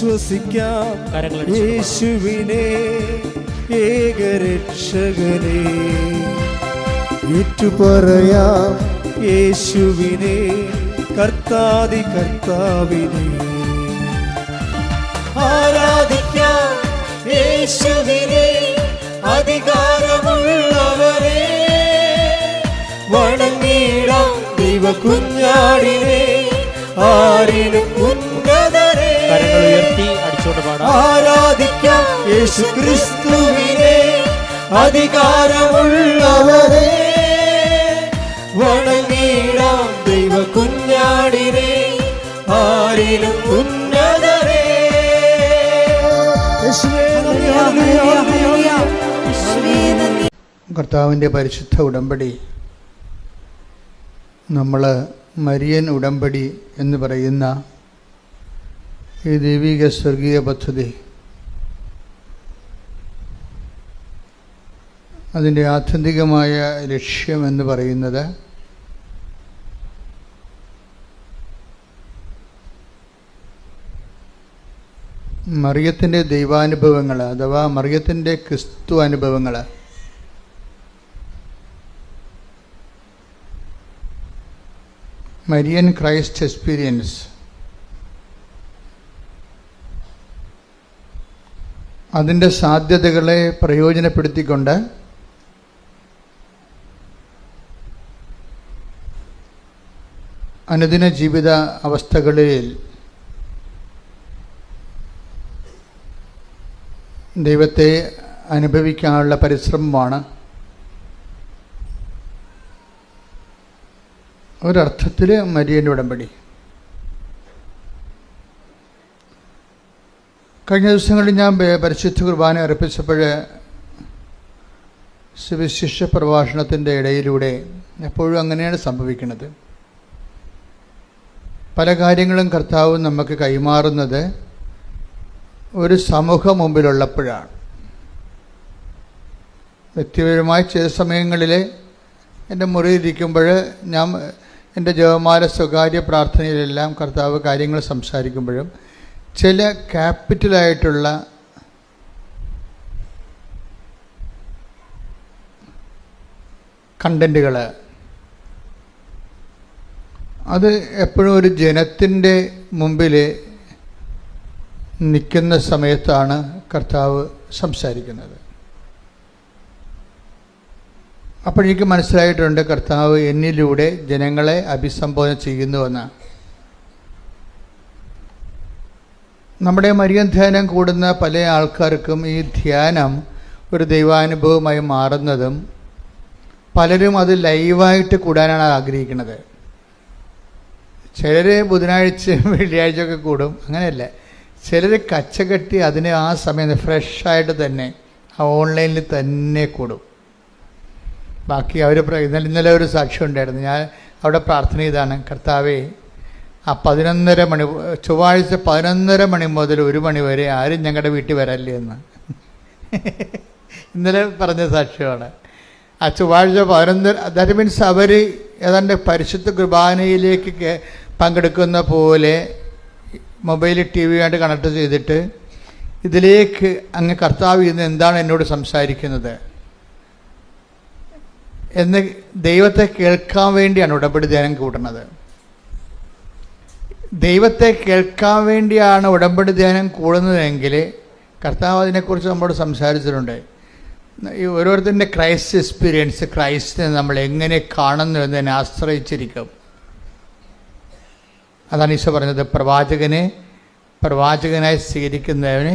വിശ്വസിക്കാം യേശുവിനെ ഏകരക്ഷകനെ, ഏറ്റുപറയാം യേശുവിനെ കർത്താദി കർത്താവിനെ, ആരാധിക്കാം യേശുവിനെ അധികാരമുള്ളവരെ, വണങ്ങിടാം ദൈവ കുഞ്ഞാടിനെ ആരിലും ഉന്നതരെ. കരങ്ങൾ ഉയർത്തി അടിച്ചോണ്ട് പാടാം. ആരാധിക്കാം യേശു ക്രിസ്തുവിനെ അധികാരമുള്ളവരെ, വണങ്ങിടാം ദൈവ കുഞ്ഞാടിനെ ആരിലും ഉന്നതരെ. കർത്താവിൻ്റെ പരിശുദ്ധ ഉടമ്പടി, നമ്മൾ മരിയൻ ഉടമ്പടി എന്ന് പറയുന്ന ഈ ദൈവിക സ്വർഗീയ പദ്ധതി, അതിൻ്റെ ആത്യന്തികമായ ലക്ഷ്യം എന്ന് പറയുന്നത് മറിയത്തിൻ്റെ ദൈവാനുഭവങ്ങൾ അഥവാ മറിയത്തിൻ്റെ ക്രിസ്തു അനുഭവങ്ങൾ മരിയൻ ക്രൈസ്റ്റ് എക്സ്പീരിയൻസ്, അതിൻ്റെ സാധ്യതകളെ പ്രയോജനപ്പെടുത്തിക്കൊണ്ട് അനുദിന ജീവിത അവസ്ഥകളിൽ ദൈവത്തെ അനുഭവിക്കാനുള്ള പരിശ്രമമാണ് ഒരർത്ഥത്തിൽ മരിയൻ്റെ ഉടമ്പടി. കഴിഞ്ഞ ദിവസങ്ങളിൽ ഞാൻ പരിശുദ്ധ കുർബാന അർപ്പിച്ചപ്പോൾ സുവിശേഷ പ്രഭാഷണത്തിൻ്റെ ഇടയിലൂടെ എപ്പോഴും അങ്ങനെയാണ് സംഭവിക്കുന്നത്. പല കാര്യങ്ങളും കർത്താവ് നമുക്ക് കൈമാറുന്നത് ഒരു സമൂഹം മുമ്പിലുള്ളപ്പോഴാണ്. വ്യക്തിപരമായി ചില സമയങ്ങളിൽ എൻ്റെ മുറിയിലിരിക്കുമ്പോൾ ഞാൻ എൻ്റെ ജപമാല സ്വകാര്യ പ്രാർത്ഥനയിലെല്ലാം കർത്താവ് കാര്യങ്ങൾ സംസാരിക്കുമ്പോഴും ചില ക്യാപിറ്റലായിട്ടുള്ള കണ്ടൻറ്റുകൾ അത് എപ്പോഴും ഒരു ജനത്തിൻ്റെ മുമ്പിൽ നിൽക്കുന്ന സമയത്താണ് കർത്താവ് സംസാരിക്കുന്നത്. അപ്പോഴെനിക്ക് മനസ്സിലായിട്ടുണ്ട് കർത്താവ് എന്നിലൂടെ ജനങ്ങളെ അഭിസംബോധന ചെയ്യുന്നുവെന്ന്. നമ്മുടെ മരിയൻ ധ്യാനം കൂടുന്ന പല ആൾക്കാർക്കും ഈ ധ്യാനം ഒരു ദൈവാനുഭവമായി മാറുന്നതും പലരും അത് ലൈവായിട്ട് കൂടാനാണ് ആഗ്രഹിക്കുന്നത്. ചിലർ ബുധനാഴ്ചയും വെള്ളിയാഴ്ചയൊക്കെ കൂടും, അങ്ങനെയല്ല. ചിലർ കച്ചകെട്ടി അതിന് ആ സമയം ഫ്രഷായിട്ട് തന്നെ ഓൺലൈനിൽ തന്നെ കൂടും. ബാക്കി അവർ ഇന്നലെ ഒരു സാക്ഷ്യം ഉണ്ടായിരുന്നു. ഞാൻ അവിടെ പ്രാർത്ഥന ചെയ്താണ്, കർത്താവേ ആ 11:30 മണി ചൊവ്വാഴ്ച 11:30 മണി മുതൽ 1 മണി വരെ ആരും ഞങ്ങളുടെ വീട്ടിൽ വരല്ലേ എന്ന് ഇന്നലെ പറഞ്ഞ സാക്ഷ്യമാണ്. ആ ചൊവ്വാഴ്ച 11, ദാറ്റ് മീൻസ് അവർ ഏതാണ്ട് പരിശുദ്ധ കുർബാനയിലേക്ക് പങ്കെടുക്കുന്ന പോലെ മൊബൈൽ ടി വിയായിട്ട് കണക്ട് ചെയ്തിട്ട് ഇതിലേക്ക് അങ്ങ് കർത്താവ് ഇന്ന് എന്താണ് എന്നോട് സംസാരിക്കുന്നത് എന്ന് ദൈവത്തെ കേൾക്കാൻ വേണ്ടിയാണ് ഉടമ്പടി ധ്യാനം കൂടുന്നത്. ദൈവത്തെ കേൾക്കാൻ വേണ്ടിയാണ് ഉടമ്പടി ധ്യാനം കൂടുന്നതെങ്കിൽ കർത്താവ് അതിനെക്കുറിച്ച് നമ്മളോട് സംസാരിച്ചിട്ടുണ്ട്. ഈ ഓരോരുത്തരുടെ ക്രൈസ്റ്റ് എക്സ്പീരിയൻസ്, ക്രൈസ്റ്റിനെ നമ്മൾ എങ്ങനെ കാണുന്നു എന്നതിനെ ആശ്രയിച്ചിരിക്കും. അതാണ് ഈശോ പറഞ്ഞത്, പ്രവാചകനായി സ്വീകരിക്കുന്നവന്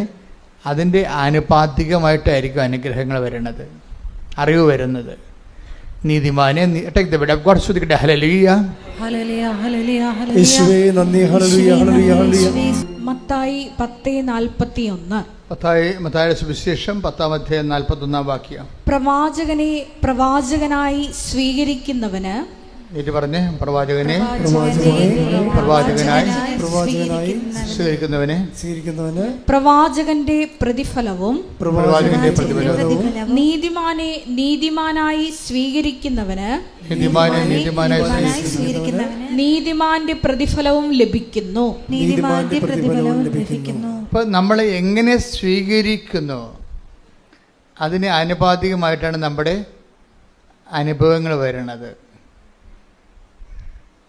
അതിൻ്റെ ആനുപാതികമായിട്ടായിരിക്കും അനുഗ്രഹങ്ങൾ വരുന്നത്, അറിവ് വരുന്നത്. നീതിമാനെ take the bed of God. സ്തുതിക്കട്ടെ. Hallelujah hallelujah hallelujah hallelujah. യേശുവേ നന്ദി. ഹല്ലേലൂയ ഹല്ലേലൂയ ഹല്ലേലൂയ. മത്തായി 10:41. മത്തായിയുടെ സുവിശേഷം 10:41 വാക്യം. പ്രവാചകനെ പ്രവാചകനായി സ്വീകരിക്കുന്നവന് ഇത് പറഞ്ഞ് പ്രവാചകനെ പ്രവാചകനായി സ്വീകരിക്കുന്നവന് പ്രവാചകന്റെ പ്രതിഫലവും നീതിമാനെ നീതിമാനായി സ്വീകരിക്കുന്നവന് നീതിമാന്റെ പ്രതിഫലവും ലഭിക്കുന്നു. അപ്പൊ നമ്മൾ എങ്ങനെ സ്വീകരിക്കുന്നു അതിന് ആനുപാതികമായിട്ടാണ് നമ്മുടെ അനുഭവങ്ങൾ വരുന്നത്.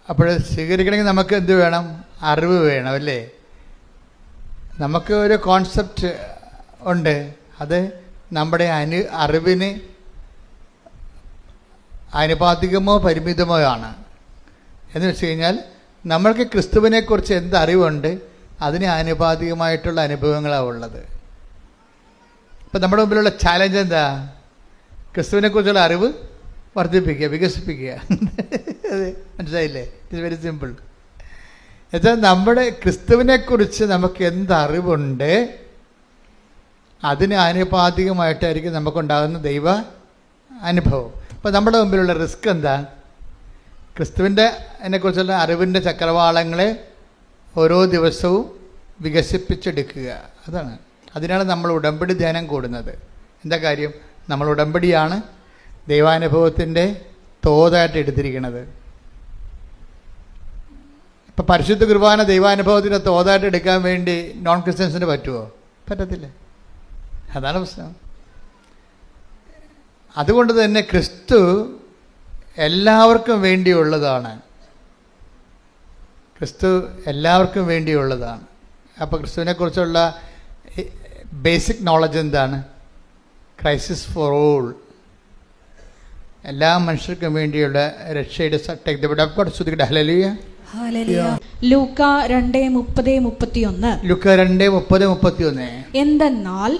അപ്പോൾ സ്വീകരിക്കണമെങ്കിൽ നമുക്ക് എന്ത് വേണം? അറിവ് വേണം, അല്ലേ? നമുക്ക് ഒരു കോൺസെപ്റ്റ് ഉണ്ട്, അത് നമ്മുടെ അറിവിന് ആനുപാതികമോ പരിമിതമോ ആണ്. എന്ന് വെച്ച് കഴിഞ്ഞാൽ നമ്മൾക്ക് ക്രിസ്തുവിനെക്കുറിച്ച് എന്ത് അറിവുണ്ട് അതിന് ആനുപാതികമായിട്ടുള്ള അനുഭവങ്ങളാണ് ഉള്ളത്. ഇപ്പം നമ്മുടെ മുമ്പിലുള്ള ചാലഞ്ച് എന്താ? ക്രിസ്തുവിനെക്കുറിച്ചുള്ള അറിവ് വർദ്ധിപ്പിക്കുക, വികസിപ്പിക്കുക. അതെ, മനസ്സിലായില്ലേ? It's very simple. എന്നുവെച്ചാൽ നമ്മുടെ ക്രിസ്തുവിനെക്കുറിച്ച് നമുക്ക് എന്തറിവുണ്ട് അതിന് ആനുപാതികമായിട്ടായിരിക്കും നമുക്കുണ്ടാകുന്ന ദൈവ അനുഭവം. അപ്പോൾ നമ്മുടെ മുമ്പിലുള്ള റിസ്ക് എന്താ? ക്രിസ്തുവിൻ്റെ അതിനെക്കുറിച്ചുള്ള അറിവിൻ്റെ ചക്രവാളങ്ങളെ ഓരോ ദിവസവും വികസിപ്പിച്ചെടുക്കുക. അതാണ്. അതിനാണ് നമ്മൾ ഉടമ്പടി ധ്യാനം കൂടുന്നത്. എന്താ കാര്യം? നമ്മൾ ഉടമ്പടിയാണ് ദൈവാനുഭവത്തിൻ്റെ തോതായിട്ട് എടുത്തിരിക്കുന്നത്. ഇപ്പം പരിശുദ്ധ കുർബാന ദൈവാനുഭവത്തിൻ്റെ തോതായിട്ട് എടുക്കാൻ വേണ്ടി നോൺ ക്രിസ്ത്യൻസിന് പറ്റുമോ? പറ്റത്തില്ല. അതാണ് പ്രശ്നം. അതുകൊണ്ട് തന്നെ ക്രിസ്തു എല്ലാവർക്കും വേണ്ടിയുള്ളതാണ്. ക്രിസ്തു എല്ലാവർക്കും വേണ്ടിയുള്ളതാണ്. അപ്പോൾ ക്രിസ്തുവിനെക്കുറിച്ചുള്ള ബേസിക് നോളജ് എന്താണ്? ക്രൈസിസ് ഫോർ ഓൾ, എല്ലാ മനുഷ്യർക്കും വേണ്ടിയുള്ള രക്ഷയുടെ ഹല്ലേലൂയ. ലൂക്ക 2:30-31. ലൂക്ക 2:30-31. എന്തെന്നാൽ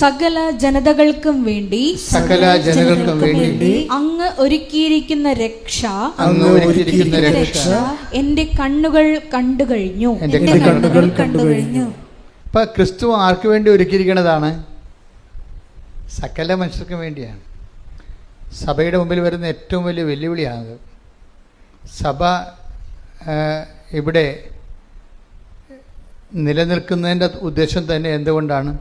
സകല ജനതകൾക്കും വേണ്ടി അങ്ങ് ഒരുക്കിയിരിക്കുന്ന രക്ഷ എന്റെ കണ്ണുകൾ കണ്ടു കഴിഞ്ഞു. ഇപ്പൊ ക്രിസ്തു ആർക്ക് വേണ്ടി ഒരുക്കിയിരിക്കുന്നതാണ്? സകല മനുഷ്യർക്കും വേണ്ടിയാണ്. സഭയുടെ മുമ്പിൽ വരുന്ന ഏറ്റവും വലിയ വെല്ലുവിളിയാണത്. സഭ ഇവിടെ നിലനിൽക്കുന്നതിൻ്റെ ഉദ്ദേശം തന്നെ എന്തുകൊണ്ടാണ്?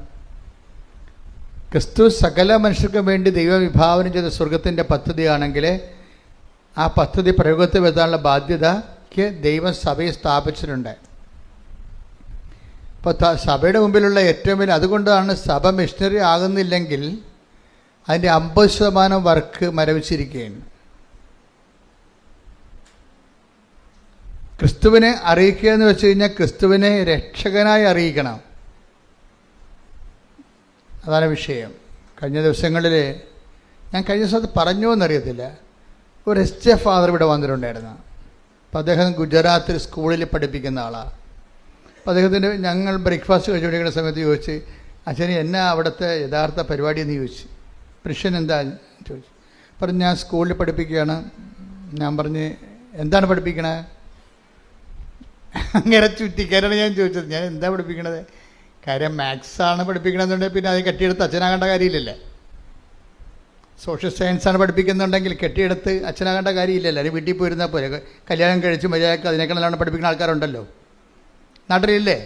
ക്രിസ്തു സകല മനുഷ്യർക്കും വേണ്ടി ദൈവം വിഭാവനം ചെയ്ത സ്വർഗത്തിൻ്റെ പദ്ധതിയാണെങ്കിൽ ആ പദ്ധതി പ്രയോഗത്തിൽ വരുത്താനുള്ള ബാധ്യതയ്ക്ക് ദൈവം സഭയെ സ്ഥാപിച്ചിട്ടുണ്ട്. അപ്പോൾ സഭയുടെ മുമ്പിലുള്ള ഏറ്റവും വലിയ, അതുകൊണ്ടാണ് സഭ മിഷണറി ആകുന്നില്ലെങ്കിൽ അതിൻ്റെ 50% വർക്ക് മരവിച്ചിരിക്കുകയാണ്. ക്രിസ്തുവിനെ അറിയിക്കുക എന്ന് വെച്ച് കഴിഞ്ഞാൽ ക്രിസ്തുവിനെ രക്ഷകനായി അറിയിക്കണം. അതാണ് വിഷയം. കഴിഞ്ഞ ദിവസങ്ങളിൽ ഞാൻ കഴിഞ്ഞ ദിവസത്ത് പറഞ്ഞോ എന്നറിയത്തില്ല, ഒരു SJ ഫാദർ ഇവിടെ വന്നിട്ടുണ്ടായിരുന്നു. അപ്പോൾ അദ്ദേഹം ഗുജറാത്തിൽ സ്കൂളിൽ പഠിപ്പിക്കുന്ന ആളാണ്. അപ്പോൾ അദ്ദേഹത്തിൻ്റെ ഞങ്ങൾ ബ്രേക്ക്ഫാസ്റ്റ് കഴിച്ചുകൊണ്ടിരിക്കുന്ന സമയത്ത് ചോദിച്ച്, അച്ഛന് എന്നാ അവിടുത്തെ യഥാർത്ഥ പരിപാടി എന്ന് ചോദിച്ചു. പ്രശ്നം എന്താ ചോദിച്ചു. പറഞ്ഞു, ഞാൻ സ്കൂളിൽ പഠിപ്പിക്കുകയാണ്. ഞാൻ പറഞ്ഞ്, എന്താണ് പഠിപ്പിക്കണത്? അങ്ങനെ ചുറ്റിക്കാരാണ് ഞാൻ ചോദിച്ചത്, ഞാൻ എന്താ പഠിപ്പിക്കണത്? കാര്യം മാത്സാണ് പഠിപ്പിക്കണമെന്നുണ്ടെങ്കിൽ പിന്നെ അത് കെട്ടിയെടുത്ത് അച്ഛനാകേണ്ട കാര്യമില്ലല്ലേ. സോഷ്യൽ സയൻസാണ് പഠിപ്പിക്കുന്നുണ്ടെങ്കിൽ കെട്ടിയെടുത്ത് അച്ഛനാകേണ്ട കാര്യമില്ലല്ലോ. അല്ലെങ്കിൽ വീട്ടിൽ പോയിരുന്നാൽ പോലെ കല്യാണം കഴിച്ച് മര്യാദക്ക് അതിനേക്കാൾ നല്ലവണ്ണം പഠിപ്പിക്കുന്ന ആൾക്കാരുണ്ടല്ലോ നാട്ടിലില്ലേ.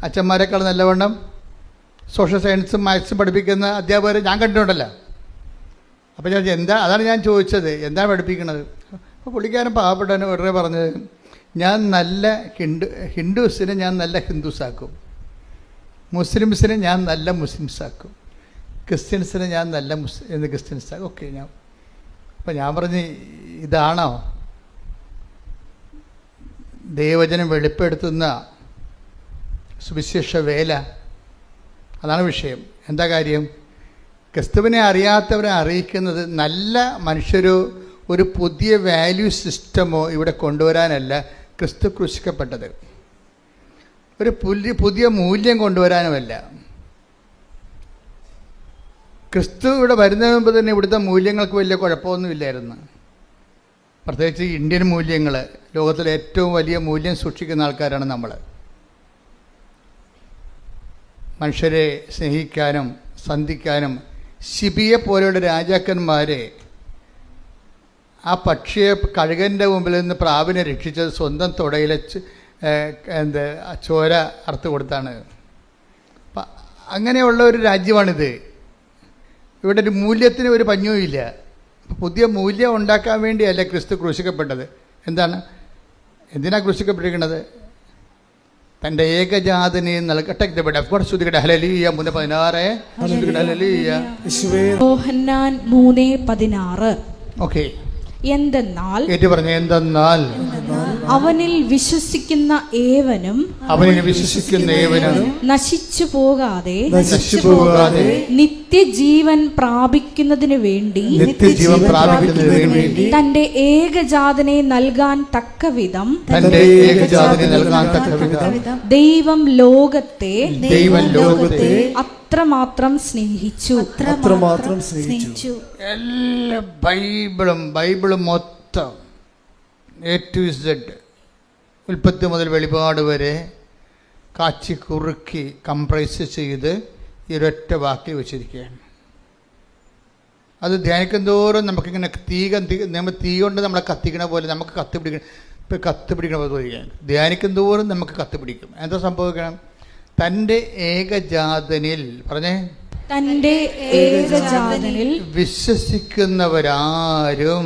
അച്ഛന്മാരെക്കാൾ നല്ലവണ്ണം സോഷ്യൽ സയൻസും മാത്സും പഠിപ്പിക്കുന്ന അധ്യാപകർ ഞാൻ കണ്ടിട്ടുണ്ടല്ലോ. അപ്പോൾ ഞാൻ അതാണ് ഞാൻ ചോദിച്ചത്, എന്താ പഠിപ്പിക്കണത്? അപ്പോൾ പുള്ളിക്കാരൻ പാവപ്പെട്ടവന് വെറുതെ പറഞ്ഞത്, ഞാൻ നല്ല ഹിന്ദുസിനെ ഞാൻ നല്ല ഹിന്ദുസാക്കും, മുസ്ലിംസിനെ ഞാൻ നല്ല മുസ്ലിംസാക്കും, ക്രിസ്ത്യൻസിനെ ഞാൻ നല്ല ക്രിസ്ത്യൻസാക്കും. ഓക്കെ. അപ്പോൾ ഞാൻ പറഞ്ഞ്, ഇതാണോ ദൈവവചനം വെളിപ്പെടുത്തുന്ന സുവിശേഷ വേല? അതാണ് വിഷയം. എന്താ കാര്യം? ക്രിസ്തുവിനെ അറിയാത്തവരെ അറിയിക്കുന്നത് നല്ല മനുഷ്യരോ ഒരു പുതിയ വാല്യൂ സിസ്റ്റമോ ഇവിടെ കൊണ്ടുവരാനല്ല ക്രിസ്തു ക്രൂശിക്കപ്പെട്ടത്. ഒരു പുതിയ മൂല്യം കൊണ്ടുവരാനുമല്ല. ക്രിസ്തു ഇവിടെ വരുന്നതിന് മുമ്പ് തന്നെ ഇവിടുത്തെ മൂല്യങ്ങൾക്ക് വലിയ കുഴപ്പമൊന്നുമില്ലായിരുന്നു. പ്രത്യേകിച്ച് ഇന്ത്യൻ മൂല്യങ്ങൾ, ലോകത്തിലെ ഏറ്റവും വലിയ മൂല്യം സൂക്ഷിക്കുന്ന ആൾക്കാരാണ് നമ്മൾ. മനുഷ്യരെ സ്നേഹിക്കാനും സന്ധിക്കാനും ശിബിയെ പോലെയുള്ള രാജാക്കന്മാരെ ആ പക്ഷിയെ കഴുകൻ്റെ മുമ്പിൽ നിന്ന് പ്രാവിനെ രക്ഷിച്ചത് സ്വന്തം തുടയിലെ ചോര അറുത്ത് കൊടുത്താണ്. അപ്പം അങ്ങനെയുള്ള ഒരു രാജ്യമാണിത്. ഇവിടെ ഒരു മൂല്യത്തിന് ഒരു പഞ്ഞവുമില്ല. പുതിയ മൂല്യം ഉണ്ടാക്കാൻ വേണ്ടിയല്ല ക്രിസ്തു ക്രൂശിക്കപ്പെട്ടത്. എന്തിനാ ക്രൂശിക്കപ്പെട്ടിരിക്കുന്നത്? തൻ്റെ ഏകജാതനെ നൽകട്ടെ. ശ്രുതികട്ടെ. ഹല്ലേലൂയ. 3:16. ഹല്ലേലൂയ. യോഹന്നാൻ 3:16. ഓക്കെ. എന്തെന്നാൽ അവനിൽ വിശ്വസിക്കുന്ന ഏവനും നശിച്ചു പോകാതെ നിത്യജീവൻ പ്രാപിക്കുന്നതിനു വേണ്ടി തന്റെ ഏകജാതനെ നൽകാൻ തക്കവിധം ദൈവം ലോകത്തെ അത്രമാത്രം സ്നേഹിച്ചു. എല്ലാ ബൈബിളും മൊത്തം A to Z, ഉൽപ്പത്തി മുതൽ വെളിപാട് വരെ കാച്ചി കുറുക്കി കംപ്രൈസ് ചെയ്ത് ഈ ഒരൊറ്റ വാക്കിൽ വെച്ചിരിക്കുകയാണ്. അത് ധ്യാനിക്കും തോറും നമുക്കിങ്ങനെ തീ കൊണ്ട് നമ്മളെ കത്തിക്കണ പോലെ നമുക്ക് കത്തിപ്പിടിക്കണ പോലെ തോന്നിക്കാൻ. ധ്യാനിക്കും തോറും നമുക്ക് കത്തിപ്പിടിക്കും. എന്താ സംഭവിക്കണം? തൻ്റെ ഏകജാതനിൽ പറഞ്ഞേ, തന്റെ ഏകജാതനിൽ വിശ്വസിക്കുന്നവരാരും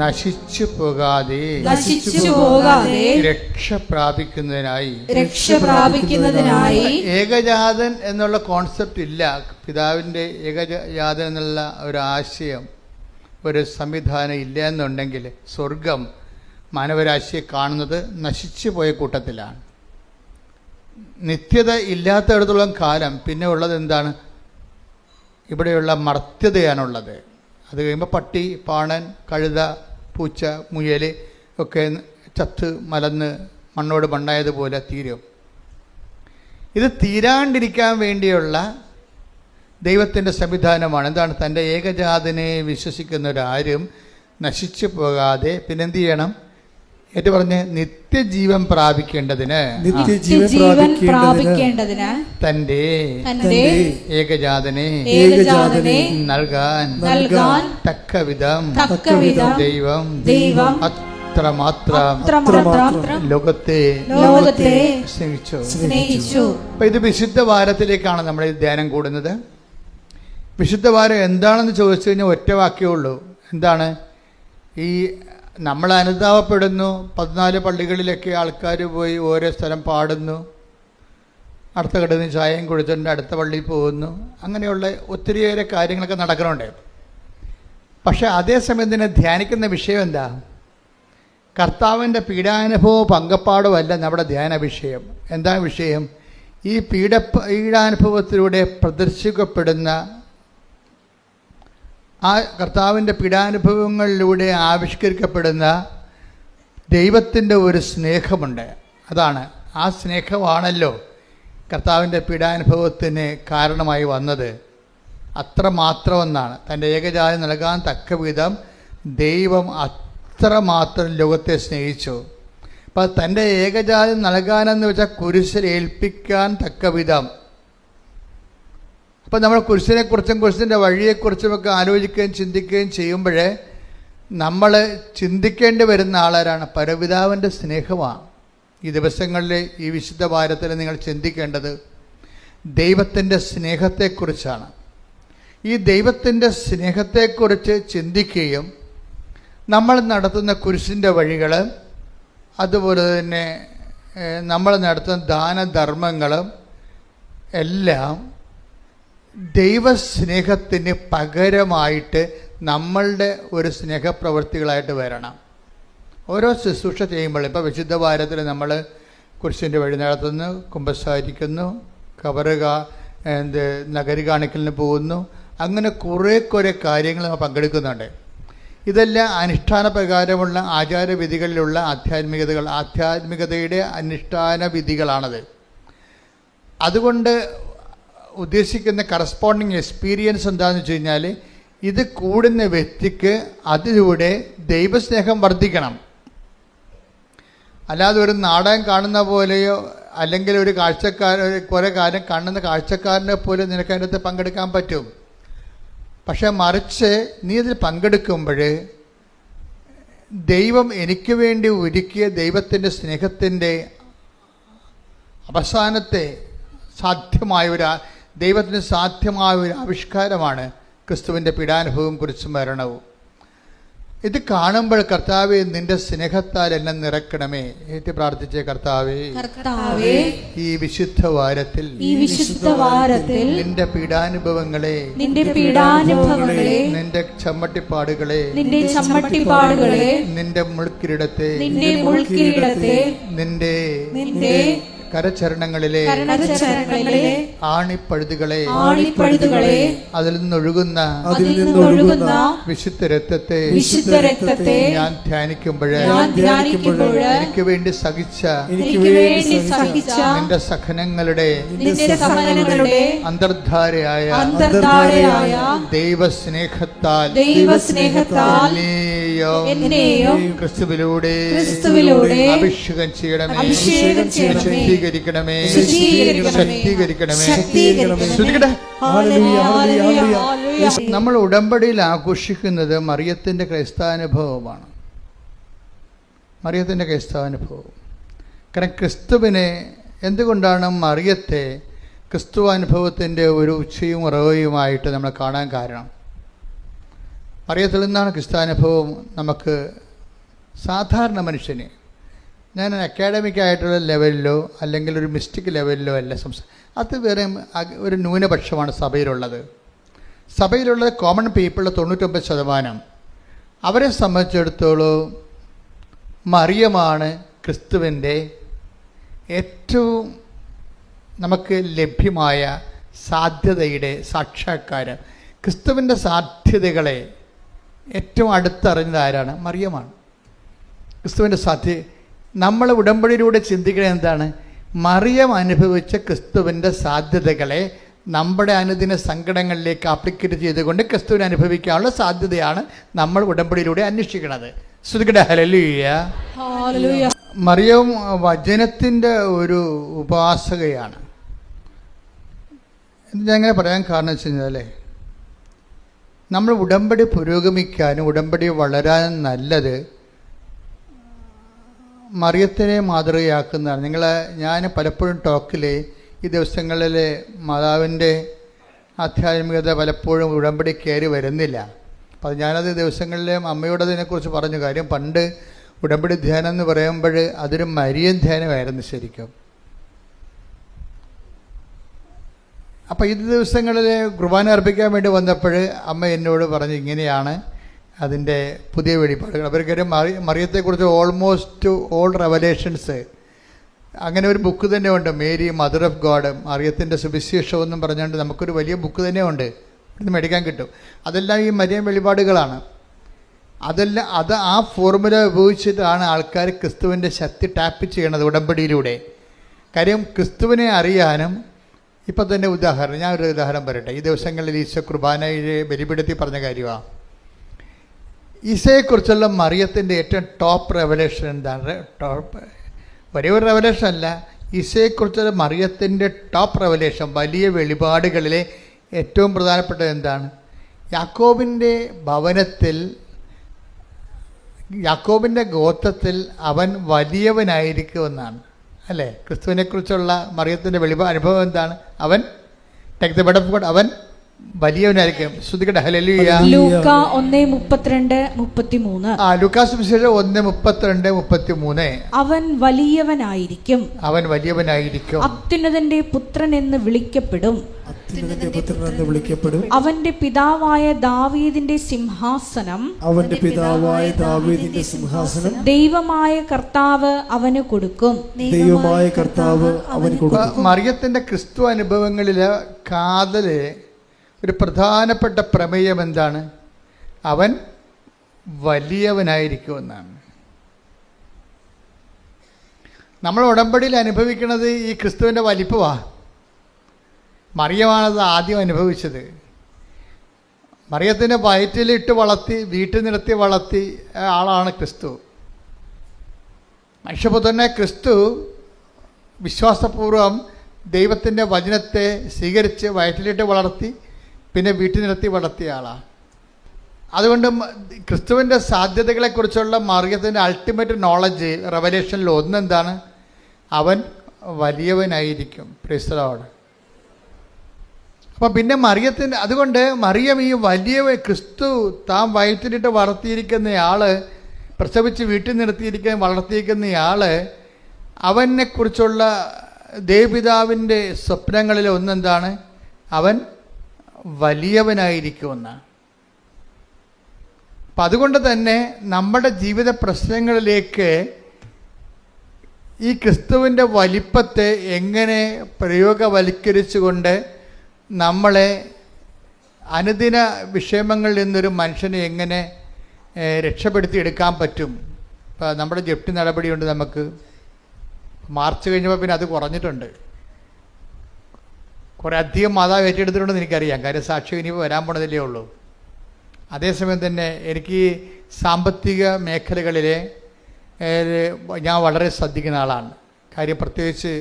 നശിച്ചു പോകാതെ രക്ഷ പ്രാപിക്കുന്നതിനായി. ഏകജാതൻ എന്നുള്ള കോൺസെപ്റ്റ് ഇല്ല. പിതാവിൻ്റെ ഏകജാതൻ എന്നുള്ള ഒരു ആശയം, ഒരു സംവിധാനം ഇല്ല എന്നുണ്ടെങ്കിൽ സ്വർഗം മാനവരാശിയെ കാണുന്നത് നശിച്ചു പോയ കൂട്ടത്തിലാണ്. നിത്യത ഇല്ലാത്തയിടത്തോളം കാലം പിന്നെ ഉള്ളത് എന്താണ്? ഇവിടെയുള്ള മർത്യതയാണുള്ളത്. അത് കഴിയുമ്പോൾ പട്ടി, പാണൻ, കഴുത, പൂച്ച, മുയൽ ഒക്കെ ചത്ത് മലന്ന് മണ്ണോട് മണ്ണായതുപോലെ തീരും. ഇത് തീരാണ്ടിരിക്കാൻ വേണ്ടിയുള്ള ദൈവത്തിൻ്റെ സംവിധാനമാണ്. എന്താണ്? തൻ്റെ ഏകജാതനെ വിശ്വസിക്കുന്നവരാരും നശിച്ചു പോകാതെ പിന്നെന്ത് ചെയ്യണം? ഏറ്റു പറഞ്ഞ് നിത്യജീവൻ പ്രാപിക്കേണ്ടതിന് തന്റെ ഏകജാതനെ നൽകാൻ തക്കവിധം ദൈവം അത്രമാത്രം ലോകത്തെ സ്നേഹിച്ചു. അപ്പൊ ഇത് വിശുദ്ധ വാരത്തിലേക്കാണ് നമ്മൾ ഈ ധ്യാനം കൂടുന്നത്. വിശുദ്ധ വാരം എന്താണെന്ന് ചോദിച്ചു കഴിഞ്ഞാൽ ഒറ്റ വാക്യമേ ഉള്ളൂ. എന്താണ്? ഈ നമ്മൾ അനുതാപപ്പെടുന്നു. 14 പള്ളികളിലൊക്കെ ആൾക്കാർ പോയി ഓരോ സ്ഥലം പാടുന്നു, അടുത്ത കടന്ന് ചായയും കുടിച്ചിട്ടുണ്ട്, അടുത്ത പള്ളിയിൽ പോകുന്നു. അങ്ങനെയുള്ള ഒത്തിരിയേറെ കാര്യങ്ങളൊക്കെ നടക്കണുണ്ട്. പക്ഷെ അതേസമയം തന്നെ ധ്യാനിക്കുന്ന വിഷയം എന്താ? കർത്താവിൻ്റെ പീഡാനുഭവവും പങ്കപ്പാടുമല്ല നമ്മുടെ ധ്യാന വിഷയം. എന്താ വിഷയം? ഈ പീഡാനുഭവത്തിലൂടെ പ്രദർശിക്കപ്പെടുന്ന ആ കർത്താവിൻ്റെ പീഡാനുഭവങ്ങളിലൂടെ ആവിഷ്കരിക്കപ്പെടുന്ന ദൈവത്തിൻ്റെ ഒരു സ്നേഹമുണ്ട്. അതാണ്, ആ സ്നേഹമാണല്ലോ കർത്താവിൻ്റെ പീഡാനുഭവത്തിന് കാരണമായി വന്നത്. അത്രമാത്രമെന്നാണ്. തൻ്റെ ഏകജാതം നൽകാൻ തക്ക വിധം ദൈവം അത്രമാത്രം ലോകത്തെ സ്നേഹിച്ചു. അപ്പം തൻ്റെ ഏകജാതം നൽകാനെന്ന് വെച്ചാൽ കുരിശിൽ ഏൽപ്പിക്കാൻ തക്ക വിധം. അപ്പം നമ്മൾ കുരിശിനെക്കുറിച്ചും കുരിശിൻ്റെ വഴിയെക്കുറിച്ചുമൊക്കെ ആലോചിക്കുകയും ചിന്തിക്കുകയും ചെയ്യുമ്പോഴേ നമ്മൾ ചിന്തിക്കേണ്ടി വരുന്ന ആളാരാണ്? പരപിതാവിൻ്റെ സ്നേഹമാണ്. ഈ ദിവസങ്ങളിൽ ഈ വിശുദ്ധ വാരത്തിൽ നിങ്ങൾ ചിന്തിക്കേണ്ടത് ദൈവത്തിൻ്റെ സ്നേഹത്തെക്കുറിച്ചാണ്. ഈ ദൈവത്തിൻ്റെ സ്നേഹത്തെക്കുറിച്ച് ചിന്തിക്കുകയും നമ്മൾ നടത്തുന്ന കുരിശിൻ്റെ വഴികൾ, അതുപോലെ തന്നെ നമ്മൾ നടത്തുന്ന ദാനധർമ്മങ്ങളും എല്ലാം ദൈവസ്നേഹത്തിന് പകരമായിട്ട് നമ്മളുടെ ഒരു സ്നേഹപ്രവൃത്തികളായിട്ട് വരണം. ഓരോ ശുശ്രൂഷ ചെയ്യുമ്പോൾ, ഇപ്പോൾ വിശുദ്ധ വാരത്തിൽ നമ്മൾ കുരിശിൻ്റെ വഴി നടത്തുന്നു, കുമ്പസാരിക്കുന്നു, നഗരി കാണിക്കലിന് പോകുന്നു, അങ്ങനെ കുറേ കാര്യങ്ങൾ നമ്മൾ പങ്കെടുക്കുന്നുണ്ട്. ഇതെല്ലാം അനുഷ്ഠാന പ്രകാരമുള്ള ആചാരവിധികളിലുള്ള ആധ്യാത്മികതയുടെ അനുഷ്ഠാന വിധികളാണത്. അതുകൊണ്ട് ഉദ്ദേശിക്കുന്ന കറസ്പോണ്ടിങ് എക്സ്പീരിയൻസ് എന്താണെന്ന് വെച്ച് കഴിഞ്ഞാൽ, ഇത് കൂടുന്ന വ്യക്തിക്ക് അതിലൂടെ ദൈവസ്നേഹം വർദ്ധിക്കണം. അല്ലാതെ ഒരു നാടകം കാണുന്ന പോലെയോ അല്ലെങ്കിൽ ഒരു കുറേ കാര്യം കാണുന്ന കാഴ്ചക്കാരനെ പോലെ നിനക്ക് അതിനകത്ത് പങ്കെടുക്കാൻ പറ്റും. പക്ഷെ മറിച്ച് നീ ഇതിൽ പങ്കെടുക്കുമ്പോൾ ദൈവം എനിക്ക് വേണ്ടി ഒരുക്കിയ ദൈവത്തിൻ്റെ സ്നേഹത്തിൻ്റെ അവസാനത്തെ ദൈവത്തിന് സാധ്യമായ ഒരു ആവിഷ്കാരമാണ് ക്രിസ്തുവിൻ്റെ പീഡാനുഭവവും കുരിശും മരണവും. ഇത് കാണുമ്പോൾ കർത്താവേ, നിന്റെ സ്നേഹത്താൽ എന്നെ നിറക്കണമേ എന്ന് പ്രാർത്ഥിച്ച കർത്താവേ, ഈ വിശുദ്ധ വാരത്തിൽ നിന്റെ പീഡാനുഭവങ്ങളെ, നിന്റെ ചമ്മട്ടിപ്പാടുകളെ, നിന്റെ മുൾക്കിരീടത്തെ, നിന്റെ കരചരണങ്ങളിലെ ആണിപ്പഴുതുകളെ, അതിൽ നിന്നൊഴുകുന്ന വിശുദ്ധ രക്തത്തെ ഞാൻ ധ്യാനിക്കുമ്പോൾ എനിക്ക് വേണ്ടി സഹിച്ച നിന്റെ സഹനങ്ങളുടെ അന്തർധാരയായ ദൈവസ്നേഹത്താൽ ക്രിസ്തുവിലൂടെ അഭിഷേകം ചെയ്യണമേ, ശക്തീകരിക്കണമേ. നമ്മൾ ഉടമ്പടിയിൽ ആഘോഷിക്കുന്നത് മറിയത്തിൻ്റെ ക്രൈസ്തവാനുഭവമാണ്. കാരണം ക്രിസ്തുവിനെ എന്തുകൊണ്ടാണ് മറിയത്തെ ക്രിസ്തുവാനുഭവത്തിൻ്റെ ഒരു ഉച്ചയും ഉറവയുമായിട്ട് നമ്മൾ കാണാൻ കാരണം? മറിയത്തിൽ നിന്നാണ് ക്രിസ്തുവാനുഭവം നമുക്ക് സാധാരണ മനുഷ്യന്, ഞാൻ അക്കാഡമിക് ആയിട്ടുള്ള ലെവലിലോ അല്ലെങ്കിൽ ഒരു മിസ്റ്റിക് ലെവലിലോ അല്ല അത് വേറെ ഒരു ന്യൂനപക്ഷമാണ് സഭയിലുള്ളത്. Common people 99%. അവരെ സംബന്ധിച്ചിടത്തോളം മറിയമാണ് ക്രിസ്തുവിൻ്റെ ഏറ്റവും നമുക്ക് ലഭ്യമായ സാധ്യതയുടെ സാക്ഷാത്കാരം. ക്രിസ്തുവിൻ്റെ സാധ്യതകളെ ഏറ്റവും അടുത്തറിഞ്ഞത് ആരാണ്? മറിയമാണ്. ക്രിസ്തുവിൻ്റെ നമ്മൾ ഉടമ്പടിയിലൂടെ ചിന്തിക്കുന്നത് എന്താണ്? മറിയം അനുഭവിച്ച ക്രിസ്തുവിൻ്റെ സാധ്യതകളെ നമ്മുടെ അനുദിന സങ്കടങ്ങളിലേക്ക് ആപ്ലിക്കേറ്റ് ചെയ്തുകൊണ്ട് ക്രിസ്തുവിനെ അനുഭവിക്കാനുള്ള സാധ്യതയാണ് നമ്മൾ ഉടമ്പടിയിലൂടെ അന്വേഷിക്കുന്നത്. ശ്രുതികട ഹല്ലേലൂയ. മറിയം വചനത്തിൻ്റെ ഒരു ഉപാസകയാണ്. ഞാൻ അങ്ങനെ പറയാൻ കാരണം വെച്ച് കഴിഞ്ഞാൽ, നമ്മൾ ഉടമ്പടി പുരോഗമിക്കാനും ഉടമ്പടി വളരാനും നല്ലത് മറിയത്തിനെ മാതൃകയാക്കുന്നതാണ്. ഞാൻ പലപ്പോഴും ടോക്കിൽ ഈ ദിവസങ്ങളിൽ മാതാവിൻ്റെ ആധ്യാത്മികത പലപ്പോഴും ഉടമ്പടി കയറി വരുന്നില്ല. അപ്പോൾ ഞാനത് ദിവസങ്ങളിൽ അമ്മയോട് അതിനെക്കുറിച്ച് പറഞ്ഞു. കാര്യം പണ്ട് ഉടമ്പടി ധ്യാനം എന്ന് പറയുമ്പോൾ അതൊരു മരിയൻ ധ്യാനമായിരുന്നു ശരിക്കും. അപ്പോൾ ഈ ദിവസങ്ങളിൽ കുർബാന അർപ്പിക്കാൻ വേണ്ടി വന്നപ്പോൾ അമ്മ എന്നോട് പറഞ്ഞു, ഇങ്ങനെയാണ് അതിൻ്റെ പുതിയ വെളിപ്പാടുകൾ. അവർക്കൊരു മറിയത്തെക്കുറിച്ച് ഓൾമോസ്റ്റ് ഓൾ റെവലേഷൻസ്, അങ്ങനെ ഒരു ബുക്ക് തന്നെ ഉണ്ട്, മേരി മദർ ഓഫ് ഗോഡ്, മറിയത്തിൻ്റെ സുവിശേഷം എന്നും പറഞ്ഞുകൊണ്ട് നമുക്കൊരു വലിയ ബുക്ക് തന്നെ ഉണ്ട്, ഇത് മേടിക്കാൻ കിട്ടും. അതെല്ലാം ഈ മരിയൻ വെളിപാടുകളാണ്. അത് ആ ഫോർമുല ഉപയോഗിച്ചിട്ടാണ് ആൾക്കാർ ക്രിസ്തുവിൻ്റെ ശക്തി ടാപ്പ് ചെയ്യണത് ഉടമ്പടിയിലൂടെ. കാര്യം ക്രിസ്തുവിനെ അറിയാനും, ഇപ്പം തന്നെ ഉദാഹരണം, ഞാനൊരു ഉദാഹരണം പറയട്ടെ. ഈ ദിവസങ്ങളിൽ ഈശോ കുർബാനയിലെ ബലിപീഠത്തിൽ പറഞ്ഞ കാര്യമാണ്. ഈശോയെക്കുറിച്ചുള്ള മറിയത്തിൻ്റെ ഏറ്റവും ടോപ്പ് റെവലേഷൻ എന്താണ്? ഒരേ ഒരു റെവലേഷൻ അല്ല, ഈശോയെക്കുറിച്ചുള്ള മറിയത്തിൻ്റെ ടോപ്പ് റെവലേഷൻ, വലിയ വെളിപാടുകളിലെ ഏറ്റവും പ്രധാനപ്പെട്ടത് എന്താണ്? യാക്കോബിൻ്റെ ഭവനത്തിൽ, യാക്കോബിൻ്റെ ഗോത്രത്തിൽ അവൻ വലിയവനായിരിക്കുമെന്നാണ് അല്ലേ? ക്രിസ്തുവിനെക്കുറിച്ചുള്ള മറിയത്തിൻ്റെ അനുഭവം എന്താണ്? അവൻ അവൻ വലിയവനായിരിക്കും. ശ്രുതികട ഹല്ലേലൂയ. ലൂക്കാ 1:32-33. ലൂക്കാസ് സുവിശേഷം 1:32-33. അവൻ വലിയവനായിരിക്കും, അത്യുന്നതന്റെ പുത്രൻ എന്ന് വിളിക്കപ്പെടും. അവന്റെ പിതാവായ ദാവീദിന്റെ സിംഹാസനം ദൈവമായ കർത്താവ് അവന് കൊടുക്കും. മറിയത്തിന്റെ ക്രിസ്തു അനുഭവങ്ങളിലെ കാതല് ഒരു പ്രധാനപ്പെട്ട പ്രമേയം എന്താണ്? അവൻ വലിയവനായിരിക്കുമെന്നാണ്. നമ്മൾ ഉടമ്പടിയിൽ അനുഭവിക്കുന്നത് ഈ ക്രിസ്തുവിൻ്റെ വലിപ്പമാണ്. മറിയമാണത് ആദ്യം അനുഭവിച്ചത്. മറിയത്തിൻ്റെ വയറ്റിലിട്ട് വളർത്തി, വീട്ടിൽ നിർത്തി വളർത്തി ആളാണ് ക്രിസ്തു. മനുഷ്യപുത്രനെ ക്രിസ്തു വിശ്വാസപൂർവം ദൈവത്തിൻ്റെ വചനത്തെ സ്വീകരിച്ച് വയറ്റിലിട്ട് വളർത്തി, പിന്നെ വീട്ടിൽ നിർത്തി വളർത്തിയ ആളാണ്. അതുകൊണ്ട് ക്രിസ്തുവിൻ്റെ സാധ്യതകളെക്കുറിച്ചുള്ള മറിയത്തിൻ്റെ അൾട്ടിമേറ്റ് നോളജ് റെവലേഷനിൽ ഒന്നെന്താണ്? അവൻ വലിയവനായിരിക്കും. Praise the Lord. അപ്പം പിന്നെ മറിയത്തിൻ്റെ, അതുകൊണ്ട് മറിയം ഈ വലിയ ക്രിസ്തു താൻ വയറ്റിലിട്ട് വളർത്തിയിരിക്കുന്നയാൾ, പ്രസവിച്ച് വീട്ടിൽ നിർത്തിയിരിക്കുന്ന വളർത്തിയിരിക്കുന്നയാൾ, അവനെക്കുറിച്ചുള്ള ദേവപിതാവിൻ്റെ സ്വപ്നങ്ങളിൽ ഒന്നെന്താണ്? അവൻ വലിയവനായിരിക്കുമെന്നാണ്. അപ്പം അതുകൊണ്ട് തന്നെ നമ്മുടെ ജീവിത പ്രശ്നങ്ങളിലേക്ക് ഈ ക്രിസ്തുവിൻ്റെ വലിപ്പത്തെ എങ്ങനെ പ്രയോഗവൽക്കരിച്ചുകൊണ്ട് നമ്മളെ അനുദിന വിഷമങ്ങളിൽ നിന്നൊരു മനുഷ്യനെ എങ്ങനെ രക്ഷപ്പെടുത്തിയെടുക്കാൻ പറ്റും. ഇപ്പോൾ നമ്മുടെ ജപ്തി നടപടിയുണ്ട്. നമുക്ക് മാർച്ച് കഴിഞ്ഞപ്പോൾ പിന്നെ അത് കുറഞ്ഞിട്ടുണ്ട്. കുറേ അധികം മാതാവ് ഏറ്റെടുത്തിട്ടുണ്ടെന്ന് എനിക്കറിയാം. കാര്യം സാക്ഷ്യം ഇനിയിപ്പോൾ വരാൻ പോണതല്ലേ ഉള്ളൂ. അതേസമയം തന്നെ എനിക്ക് സാമ്പത്തിക മേഖലകളിലെ ഞാൻ വളരെ ശ്രദ്ധിക്കുന്ന ആളാണ്. കാര്യം പ്രത്യേകിച്ച്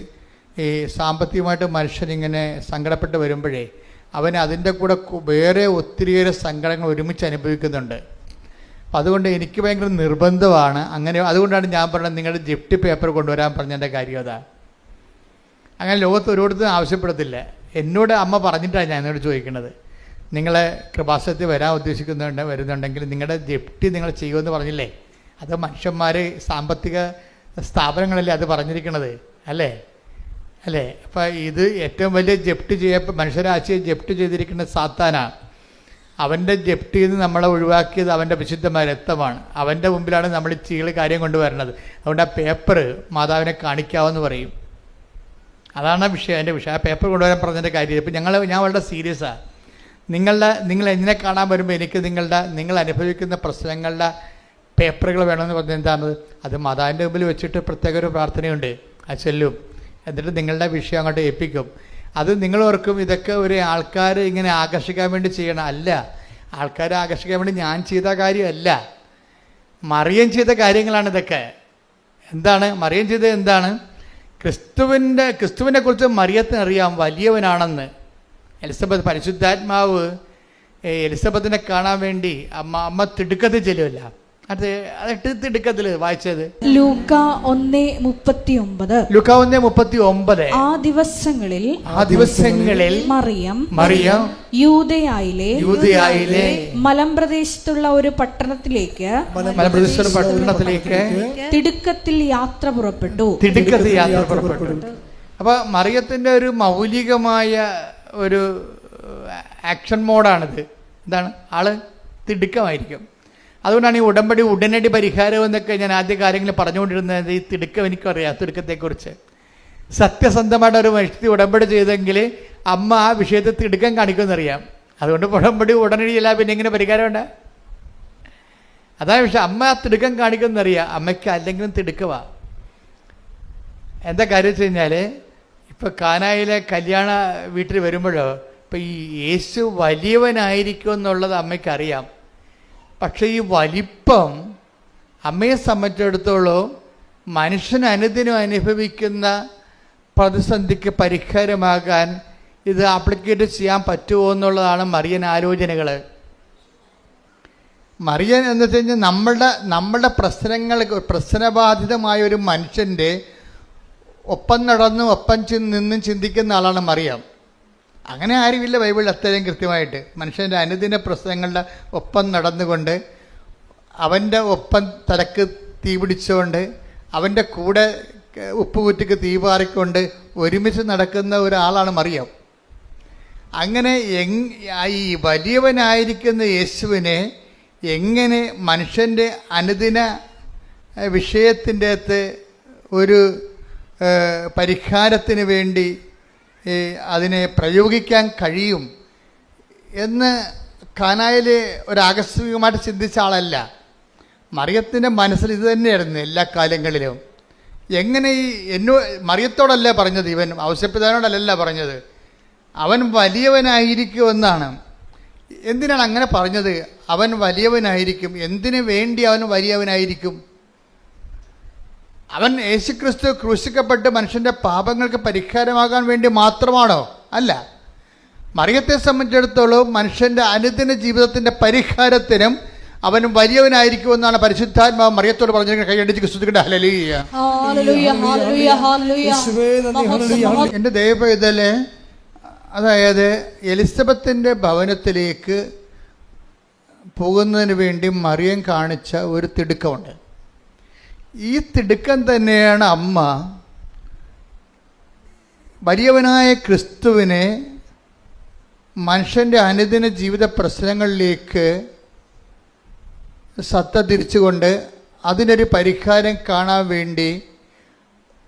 ഈ സാമ്പത്തികമായിട്ട് മനുഷ്യനിങ്ങനെ സങ്കടപ്പെട്ട് വരുമ്പോഴേ അവന് അതിൻ്റെ കൂടെ വേറെ ഒത്തിരിയേറെ സങ്കടങ്ങൾ ഒരുമിച്ച് അനുഭവിക്കുന്നുണ്ട്. അപ്പം അതുകൊണ്ട് എനിക്ക് ഭയങ്കര നിർബന്ധമാണ് അങ്ങനെ. അതുകൊണ്ടാണ് ഞാൻ പറഞ്ഞത് നിങ്ങളുടെ ജപ്തി പേപ്പർ കൊണ്ടുവരാൻ പറഞ്ഞതിൻ്റെ കാര്യം അതാണ്. അങ്ങനെ ലോകത്ത് ഒരിടത്തും ആവശ്യപ്പെടത്തില്ല. എന്നോട് അമ്മ പറഞ്ഞിട്ടാണ് ഞാൻ എന്നോട് ചോദിക്കുന്നത്, നിങ്ങളെ കൃപാസനത്തിൽ വരാൻ വരുന്നുണ്ടെങ്കിൽ നിങ്ങളുടെ ജപ്തി നിങ്ങൾ ചെയ്യുമെന്ന് പറഞ്ഞില്ലേ? അത് മനുഷ്യന്മാർ സാമ്പത്തിക സ്ഥാപനങ്ങളല്ലേ അത് പറഞ്ഞിരിക്കണത്, അല്ലേ? അപ്പം ഇത് ഏറ്റവും വലിയ ജപ്തി മനുഷ്യരാശിയെ ജപ്തി ചെയ്തിരിക്കുന്ന സാത്താനാണ്. അവൻ്റെ ജപ്തിയിൽ നിന്ന് നമ്മളെ ഒഴിവാക്കിയത് അവൻ്റെ വിശുദ്ധമായ രക്തമാണ്. അവൻ്റെ മുമ്പിലാണ് നമ്മൾ ഈ ചീള് കാര്യം കൊണ്ടുവരുന്നത്. അതുകൊണ്ട് ആ പേപ്പർ മാതാവിനെ കാണിക്കാമെന്ന് പറയും. അതാണ് വിഷയം, എൻ്റെ വിഷയം. ആ പേപ്പർ കൊണ്ടുവരാൻ പറഞ്ഞതിൻ്റെ കാര്യം. ഇപ്പം ഞാൻ വളരെ സീരിയസാണ്. നിങ്ങൾ എന്നെ കാണാൻ വരുമ്പോൾ എനിക്ക് നിങ്ങൾ അനുഭവിക്കുന്ന പ്രശ്നങ്ങളുടെ പേപ്പറുകൾ വേണമെന്ന് പറഞ്ഞാൽ എന്താണ്? അത് മാതാവിൻ്റെ മുമ്പിൽ വെച്ചിട്ട് പ്രത്യേക ഒരു പ്രാർത്ഥനയുണ്ട്. അത് ചെല്ലും. എന്നിട്ട് നിങ്ങളുടെ വിഷയം അങ്ങോട്ട് ഏൽപ്പിക്കും. അത് നിങ്ങൾ ഓർക്കും ഇതൊക്കെ ഒരു ആൾക്കാർ ഇങ്ങനെ ആകർഷിക്കാൻ വേണ്ടി ചെയ്യണം. അല്ല, ആൾക്കാരെ ആകർഷിക്കാൻ വേണ്ടി ഞാൻ ചെയ്ത കാര്യമല്ല, മറിയം ചെയ്ത കാര്യങ്ങളാണ് ഇതൊക്കെ. എന്താണ് മറിയം ചെയ്തത്? എന്താണ്? ക്രിസ്തുവിനെ കുറിച്ച് മറിയത്തിന് അറിയാം വലിയവനാണെന്ന്. എലിസബത്ത്, പരിശുദ്ധാത്മാവ് എലിസബത്തിനെ കാണാൻ വേണ്ടി അമ്മ തിടുക്കത്തിൽ ചെല്ലുമല്ല. അത് തിടുക്കത്തിൽ വായിച്ചത് ലൂക്ക 1:39. ലൂക്ക 1:39. ആ ദിവസങ്ങളിൽ മറിയം യൂദയായിലെ മലമ്പ്രദേശത്തുള്ള ഒരു പട്ടണത്തിലേക്ക് തിടുക്കത്തിൽ യാത്ര പുറപ്പെട്ടു. അപ്പൊ മറിയത്തിന്റെ ഒരു മൗലികമായ ഒരു ആക്ഷൻ മോഡാണിത്. എന്താണ്? ആള് തിടുക്കമായിരിക്കും. അതുകൊണ്ടാണ് ഈ ഉടമ്പടി ഉടനടി പരിഹാരം എന്നൊക്കെ ഞാൻ ആദ്യ കാര്യങ്ങളിൽ പറഞ്ഞുകൊണ്ടിരുന്നത്. ഈ തിടുക്കം എനിക്കറിയാം, തിടുക്കത്തെക്കുറിച്ച്. സത്യസന്ധമായിട്ട് ഒരു വ്യക്തി ഉടമ്പടി ചെയ്തെങ്കിൽ അമ്മ ആ വിഷയത്തിൽ തിടുക്കം കാണിക്കുമെന്നറിയാം. അതുകൊണ്ട് ഉടമ്പടി ഉടനടിയല്ല, പിന്നെ എങ്ങനെ പരിഹാരമുണ്ട്? അതാണ് വിഷയം. അമ്മ ആ തിടുക്കം കാണിക്കുമെന്നറിയാം. അമ്മയ്ക്ക് അല്ലെങ്കിലും തിടുക്കമാണ്. എന്താ കാര്യം വെച്ച് കഴിഞ്ഞാൽ, ഇപ്പം കാനായിലെ കല്യാണ വീട്ടിൽ വരുമ്പോഴോ ഇപ്പം ഈ യേശു വലിയവനായിരിക്കും എന്നുള്ളത് അമ്മയ്ക്കറിയാം. പക്ഷേ ഈ വലിപ്പം അമ്മയെ സംബന്ധിച്ചിടത്തോളം മനുഷ്യൻ അനുദിനം അനുഭവിക്കുന്ന പ്രതിസന്ധിക്ക് പരിഹാരമാകാൻ ഇത് ആപ്ലിക്കേറ്റ് ചെയ്യാൻ പറ്റുമോ എന്നുള്ളതാണ് മറിയൻ ആലോചനകൾ. മറിയൻ എന്ന് വെച്ച് കഴിഞ്ഞാൽ നമ്മളുടെ പ്രശ്നബാധിതമായ ഒരു മനുഷ്യൻ്റെ ഒപ്പം നടന്നും ഒപ്പം നിന്നും ചിന്തിക്കുന്ന ആളാണ് മറിയം. അങ്ങനെ ആരുമില്ല ബൈബിളിൽ അത്രയും കൃത്യമായിട്ട്. മനുഷ്യൻ്റെ അനുദിന പ്രശ്നങ്ങളുടെ ഒപ്പം നടന്നുകൊണ്ട് അവൻ്റെ ഒപ്പം തലക്ക് തീ പിടിച്ചുകൊണ്ട് അവൻ്റെ കൂടെ ഉപ്പുകുറ്റിക്ക് തീ പാറിക്കൊണ്ട് ഒരുമിച്ച് നടക്കുന്ന ഒരാളാണ് മറിയം. അങ്ങനെ ഈ വലിയവനായിരിക്കുന്ന യേശുവിനെ എങ്ങനെ മനുഷ്യൻ്റെ അനുദിന വിഷയത്തിൻ്റെ അകത്ത് ഒരു പരിഹാരത്തിന് വേണ്ടി അതിനെ പ്രയോഗിക്കാൻ കഴിയും എന്ന് കാനായിൽ ഒരു ആകസ്മികമായിട്ട് ചിന്തിച്ച ആളല്ല. മറിയത്തിൻ്റെ മനസ്സിൽ ഇത് തന്നെയായിരുന്നു എല്ലാ കാലങ്ങളിലും. എങ്ങനെ മറിയത്തോടല്ല പറഞ്ഞത്, ഇവൻ ഔസേപ്പിതാവിനോടല്ല പറഞ്ഞത്, അവൻ വലിയവനായിരിക്കുമെന്നാണ്. എന്തിനാണ് അങ്ങനെ പറഞ്ഞത്? അവൻ വലിയവനായിരിക്കും. എന്തിനു വേണ്ടി അവൻ വലിയവനായിരിക്കും? അവൻ യേശുക്രിസ്തു ക്രൂശിക്കപ്പെട്ട് മനുഷ്യൻ്റെ പാപങ്ങൾക്ക് പരിഹാരമാകാൻ വേണ്ടി മാത്രമാണോ? അല്ല. മറിയത്തെ സംബന്ധിച്ചിടത്തോളം മനുഷ്യൻ്റെ അനുദിന ജീവിതത്തിൻ്റെ പരിഹാരത്തിനും അവൻ വലിയവനായിരിക്കുമെന്നാണ് പരിശുദ്ധാത്മാവ് മറിയത്തോട് പറഞ്ഞിരിക്കുന്നത്. കൈയടിച്ച് ക്രിസ്തുവിന്റെ ഹല്ലേലൂയ. എൻ്റെ ദൈവപൈതലെ, അതായത് എലിസബത്തിൻ്റെ ഭവനത്തിലേക്ക് പോകുന്നതിന് വേണ്ടി മറിയം കാണിച്ച ഒരു തിടുക്കമുണ്ട്. ഈ തിടുക്കം തന്നെയാണ് അമ്മ വലിയവനായ ക്രിസ്തുവിനെ മനുഷ്യൻ്റെ അനുദിന ജീവിത പ്രശ്നങ്ങളിലേക്ക് സത്ത തിരിച്ചുകൊണ്ട് അതിനൊരു പരിഹാരം കാണാൻ വേണ്ടി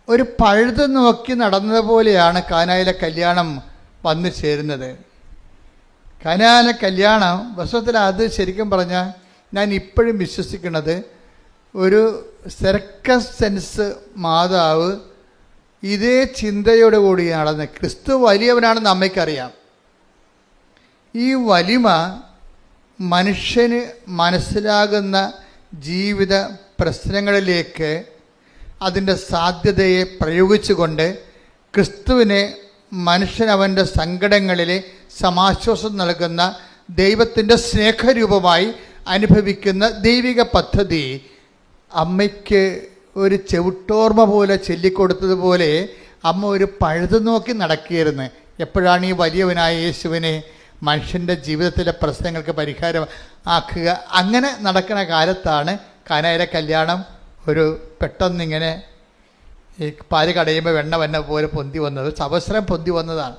ഒരു പഴുത് നോക്കി നടന്നതുപോലെയാണ് കാനായിലെ കല്യാണം വന്നു ചേരുന്നത്. കാനായിലെ കല്യാണം വാസ്തവത്തിൽ അത് ശരിക്കും പറഞ്ഞാൽ ഞാൻ ഇപ്പോഴും വിശ്വസിക്കുന്നത് ഒരു സർക്കസ് സെൻസ് മാതാവ് ഇതേ ചിന്തയോടുകൂടി നടന്ന് ക്രിസ്തു വലിയവനാണെന്ന് അമ്മയ്ക്കറിയാം. ഈ വലിമ മനുഷ്യന് മനസ്സിലാകുന്ന ജീവിത പ്രശ്നങ്ങളിലേക്ക് അതിൻ്റെ സാധ്യതയെ പ്രയോഗിച്ചുകൊണ്ട് ക്രിസ്തുവിനെ മനുഷ്യൻ അവൻ്റെ സങ്കടങ്ങളിൽ സമാശ്വാസം നൽകുന്ന ദൈവത്തിൻ്റെ സ്നേഹരൂപമായി അനുഭവിക്കുന്ന ദൈവിക പദ്ധതി അമ്മയ്ക്ക് ഒരു ചെവിട്ടോർമ്മ പോലെ ചൊല്ലിക്കൊടുത്തതുപോലെ അമ്മ ഒരു പഴുത് നോക്കി നടക്കുകയായിരുന്നു. എപ്പോഴാണ് ഈ വലിയവനായ യേശുവിനെ മനുഷ്യൻ്റെ ജീവിതത്തിലെ പ്രശ്നങ്ങൾക്ക് പരിഹാരം ആക്കുക. അങ്ങനെ നടക്കുന്ന കാലത്താണ് കാനായിലെ കല്യാണം ഒരു പെട്ടെന്നിങ്ങനെ ഈ പാല് കടയുമ്പോൾ വെണ്ണ വന്ന പോലെ പൊന്തി വന്നത്, അവസരം പൊന്തി വന്നതാണ്.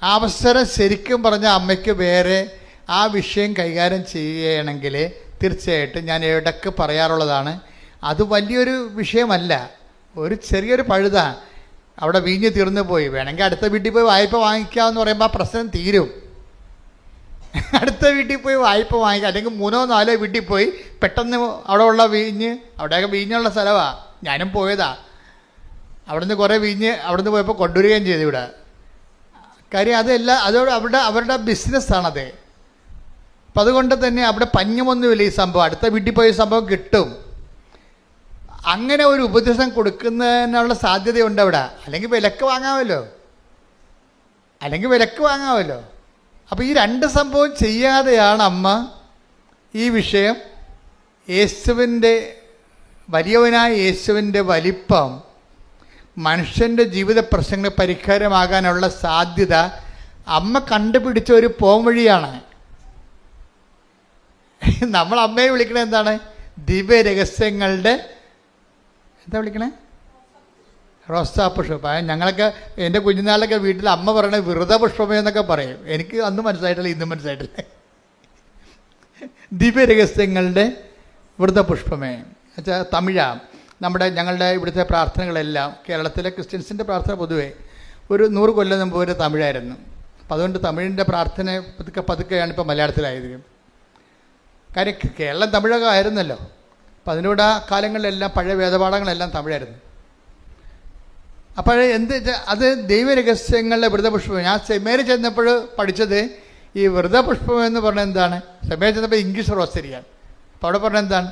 ആ അവസരം ശരിക്കും പറഞ്ഞ അമ്മയ്ക്ക് വേറെ ആ വിഷയം കൈകാര്യം ചെയ്യുകയാണെങ്കിൽ തീർച്ചയായിട്ടും ഞാൻ ഇടയ്ക്ക് പറയാറുള്ളതാണ്, അത് വലിയൊരു വിഷയമല്ല, ഒരു ചെറിയൊരു പഴുതാണ്. അവിടെ വീഞ്ഞ് തീർന്നു പോയി, വേണമെങ്കിൽ അടുത്ത വീട്ടിൽ പോയി വായ്പ വാങ്ങിക്കാമെന്ന് പറയുമ്പോൾ ആ പ്രശ്നം തീരും. അടുത്ത വീട്ടിൽ പോയി വായ്പ വാങ്ങിക്കുക, അല്ലെങ്കിൽ 3-4 വീട്ടിൽ പോയി പെട്ടെന്ന് അവിടെ ഉള്ള വീഞ്ഞ്, അവിടെയൊക്കെ വീഞ്ഞുള്ള സ്ഥലമാണ്, ഞാനും പോയതാ. അവിടുന്ന് കുറേ വീഞ്ഞ് അവിടുന്ന് പോയപ്പോൾ കൊണ്ടുവരികയും ചെയ്തു ഇവിടെ. കാര്യം അതല്ല, അതോട് അവരുടെ ബിസിനസ്സാണത്. അപ്പം അതുകൊണ്ട് തന്നെ അവിടെ പഞ്ഞമൊന്നുമില്ല ഈ സംഭവം, അടുത്ത വീട്ടിൽ പോയ സംഭവം കിട്ടും. അങ്ങനെ ഒരു ഉപദേശം കൊടുക്കുന്നതിനുള്ള സാധ്യതയുണ്ട് അവിടെ. അല്ലെങ്കിൽ വിലക്ക് വാങ്ങാമല്ലോ. അപ്പോൾ ഈ 2 സംഭവം ചെയ്യാതെയാണ് അമ്മ ഈ വിഷയം യേശുവിൻ്റെ വലിയവനായ യേശുവിൻ്റെ വലിപ്പം മനുഷ്യൻ്റെ ജീവിത പ്രശ്നങ്ങൾ പരിഹാരമാകാനുള്ള സാധ്യത അമ്മ കണ്ടുപിടിച്ച ഒരു പോംവഴിയാണ്. നമ്മൾ അമ്മയെ വിളിക്കണത് എന്താണ്? ദിവ്യ രഹസ്യങ്ങളുടെ എന്താ വിളിക്കണേ? റോസാപുഷ്പം. ഞങ്ങളൊക്കെ എൻ്റെ കുഞ്ഞുനാളിലൊക്കെ വീട്ടിൽ അമ്മ പറയണത് വ്രതപുഷ്പമേ എന്നൊക്കെ പറയും. എനിക്ക് അന്ന് മനസ്സിലായിട്ടില്ല, ഇന്നും മനസ്സിലായിട്ടില്ല. ദിവ്യ രഹസ്യങ്ങളുടെ വ്രതപുഷ്പമേ വെച്ചാൽ തമിഴാണ്. ഞങ്ങളുടെ ഇവിടുത്തെ പ്രാർത്ഥനകളെല്ലാം കേരളത്തിലെ ക്രിസ്ത്യൻസിൻ്റെ പ്രാർത്ഥന പൊതുവേ ഒരു 100 കൊല്ലം മുമ്പ് ഒരു തമിഴായിരുന്നു. അപ്പം അതുകൊണ്ട് തമിഴിൻ്റെ പ്രാർത്ഥന പതുക്കെയാണ് ഇപ്പോൾ മലയാളത്തിലായത്. കാര്യം കേരളം തമിഴൊക്കെ ആയിരുന്നല്ലോ. അപ്പം അതിനോട് ആ കാലങ്ങളിലെല്ലാം പഴയ വേദപാഠങ്ങളെല്ലാം തമിഴായിരുന്നു. അപ്പോൾ അത് ദൈവരഹസ്യങ്ങളുടെ വ്രതപുഷ്പം. ഞാൻ സെമേരി ചെന്നപ്പോൾ പഠിച്ചത് ഈ വ്രതപുഷ്പം എന്ന് പറഞ്ഞാൽ എന്താണ്? സെമേരി ചെന്നപ്പോൾ ഇംഗ്ലീഷ് റോസ് ശരിയാണ്. അപ്പോൾ അവിടെ പറഞ്ഞാൽ എന്താണ്?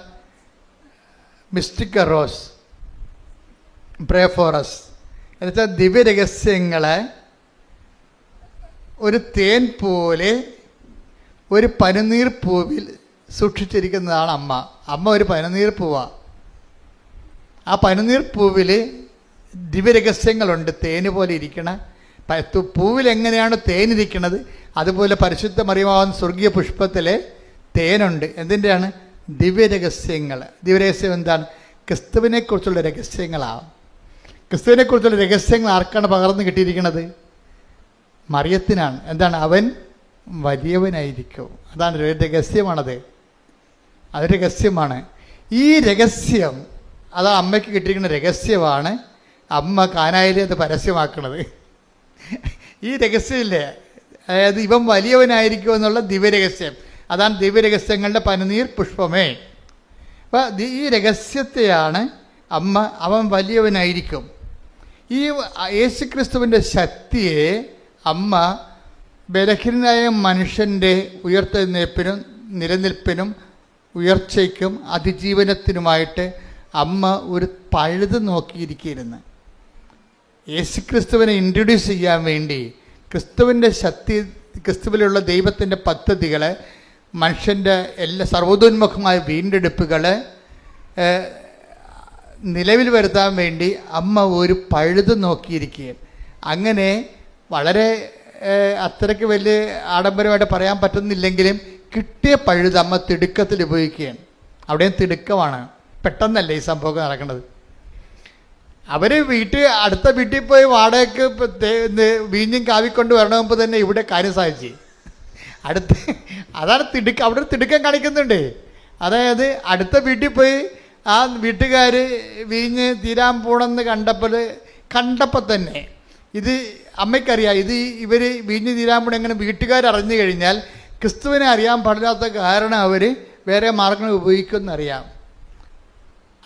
Mystic rose, pray for us എന്നുവെച്ചാൽ ദിവ്യരഹസ്യങ്ങളെ ഒരു തേൻ പോലെ ഒരു പനിനീർ പൂവിൽ സൂക്ഷിച്ചിരിക്കുന്നതാണ് അമ്മ. അമ്മ ഒരു പനിനീർ പൂവാണ്. ആ പനിനീർ പൂവിൽ ദിവ്യരഹസ്യങ്ങളുണ്ട്. തേന് പോലെ ഇരിക്കണ പൂവിൽ എങ്ങനെയാണ് തേനിരിക്കുന്നത് അതുപോലെ പരിശുദ്ധ മറിയമാവുന്ന സ്വർഗീയ പുഷ്പത്തിലെ തേനുണ്ട്. എന്തിൻ്റെയാണ്? ദിവ്യരഹസ്യങ്ങൾ. ദിവ്യരഹസ്യം എന്താണ്? ക്രിസ്തുവിനെക്കുറിച്ചുള്ള രഹസ്യങ്ങളാണ്. ക്രിസ്തുവിനെക്കുറിച്ചുള്ള രഹസ്യങ്ങൾ ആർക്കാണ് പകർന്നു കിട്ടിയിരിക്കുന്നത്? മറിയത്തിനാണ്. എന്താണ്? അവൻ വലിയവനായിരിക്കും. അതാണ് രഹസ്യമാണത്. അത് രഹസ്യമാണ്. ഈ രഹസ്യം അത് അമ്മയ്ക്ക് കിട്ടിയിരിക്കുന്ന രഹസ്യമാണ് അമ്മ കാനായിലെ അത് പരസ്യമാക്കുന്നത്. ഈ രഹസ്യമില്ലേ, അതായത് ഇവൻ വലിയവനായിരിക്കും എന്നുള്ള ദിവ്യരഹസ്യം, അതാണ് ദിവ്യരഹസ്യങ്ങളുടെ പനിനീർ പുഷ്പമേ. അപ്പം ഈ രഹസ്യത്തെയാണ് അമ്മ അവൻ വലിയവനായിരിക്കും. ഈ യേശുക്രിസ്തുവിൻ്റെ ശക്തിയെ അമ്മ ബലഹീനനായ മനുഷ്യൻ്റെ ഉയർത്തെഴുന്നേൽപ്പിനും നിലനിൽപ്പിനും ഉയർച്ചയ്ക്കും അതിജീവനത്തിനുമായിട്ട് അമ്മ ഒരു പഴുത് നോക്കിയിരിക്കുകയായിരുന്നു. യേശുക്രിസ്തുവിനെ ഇൻട്രൊഡ്യൂസ് ചെയ്യാൻ വേണ്ടി ക്രിസ്തുവിൻ്റെ ശക്തി, ക്രിസ്തുവിലുള്ള ദൈവത്തിൻ്റെ പദ്ധതികൾ, മനുഷ്യൻ്റെ എല്ലാ സർവ്വതോന്മുഖമായ വീണ്ടെടുപ്പുകൾ നിലവിൽ വരുത്താൻ വേണ്ടി അമ്മ ഒരു പഴുത് നോക്കിയിരിക്കുകയും, അങ്ങനെ വളരെ അത്രയ്ക്ക് വലിയ ആഡംബരമായിട്ട് പറയാൻ പറ്റുന്നില്ലെങ്കിലും കിട്ടിയ പഴുത് അമ്മ തിടുക്കത്തിൽ ഉപയോഗിക്കുകയാണ്. അവിടെയും തിടുക്കമാണ്, പെട്ടെന്നല്ല ഈ സംഭവം നടക്കുന്നത്. അവർ അടുത്ത വീട്ടിൽ പോയി വാടകയ്ക്ക് വീഞ്ഞും കാവിക്കൊണ്ട് വരണമെങ്കിൽ തന്നെ ഇവിടെ കാര്യം സാധിച്ചു. അതാണ് അവിടെ തിടുക്കം കാണിക്കുന്നുണ്ട്. അതായത് അടുത്ത വീട്ടിൽ പോയി ആ വീട്ടുകാർ വീഞ്ഞ് തീരാൻ പോണെന്ന് കണ്ടപ്പോൾ തന്നെ ഇത് അമ്മയ്ക്കറിയാം, ഇത് ഇവർ വീഞ്ഞ് തീരാൻ പോണ എങ്ങനെ വീട്ടുകാരറിഞ്ഞു കഴിഞ്ഞാൽ ക്രിസ്തുവിനെ അറിയാൻ പാടില്ലാത്ത കാരണം അവർ വേറെ മാർഗങ്ങൾ ഉപയോഗിക്കുമെന്നറിയാം.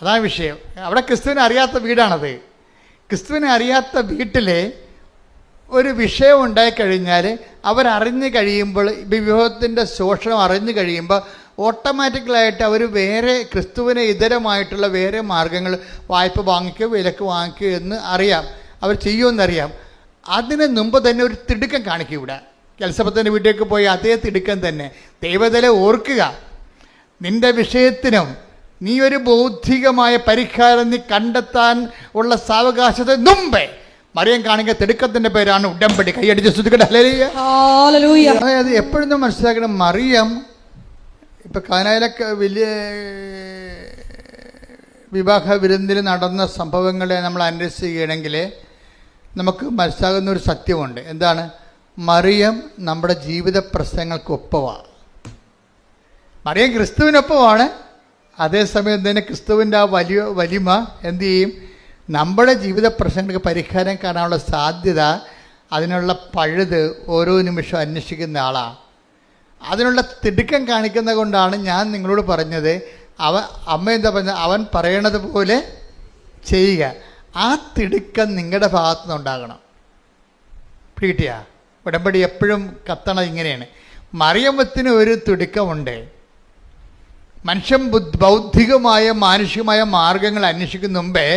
അതാണ് വിഷയം. അവിടെ ക്രിസ്തുവിനെ അറിയാത്ത വീടാണത്. ക്രിസ്തുവിനെ അറിയാത്ത വീട്ടിലെ ഒരു വിഷയം ഉണ്ടായിക്കഴിഞ്ഞാൽ അവരറിഞ്ഞു കഴിയുമ്പോൾ, വിവാഹത്തിൻ്റെ ശോഷണം അറിഞ്ഞു കഴിയുമ്പോൾ ഓട്ടോമാറ്റിക്കലായിട്ട് അവർ വേറെ ക്രിസ്തുവിനെ ഇതരമായിട്ടുള്ള വേറെ മാർഗങ്ങൾ, വായ്പ വാങ്ങിക്കുകയോ വിലക്ക് വാങ്ങിക്കുകയോ എന്ന് അറിയാം, അവർ ചെയ്യുമെന്നറിയാം. അതിന് മുമ്പ് തന്നെ ഒരു തിടുക്കം കാണിക്കും. ഇവിടെ എലിസബത്തിൻ്റെ വീട്ടിലേക്ക് പോയി അതേ തിടുക്കം തന്നെ. ദൈവത്തിലെ ഓർക്കുക, നിൻ്റെ വിഷയത്തിനും നീ ഒരു ബൗദ്ധികമായ പരിഹാരം നീ കണ്ടെത്താൻ ഉള്ള സാവകാശത്തെ മുമ്പേ മറിയം കാണിക്കുക തിടുക്കത്തിൻ്റെ പേരാണ് ഉടമ്പടി. കൈയടിച്ച് സ്തുതിക്കട്ടെ, ഹല്ലേലൂയ. അതായത് എപ്പോഴും മനസ്സിലാക്കണം, മറിയം ഇപ്പം കാനായിലൊക്കെ വലിയ വിവാഹ വിരുന്നിൽ നടന്ന സംഭവങ്ങളെ നമ്മൾ അന്വേഷിക്കുകയാണെങ്കിൽ നമുക്ക് മനസ്സിലാകുന്ന ഒരു സത്യമുണ്ട്. എന്താണ്? മറിയം നമ്മുടെ ജീവിത പ്രശ്നങ്ങൾക്കൊപ്പമാണ്. മറിയം ക്രിസ്തുവിനൊപ്പമാണ്. അതേസമയം തന്നെ ക്രിസ്തുവിൻ്റെ ആ വലിമ എന്തു ചെയ്യും? നമ്മുടെ ജീവിത പ്രശ്നങ്ങൾക്ക് പരിഹാരം കാണാനുള്ള സാധ്യത, അതിനുള്ള പഴുത് ഓരോ നിമിഷവും അന്വേഷിക്കുന്ന ആളാണ്. അതിനുള്ള തിടുക്കം കാണിക്കുന്നത് കൊണ്ടാണ് ഞാൻ നിങ്ങളോട് പറഞ്ഞത്, അമ്മ എന്താ പറഞ്ഞത്? അവൻ പറയണത് പോലെ ചെയ്യുക. ആ തിടുക്കം നിങ്ങളുടെ ഭാഗത്തു നിന്നുണ്ടാകണം. പിടികിട്ടിയ ഉടമ്പടി എപ്പോഴും കത്തണത് ഇങ്ങനെയാണ്. മറിയമ്മത്തിന് ഒരു തിടുക്കമുണ്ട്. മനുഷ്യൻ ബൗദ്ധികമായ മാനുഷികമായ മാർഗങ്ങൾ അന്വേഷിക്കുന്ന മുമ്പേ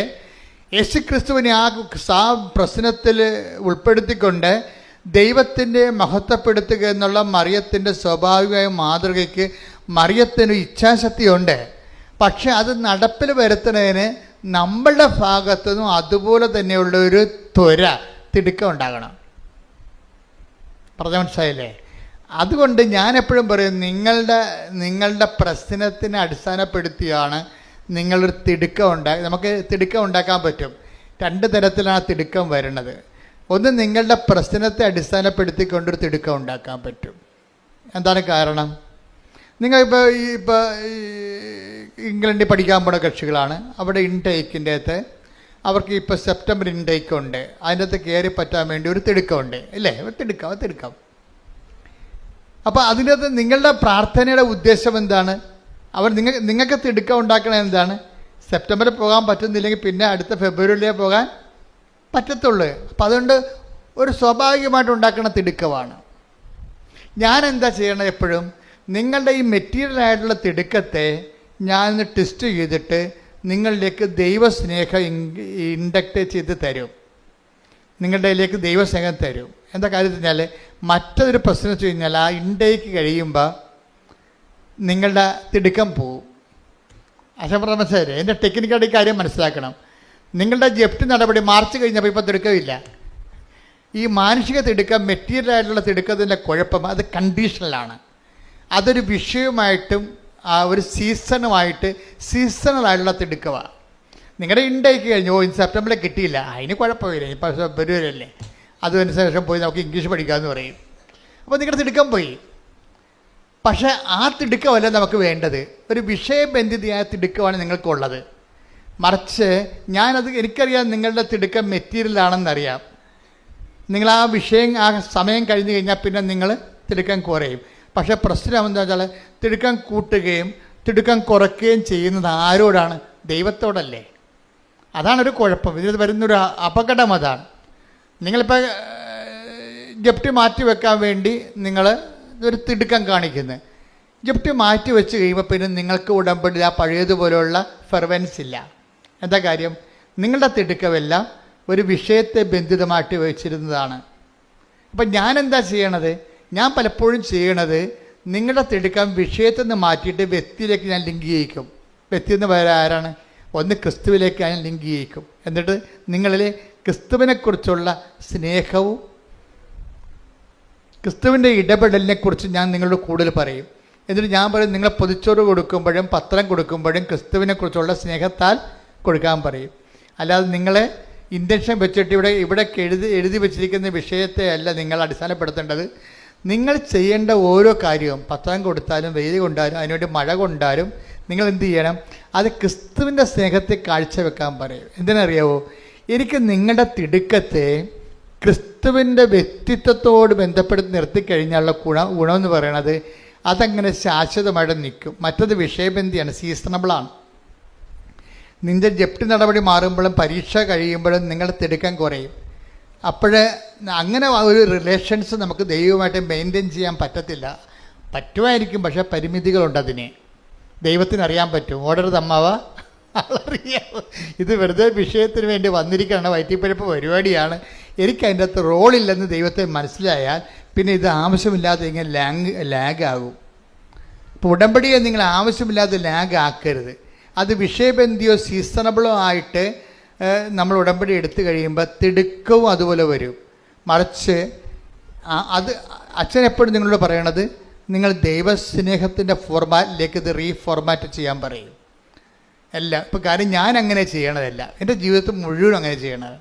യേശുക്രിസ്തുവിനെ ആ പ്രശ്നത്തിൽ ഉൾപ്പെടുത്തിക്കൊണ്ട് ദൈവത്തിൻ്റെ മഹത്വപ്പെടുത്തുക എന്നുള്ള മറിയത്തിൻ്റെ സ്വാഭാവികമായ മാതൃകയ്ക്ക് മറിയത്തിന് ഇച്ഛാശക്തിയുണ്ട്. പക്ഷെ അത് നടപ്പിൽ വരുത്തുന്നതിന് നമ്മളുടെ ഭാഗത്തു നിന്നും അതുപോലെ തന്നെയുള്ള ഒരു തിടുക്കം ഉണ്ടാകണം. പറഞ്ഞ മനസ്സിലായില്ലേ? അതുകൊണ്ട് ഞാൻ എപ്പോഴും പറയും, നിങ്ങളുടെ പ്രശ്നത്തിനെ അടിസ്ഥാനപ്പെടുത്തിയാണ് നിങ്ങളൊരു തിടുക്കം നമുക്ക് തിടുക്കം ഉണ്ടാക്കാൻ പറ്റും. രണ്ട് തരത്തിലാണ് തിടുക്കം വരുന്നത്. ഒന്ന്, നിങ്ങളുടെ പ്രശ്നത്തെ അടിസ്ഥാനപ്പെടുത്തിക്കൊണ്ടൊരു തിടുക്കം ഉണ്ടാക്കാൻ പറ്റും. എന്താണ് കാരണം? നിങ്ങളിപ്പോൾ ഇംഗ്ലണ്ടിൽ പഠിക്കാൻ പോണ കക്ഷികളാണ്. അവിടെ ഇൻടേക്കിൻ്റെ അകത്ത് അവർക്ക് ഇപ്പോൾ സെപ്റ്റംബർ ഇൻടേക്ക് ഉണ്ട്. അതിൻ്റെ അകത്ത് കയറി പറ്റാൻ വേണ്ടി ഒരു തിടുക്കമുണ്ട്, ഇല്ലേ? ഒരു തിടുക്കം. അപ്പോൾ അതിനകത്ത് നിങ്ങളുടെ പ്രാർത്ഥനയുടെ ഉദ്ദേശം എന്താണ്? നിങ്ങൾക്ക് തിടുക്കം ഉണ്ടാക്കണത് എന്താണ്? സെപ്റ്റംബറിൽ പോകാൻ പറ്റുന്നില്ലെങ്കിൽ പിന്നെ അടുത്ത ഫെബ്രുവരിയിലേ പോകാൻ പറ്റത്തുള്ളൂ. അപ്പം അതുകൊണ്ട് ഒരു സ്വാഭാവികമായിട്ട് ഉണ്ടാക്കുന്ന തിടുക്കമാണ്. ഞാൻ എന്താ ചെയ്യണത്? എപ്പോഴും നിങ്ങളുടെ ഈ മെറ്റീരിയലായിട്ടുള്ള തിടുക്കത്തെ ഞാനൊന്ന് ടെസ്റ്റ് ചെയ്തിട്ട് നിങ്ങളിലേക്ക് ദൈവസ്നേഹം ഇൻഡക്റ്റ് ചെയ്ത് തരും. നിങ്ങളുടെ ഇതിലേക്ക് ദൈവസ്നേഹം തരും. എന്താ കാര്യം വെച്ചാൽ, മറ്റൊരു പ്രശ്നം വെച്ച് കഴിഞ്ഞാൽ ആ ഇൻടേക്ക് കഴിയുമ്പോൾ നിങ്ങളുടെ തിടുക്കം പോവും. അശംപ്രദ മനസ്സിലായില്ലേ? എൻ്റെ ടെക്നിക്കൽ കാര്യം മനസ്സിലാക്കണം. നിങ്ങളുടെ ജപ്തി നടപടി മാർച്ച് കഴിഞ്ഞപ്പോൾ ഇപ്പോൾ തിടുക്കമില്ല. ഈ മാനുഷിക തിടുക്കം, മെറ്റീരിയലായിട്ടുള്ള തിടുക്കത്തിൻ്റെ കുഴപ്പം അത് കണ്ടീഷണലാണ്. അതൊരു വിഷയമായിട്ടും ഒരു സീസണലായിട്ടുള്ള തിടുക്കമാണ്. നിങ്ങളുടെ ഇൻടേക്ക് കഴിഞ്ഞു, സെപ്റ്റംബറിൽ കിട്ടിയില്ല, അതിന് കുഴപ്പമില്ല, ഇപ്പോൾ ഫെബ്രുവരിയല്ലേ, അതിന് ശേഷം പോയി നമുക്ക് ഇംഗ്ലീഷ് പഠിക്കാമെന്ന് പറയും. അപ്പോൾ നിങ്ങളുടെ തിടുക്കം പോയി. പക്ഷേ ആ തിടുക്കമല്ല നമുക്ക് വേണ്ടത്. ഒരു വിഷയബന്ധിതയായ തിടുക്കമാണ് നിങ്ങൾക്കുള്ളത്. മറിച്ച് എനിക്കറിയാം നിങ്ങളുടെ തിടുക്കം മെറ്റീരിയലാണെന്നറിയാം. നിങ്ങൾ ആ വിഷയം ആ സമയം കഴിഞ്ഞ് കഴിഞ്ഞാൽ പിന്നെ നിങ്ങൾ തിടുക്കം കുറയും. പക്ഷേ പ്രശ്നം എന്താ വെച്ചാൽ, തിടുക്കം കൂട്ടുകയും തിടുക്കം കുറയ്ക്കുകയും ചെയ്യുന്നത് ആരോടാണ്? ദൈവത്തോടല്ലേ. അതാണൊരു കുഴപ്പം. ഇതിൽ വരുന്നൊരു അപകടം അതാണ്. നിങ്ങളിപ്പോൾ ജപ്തി മാറ്റി വെക്കാൻ വേണ്ടി നിങ്ങൾ ഒരു തിടുക്കം കാണിക്കുന്നത്, ജപ്തി മാറ്റി വെച്ച് കഴിയുമ്പോൾ പിന്നെ നിങ്ങൾക്ക് ഉടമ്പടി ആ പഴയതുപോലെയുള്ള ഫെർവൻസ് ഇല്ല. എന്താ കാര്യം? നിങ്ങളുടെ തിടുക്കമെല്ലാം ഒരു വിഷയത്തെ ബന്ധിതമായിട്ട് വെച്ചിരുന്നതാണ്. അപ്പം ഞാൻ എന്താ ചെയ്യണത്? ഞാൻ പലപ്പോഴും ചെയ്യണത് നിങ്ങളുടെ തിടുക്കം വിഷയത്തിൽ നിന്ന് മാറ്റിയിട്ട് വ്യക്തിയിലേക്ക് ഞാൻ ലിങ്ക് ചെയ്യിക്കും. വ്യക്തി എന്ന് പറയാൻ ആരാണ്? ഒന്ന് ക്രിസ്തുവിലേക്ക് ഞാൻ ലിങ്ക് ചെയ്യിക്കും. എന്നിട്ട് നിങ്ങളിൽ ക്രിസ്തുവിനെക്കുറിച്ചുള്ള സ്നേഹവും ക്രിസ്തുവിൻ്റെ ഇടപെടലിനെക്കുറിച്ച് ഞാൻ നിങ്ങളോട് കൂടുതൽ പറയും. എന്നിട്ട് ഞാൻ പറയും, നിങ്ങൾ പൊതിച്ചോറ് കൊടുക്കുമ്പോഴും പത്രം കൊടുക്കുമ്പോഴും ക്രിസ്തുവിനെക്കുറിച്ചുള്ള സ്നേഹത്താൽ കൊടുക്കാൻ പറയും. അല്ലാതെ നിങ്ങളെ ഇൻറ്റൻഷൻ വെച്ചിട്ട് ഇവിടെ എഴുതി വെച്ചിരിക്കുന്ന വിഷയത്തെ അല്ല നിങ്ങൾ അടിസ്ഥാനപ്പെടുത്തേണ്ടത്. നിങ്ങൾ ചെയ്യേണ്ട ഓരോ കാര്യവും, പത്രം കൊടുത്താലും വെയിൽ കൊണ്ടാലും അതിനുവേണ്ടി മഴ കൊണ്ടാലും നിങ്ങൾ എന്ത് ചെയ്യണം? അത് ക്രിസ്തുവിൻ്റെ സ്നേഹത്തെ കാഴ്ചവെക്കാൻ പറയും. എന്തിനറിയാവോ? എനിക്ക് നിങ്ങളുടെ തിടുക്കത്തെ ക്രിസ്തുവിൻ്റെ വ്യക്തിത്വത്തോട് ബന്ധപ്പെടുത്തി നിർത്തിക്കഴിഞ്ഞാലുള്ള ഗുണമെന്ന് പറയണത് അതങ്ങനെ ശാശ്വതമായിട്ട് നിൽക്കും. മറ്റത് വിഷയബന്ധിയാണ്, സീസണബിളാണ്. നിൻ്റെ ജപ്തി നടപടി മാറുമ്പോഴും പരീക്ഷ കഴിയുമ്പോഴും നിങ്ങളുടെ തിടുക്കം കുറയും. അപ്പോൾ അങ്ങനെ ഒരു റിലേഷൻസ് നമുക്ക് ദൈവമായിട്ട് മെയിൻറ്റെയിൻ ചെയ്യാൻ പറ്റത്തില്ല. പറ്റുമായിരിക്കും, പക്ഷേ പരിമിതികളുണ്ട്. അതിന് ദൈവത്തിനറിയാൻ പറ്റും. ഓർഡർ തമ്മാവ അറിയാം. ഇത് വെറുതെ വിഷയത്തിന് വേണ്ടി വന്നിരിക്കുകയാണ്, വയറ്റിപ്പഴപ്പ് പരിപാടിയാണ്, എനിക്ക് അതിൻ്റെ അകത്ത് റോളില്ലെന്ന് ദൈവത്തെ മനസ്സിലായാൽ പിന്നെ ഇത് ആവശ്യമില്ലാതെ ഇങ്ങനെ ലാഗാകും. ഇപ്പോൾ ഉടമ്പടിയെ നിങ്ങൾ ആവശ്യമില്ലാതെ ലാഗാക്കരുത്. അത് വിഷയബന്ധിയോ സീസണബിളോ ആയിട്ട് നമ്മൾ ഉടമ്പടി എടുത്തു കഴിയുമ്പോൾ തിടുക്കവും അതുപോലെ വരും. മറിച്ച് അത് അച്ഛൻ എപ്പോഴും നിങ്ങളോട് പറയണത്, നിങ്ങൾ ദൈവസ്നേഹത്തിൻ്റെ ഫോർമാറ്റിലേക്ക് ഇത് റീഫോർമാറ്റ് ചെയ്യാൻ പറയും. എല്ലാം ഇപ്പോൾ കാര്യം ഞാൻ അങ്ങനെ ചെയ്യണതല്ല, എൻ്റെ ജീവിതത്തിൽ മുഴുവൻ അങ്ങനെ ചെയ്യണത്.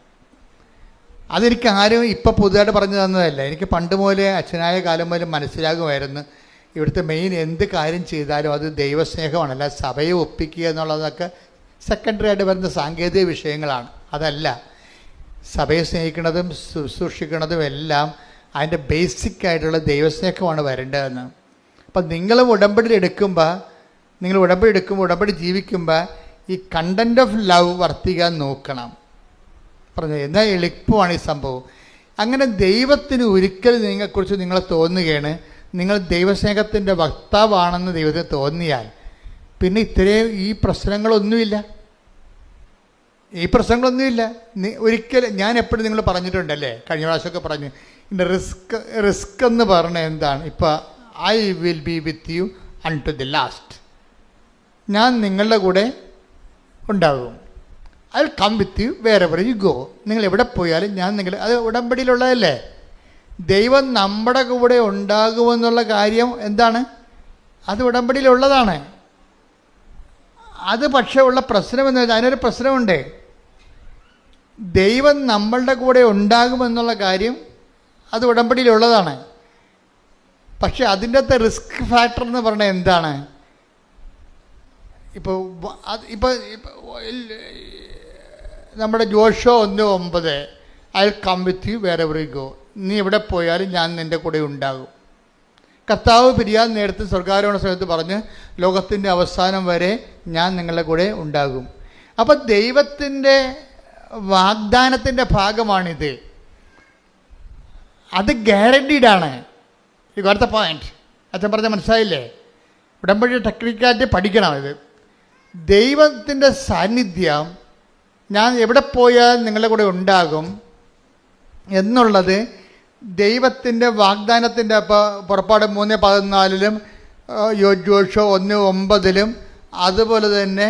അതെനിക്ക് ആരും ഇപ്പം പുതുതായിട്ട് പറഞ്ഞു തന്നതല്ല. എനിക്ക് പണ്ട് മുതലേ അച്ഛനായ കാലം മുതലേ മനസ്സിലാകുമായിരുന്നു, ഇവിടുത്തെ മെയിൻ എന്ത് കാര്യം ചെയ്താലും അത് ദൈവസ്നേഹമാണ്. അല്ല സഭയെ ഒപ്പിക്കുക എന്നുള്ളതൊക്കെ സെക്കൻഡറി ആയിട്ട് വരുന്ന സാങ്കേതിക വിഷയങ്ങളാണ്. അതല്ല, സഭയെ സ്നേഹിക്കുന്നതും ശുശ്രൂഷിക്കുന്നതും എല്ലാം അതിൻ്റെ ബേസിക്കായിട്ടുള്ള ദൈവസ്നേഹമാണ് വരേണ്ടതെന്ന്. അപ്പം നിങ്ങൾ ഉടമ്പടി എടുക്കുമ്പോൾ ഉടമ്പടി ജീവിക്കുമ്പോൾ ഈ കണ്ടൻറ് ഓഫ് ലവ് വർത്തിക്കാൻ നോക്കണം. പറഞ്ഞു എന്നാൽ എളുപ്പമാണ് ഈ സംഭവം. അങ്ങനെ ദൈവത്തിന് ഒരിക്കൽ നിങ്ങളെക്കുറിച്ച് നിങ്ങൾ തോന്നുകയാണ്, നിങ്ങൾ ദൈവസ്നേഹത്തിൻ്റെ വക്താവാണെന്ന് ദൈവത്തിന് തോന്നിയാൽ പിന്നെ ഇത്രയും ഈ പ്രശ്നങ്ങളൊന്നുമില്ല. ഒരിക്കലും ഞാൻ എപ്പോഴും നിങ്ങൾ പറഞ്ഞിട്ടുണ്ടല്ലേ, കഴിഞ്ഞ പ്രാവശ്യമൊക്കെ പറഞ്ഞു, ഇതിൻ്റെ റിസ്ക് എന്ന് പറഞ്ഞാൽ എന്താണ്? ഇപ്പോൾ I will be with you unto the last. ഞാൻ നിങ്ങളുടെ കൂടെ ഉണ്ടാകും. I will come with you wherever you go. നിങ്ങൾ എവിടെ പോയാലും ഞാൻ അത് ഉടമ്പടിയിലുള്ളതല്ലേ. ദൈവം നമ്മുടെ കൂടെ ഉണ്ടാകുമെന്നുള്ള കാര്യം എന്താണ്? അത് ഉടമ്പടിയിലുള്ളതാണ്. അത് പക്ഷേ ഉള്ള പ്രശ്നമെന്ന് വെച്ചാൽ അതിനൊരു പ്രശ്നമുണ്ട്. ദൈവം നമ്മളുടെ കൂടെ ഉണ്ടാകുമെന്നുള്ള കാര്യം അത് ഉടമ്പടിയിലുള്ളതാണ്. പക്ഷെ അതിൻ്റെ അകത്ത് റിസ്ക് ഫാക്ടർ എന്ന് പറഞ്ഞാൽ എന്താണ്? ഇപ്പോൾ നമ്മുടെ Joshua 1:9 I will come with you wherever you go. നീ എവിടെ പോയാലും ഞാൻ നിൻ്റെ കൂടെ ഉണ്ടാകും. കർത്താവ് പിരിയാൻ നേരത്ത് സ്വർഗ്ഗാരോഹണ സമയത്ത് പറഞ്ഞ് ലോകത്തിൻ്റെ അവസാനം വരെ ഞാൻ നിങ്ങളുടെ കൂടെ ഉണ്ടാകും. അപ്പം ദൈവത്തിൻ്റെ വാഗ്ദാനത്തിൻ്റെ ഭാഗമാണിത്. അത് ഗ്യാരണ്ടീഡാണ്. You got the point. അച്ഛൻ പറഞ്ഞ മനസ്സിലായില്ലേ? ഉടമ്പടി ടെക്നിക്കായിട്ട് പഠിക്കണം. ഇത് ദൈവത്തിൻ്റെ സാന്നിധ്യം ഞാൻ എവിടെ പോയാൽ നിങ്ങളുടെ കൂടെ ഉണ്ടാകും എന്നുള്ളത് ദൈവത്തിൻ്റെ വാഗ്ദാനത്തിൻ്റെ പുറപ്പാട് 3:14 ജോഷുവ 1:9 അതുപോലെ തന്നെ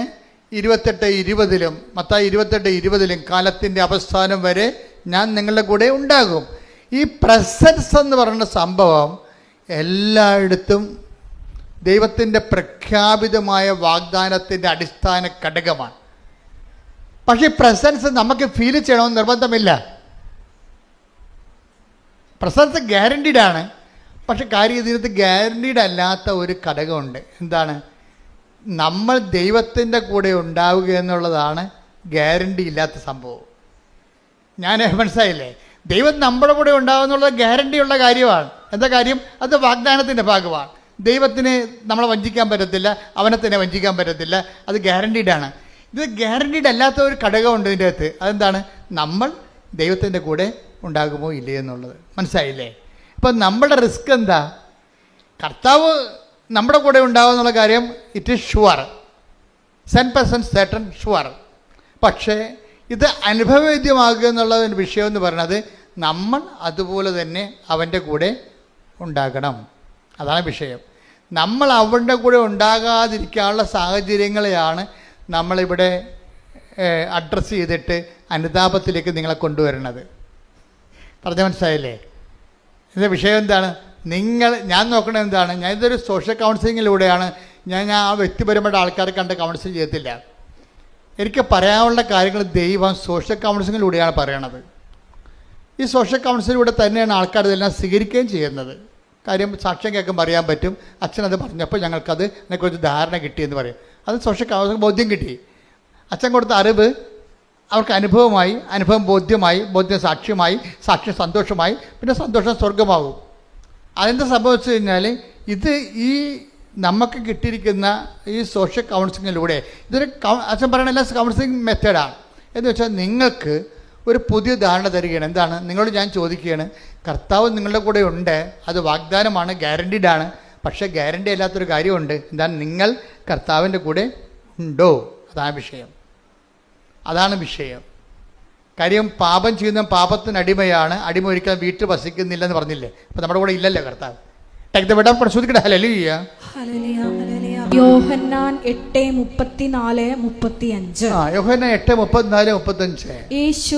28:20 മത്തായി 28:20 കാലത്തിൻ്റെ അവസാനം വരെ ഞാൻ നിങ്ങളുടെ കൂടെ ഉണ്ടാകും. ഈ പ്രസൻസ് എന്ന് പറയുന്ന സംഭവം എല്ലായിടത്തും ദൈവത്തിൻ്റെ പ്രഖ്യാപിതമായ വാഗ്ദാനത്തിൻ്റെ അടിസ്ഥാന ഘടകമാണ്. പക്ഷേ ഈ പ്രസൻസ് നമുക്ക് ഫീൽ ചെയ്യണമെന്ന് നിർബന്ധമില്ല. പ്രസൻസ് ഗ്യാരണ്ടീഡാണ്. പക്ഷെ കാര്യം ഇതിനകത്ത് ഗ്യാരണ്ടീഡ് അല്ലാത്ത ഒരു ഘടകമുണ്ട്. എന്താണ്? നമ്മൾ ദൈവത്തിൻ്റെ കൂടെ ഉണ്ടാവുക എന്നുള്ളതാണ് ഗ്യാരണ്ടി ഇല്ലാത്ത സംഭവം. ഞാൻ മനസ്സിലായില്ലേ? ദൈവം നമ്മുടെ കൂടെ ഉണ്ടാവുക എന്നുള്ളത് ഗ്യാരണ്ടിയുള്ള കാര്യമാണ്. എന്താ കാര്യം? അത് വാഗ്ദാനത്തിൻ്റെ ഭാഗമാണ്. ദൈവത്തിന് നമ്മളെ വഞ്ചിക്കാൻ പറ്റത്തില്ല, അവനെ തന്നെ വഞ്ചിക്കാൻ പറ്റത്തില്ല. അത് ഗ്യാരണ്ടീഡാണ്. ഇത് ഗ്യാരണ്ടീഡ് അല്ലാത്ത ഒരു ഘടകമുണ്ട് ഇതിൻ്റെ അകത്ത്. അതെന്താണ്? നമ്മൾ ദൈവത്തിൻ്റെ കൂടെ ഉണ്ടാകുമോ ഇല്ലേ എന്നുള്ളത്. മനസ്സിലായില്ലേ? ഇപ്പം നമ്മളുടെ റിസ്ക് എന്താ? കർത്താവ് നമ്മുടെ കൂടെ ഉണ്ടാകും എന്നുള്ള കാര്യം it is sure, 100% certain sure. പക്ഷേ ഇത് അനുഭവവേദ്യമാകുക എന്നുള്ള വിഷയം എന്ന് പറയുന്നത് നമ്മൾ അതുപോലെ തന്നെ അവൻ്റെ കൂടെ ഉണ്ടാകണം. അതാണ് വിഷയം. നമ്മൾ അവൻ്റെ കൂടെ ഉണ്ടാകാതിരിക്കാനുള്ള സാഹചര്യങ്ങളെയാണ് നമ്മളിവിടെ അഡ്രസ്സ് ചെയ്തിട്ട് അനുതാപത്തിലേക്ക് നിങ്ങളെ കൊണ്ടുവരുന്നത്. പറഞ്ഞ മനസ്സിലായില്ലേ? ഇതിൻ്റെ വിഷയം എന്താണ്? ഞാൻ നോക്കണത് എന്താണ്? ഞാൻ ഇതൊരു സോഷ്യൽ കൗൺസിലിങ്ങിലൂടെയാണ്. ഞാൻ ആ വ്യക്തിപരമായിട്ട് ആൾക്കാരെ കണ്ട് കൗൺസിൽ ചെയ്യത്തില്ല. എനിക്ക് പറയാനുള്ള കാര്യങ്ങൾ ദൈവം സോഷ്യൽ കൗൺസിലിങ്ങിലൂടെയാണ് പറയണത്. ഈ സോഷ്യൽ കൗൺസിലിലൂടെ തന്നെയാണ് ആൾക്കാർ ഇതെല്ലാം സ്വീകരിക്കുകയും ചെയ്യുന്നത്. കാര്യം സാക്ഷ്യം കേൾക്കുമ്പോൾ അറിയാൻ പറ്റും, അച്ഛനത് പറഞ്ഞപ്പോൾ ഞങ്ങൾക്കത് അതിനെക്കുറിച്ച് ധാരണ കിട്ടിയെന്ന് പറയും. അത് സോഷ്യൽ കൗൺസിലിംഗ് ബോധ്യം കിട്ടി. അച്ഛൻ കൊടുത്ത അറിവ് അവർക്ക് അനുഭവമായി, അനുഭവം ബോധ്യമായി, ബോധ്യം സാക്ഷ്യമായി, സാക്ഷ്യം സന്തോഷമായി, പിന്നെ സന്തോഷം സ്വർഗമാകും. അതെന്താ സംഭവിച്ചു കഴിഞ്ഞാൽ ഈ നമുക്ക് കിട്ടിയിരിക്കുന്ന ഈ സോഷ്യൽ കൗൺസിലിങ്ങിലൂടെ ഇതൊരു അച്ഛൻ പറയുന്ന എല്ലാ കൗൺസിലിംഗ് മെത്തേഡാണ്. എന്ന് വെച്ചാൽ നിങ്ങൾക്ക് ഒരു പുതിയ ധാരണ തരികയാണ്. എന്താണ്? നിങ്ങളോട് ഞാൻ ചോദിക്കുകയാണ്, കർത്താവ് നിങ്ങളുടെ കൂടെ ഉണ്ട്, അത് വാഗ്ദാനമാണ്, ഗ്യാരണ്ടീഡാണ്. പക്ഷേ ഗ്യാരണ്ടി അല്ലാത്തൊരു കാര്യമുണ്ട്. എന്താണ്? നിങ്ങൾ കർത്താവിൻ്റെ കൂടെ ഉണ്ടോ? അതാണ് വിഷയം. അതാണ് വിഷയം. കാര്യം പാപം ചെയ്യുന്ന പാപത്തിന് അടിമയാണ്, അടിമ ഒരിക്കലും വീട്ടിൽ വസിക്കുന്നില്ലെന്ന് പറഞ്ഞില്ലേ? അപ്പം നമ്മുടെ കൂടെ ഇല്ലല്ലോ കർത്താവ്. യോഹന്നാൻ 8:34-35. യോഹന്നാൻ 8:34-35. യേശു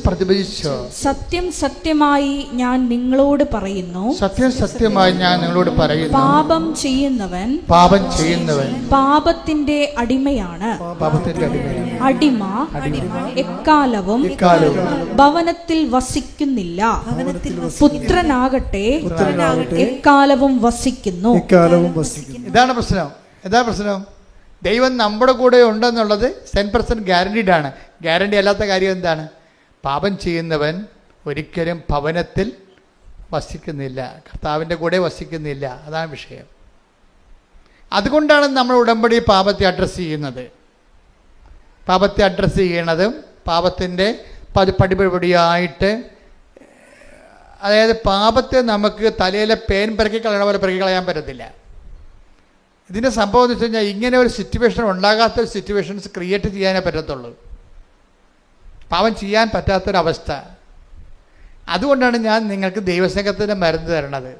പ്രതിവചിച്ചു, സത്യം സത്യമായി ഞാൻ നിങ്ങളോട് പറയുന്നു, സത്യം സത്യമായി ഞാൻ നിങ്ങളോട് പറയുന്നു, പാപം ചെയ്യുന്നവൻ പാപത്തിന്റെ അടിമയാണ്. അടിമ എക്കാലവും ഭവനത്തിൽ വസിക്കുന്നില്ല, പുത്രനാകട്ടെ എക്കാലവും വസിക്കുന്നു. ഇതാണ് പ്രശ്നം. ദൈവം നമ്മുടെ കൂടെ ഉണ്ടെന്നുള്ളത് 100% ഗ്യാരണ്ടീഡാണ്. ഗ്യാരണ്ടി അല്ലാത്ത കാര്യം എന്താണ്? പാപം ചെയ്യുന്നവൻ ഒരിക്കലും ഭവനത്തിൽ വസിക്കുന്നില്ല, കർത്താവിൻ്റെ കൂടെ വസിക്കുന്നില്ല. അതാണ് വിഷയം. അതുകൊണ്ടാണ് നമ്മൾ ഉടമ്പടി പാപത്തെ അഡ്രസ്സ് ചെയ്യുന്നത്. പാപത്തിൻ്റെ പടിപടിയായിട്ട്, അതായത് പാപത്തെ നമുക്ക് തലയിലെ പേൻ പെറുക്കി കളയണ പോലെ പെറുക്കി കളയാൻ പറ്റത്തില്ല. ഇതിൻ്റെ സംഭവം എന്ന് വെച്ച് കഴിഞ്ഞാൽ ഇങ്ങനെ ഒരു സിറ്റുവേഷൻ ഉണ്ടാകാത്ത ഒരു സിറ്റുവേഷൻസ് ക്രിയേറ്റ് ചെയ്യാനേ പറ്റത്തുള്ളൂ. പാപം ചെയ്യാൻ പറ്റാത്തൊരവസ്ഥ. അതുകൊണ്ടാണ് ഞാൻ നിങ്ങൾക്ക് ദൈവസ്നേഹത്തിൻ്റെ മരുന്ന് തരണത്.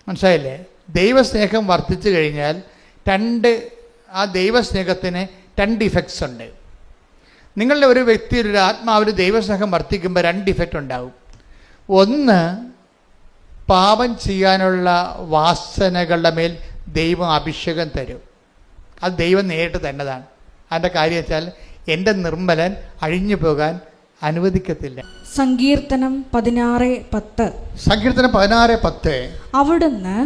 മനസ്സിലായില്ലേ? ദൈവസ്നേഹം വർദ്ധിച്ചു കഴിഞ്ഞാൽ ആ ദൈവസ്നേഹത്തിന് 2 ഇഫക്ട്സ് ഉണ്ട്. നിങ്ങളുടെ ഒരു വ്യക്തിയിൽ ഒരു ആത്മാവിൽ ദൈവസ്നേഹം വർദ്ധിക്കുമ്പോൾ 2 ഇഫക്റ്റ് ഉണ്ടാവും. ഒന്ന്, പാപം ചെയ്യാനുള്ള വാസനകളുടെ മേൽ ദൈവം അഭിഷേകം തരും. അത് ദൈവം നേരിട്ട് തന്നതാണ്. അതിൻ്റെ കാര്യം വെച്ചാൽ എൻ്റെ നിർമ്മലൻ അഴിഞ്ഞു പോകാൻ അനുവദിക്കത്തില്ല. സങ്കീർത്തനം 16:10. സങ്കീർത്തനം 16:10. അവിടുന്ന്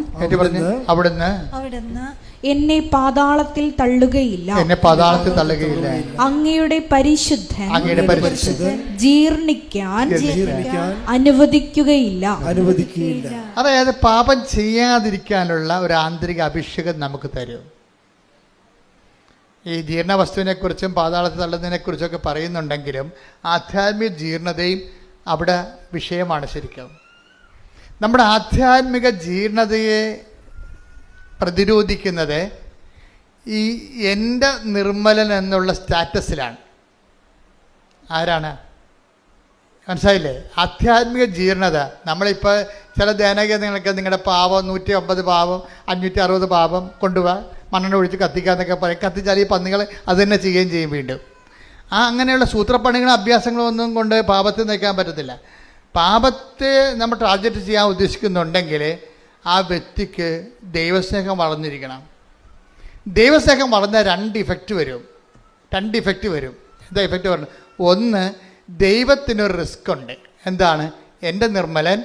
എന്നെ പാതാളത്തിൽ തള്ളുകയില്ല, അങ്ങയുടെ പരിശുദ്ധൻ ജീർണിക്കാൻ അനുവദിക്കുകയില്ല. അതായത് പാപം ചെയ്യാതിരിക്കാനുള്ള ഒരു ആന്തരിക അഭിഷേകം നമുക്ക് തരും. ഈ ജീർണവസ്തുവിനെ കുറിച്ചും പാതാളത്തിൽ തള്ളുന്നതിനെ കുറിച്ചൊക്കെ പറയുന്നുണ്ടെങ്കിലും ആധ്യാത്മിക ജീർണതയും അവിടെ വിഷയമാണ്. ശരിക്കും നമ്മുടെ ആധ്യാത്മിക ജീർണതയെ പ്രതിരോധിക്കുന്നത് ഈ എൻ്റെ നിർമ്മലൻ എന്നുള്ള സ്റ്റാറ്റസിലാണ്. ആരാണ്? മനസ്സിലായില്ലേ? ആധ്യാത്മിക ജീർണത. നമ്മളിപ്പോൾ ചില ധ്യാനകേന്ദ്രങ്ങളൊക്കെ നിങ്ങളുടെ പാപം 150 പാപം 560 പാപം കൊണ്ടുപോവാ, മണ്ണെണ്ണ ഒഴിച്ച് കത്തിക്കാന്നൊക്കെ പറയും. കത്തിച്ചാൽ ഈ പന്നികൾ അത് തന്നെ ചെയ്യുകയും ചെയ്യും വീണ്ടും. അങ്ങനെയുള്ള സൂത്രപ്പണികളും അഭ്യാസങ്ങളും ഒന്നും കൊണ്ട് പാപത്തെ നയിക്കാൻ പറ്റത്തില്ല. പാപത്തെ നമ്മൾ ടാർഗറ്റ് ചെയ്യാൻ ഉദ്ദേശിക്കുന്നുണ്ടെങ്കിൽ ആ വ്യക്തിക്ക് ദൈവസ്നേഹം വളർന്നിരിക്കണം. ദൈവസ്നേഹം വളർന്ന 2 ഇഫക്റ്റ് വരും. എന്താ ഇഫക്റ്റ് പറഞ്ഞത്? ഒന്ന്, ദൈവത്തിനൊരു റിസ്ക് ഉണ്ട്. എന്താണ്? എൻ്റെ നിർമ്മലൻ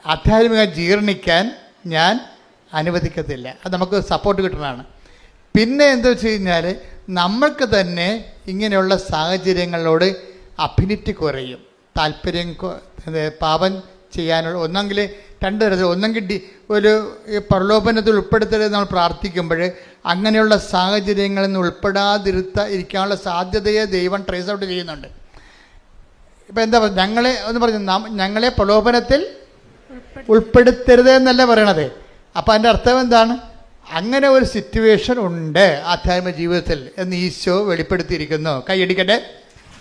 ആധ്യാത്മിക ജീർണിക്കാൻ ഞാൻ അനുവദിക്കത്തില്ല. അത് നമുക്ക് സപ്പോർട്ട് കിട്ടുന്നതാണ്. പിന്നെ എന്താ വെച്ച് കഴിഞ്ഞാൽ നമ്മൾക്ക് തന്നെ ഇങ്ങനെയുള്ള സാഹചര്യങ്ങളോട് അഫിനിറ്റി കുറയും, താല്പര്യം. പാപം ചെയ്യാനുള്ള ഒന്നെങ്കിൽ 2 തരത്തിൽ, ഒന്നെങ്കിൽ ഒരു പ്രലോഭനത്തിൽ ഉൾപ്പെടുത്തരുത് നമ്മൾ പ്രാർത്ഥിക്കുമ്പോൾ അങ്ങനെയുള്ള സാഹചര്യങ്ങളിൽ നിന്ന് ഇരിക്കാനുള്ള സാധ്യതയെ ദൈവം ട്രേസ് ഔട്ട് ചെയ്യുന്നുണ്ട്. ഇപ്പം എന്താ പറയുക? ഞങ്ങളെ പ്രലോഭനത്തിൽ ഉൾപ്പെടുത്തരുത് എന്നല്ല പറയണത്. അപ്പം അതിൻ്റെ അർത്ഥം എന്താണ്? അങ്ങനെ ഒരു സിറ്റുവേഷൻ ഉണ്ട് ആധ്യാത്മിക ജീവിതത്തിൽ എന്ന് ഈശോ വെളിപ്പെടുത്തിയിരിക്കുന്നു. കൈയടിക്കട്ടെ.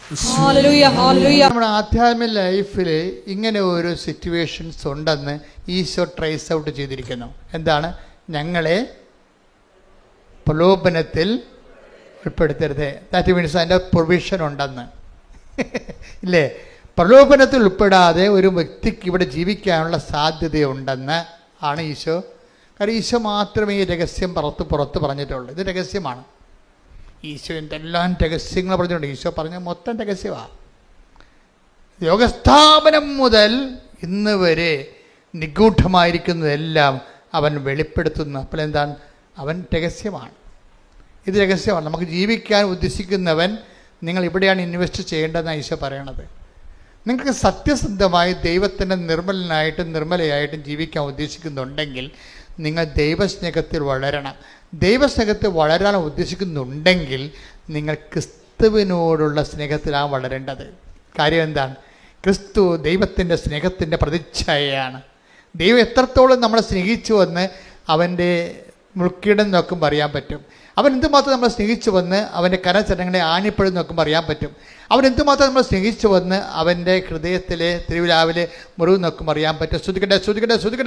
Hallelujah hallelujah. നമ്മുടെ ആധ്യാത്മിക ലൈഫിൽ ഇങ്ങനെ ഒരു സിറ്റുവേഷൻസ് ഉണ്ടെന്ന് ഈശോ ട്രേസ് ഔട്ട് ചെയ്തിരിക്കുന്നു. എന്താണ്? ഞങ്ങളെ പ്രലോഭനത്തിൽ ഉൾപ്പെടുത്തരുത്. ദാറ്റ് മീൻസ് അതിൻ്റെ പ്രൊവിഷൻ ഉണ്ടെന്ന് ഇല്ലേ? പ്രലോഭനത്തിൽ ഉൾപ്പെടാതെ ഒരു വ്യക്തിക്ക് ഇവിടെ ജീവിക്കാനുള്ള സാധ്യതയുണ്ടെന്ന് ആണ് ഈശോ. കാരണം ഈശോ മാത്രമേ ഈ രഹസ്യം പുറത്ത് പറഞ്ഞിട്ടുള്ളൂ. ഇത് രഹസ്യമാണ്. ഈശോ എന്തെല്ലാം രഹസ്യങ്ങൾ പറഞ്ഞിട്ടുണ്ട്. ഈശോ പറഞ്ഞ മൊത്തം രഹസ്യമാണ്. ലോകസ്ഥാപനം മുതൽ ഇന്ന് വരെ നിഗൂഢമായിരിക്കുന്നതെല്ലാം അവൻ വെളിപ്പെടുത്തുന്നു. അപ്പോൾ എന്താണ്? അവൻ രഹസ്യമാണ്. ഇത് രഹസ്യമാണ്. നമുക്ക് ജീവിക്കാൻ ഉദ്ദേശിക്കുന്നവൻ നിങ്ങൾ ഇവിടെയാണ് ഇൻവെസ്റ്റ് ചെയ്യേണ്ടതെന്നാണ് ഈശോ പറയണത്. നിങ്ങൾക്ക് സത്യസന്ധമായി ദൈവത്തിൻ്റെ നിർമ്മലയായിട്ടും ജീവിക്കാൻ ഉദ്ദേശിക്കുന്നുണ്ടെങ്കിൽ നിങ്ങൾ ദൈവസ്നേഹത്തിൽ വളരണം. ദൈവസ്നേഹത്തിൽ വളരാൻ ഉദ്ദേശിക്കുന്നുണ്ടെങ്കിൽ നിങ്ങൾ ക്രിസ്തുവിനോടുള്ള സ്നേഹത്തിലാണ് വളരേണ്ടത്. കാര്യം എന്താണ്? ക്രിസ്തു ദൈവത്തിൻ്റെ സ്നേഹത്തിൻ്റെ പ്രതിച്ഛായയാണ്. ദൈവം എത്രത്തോളം നമ്മളെ സ്നേഹിച്ചുവെന്ന് അവൻ്റെ മുൾക്കിടം നോക്കുമ്പോൾ അറിയാൻ പറ്റും. അവൻ എന്തുമാത്രം നമ്മളെ സ്നേഹിച്ചു വന്ന് അവൻ്റെ കരചരണങ്ങളെ ആണിപ്പഴും നോക്കുമ്പോൾ അറിയാൻ പറ്റും. അവൻ എന്തുമാത്രം നമ്മളെ സ്നേഹിച്ചു വന്ന് അവൻ്റെ ഹൃദയത്തിലെ തിരുവിലാവിലെ മുറിവ് നോക്കുമ്പോൾ അറിയാൻ പറ്റും. ശ്രുതിക്കട്ടെ.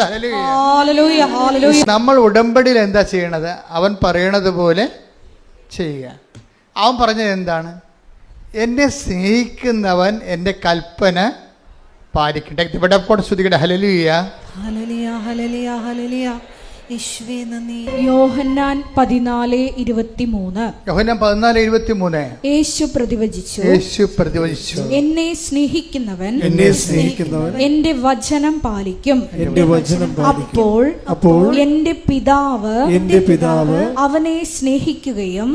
Hallelujah hallelujah. നമ്മൾ ഉടമ്പടിയിൽ എന്താ ചെയ്യണത്? അവൻ പറയണത് പോലെ ചെയ്യുക. അവൻ പറഞ്ഞത് എന്താണ്? എന്നെ സ്നേഹിക്കുന്നവൻ എൻ്റെ കൽപ്പന പാലിക്കട്ടെ. ഇവിടെ കൂടെ ശ്രുതിക്കട്ടെ. Hallelujah hallelujah hallelujah hallelujah. യേശുവേ നന്ദി. യോഹന്നാൻ 14:23. യോഹന്നാൻ 14:23. യേശു പ്രതിവചിച്ചു, എന്നെ സ്നേഹിക്കുന്നവൻ എന്റെ വചനം പാലിക്കും. അപ്പോൾ എന്റെ പിതാവ് അവനെ സ്നേഹിക്കുകയും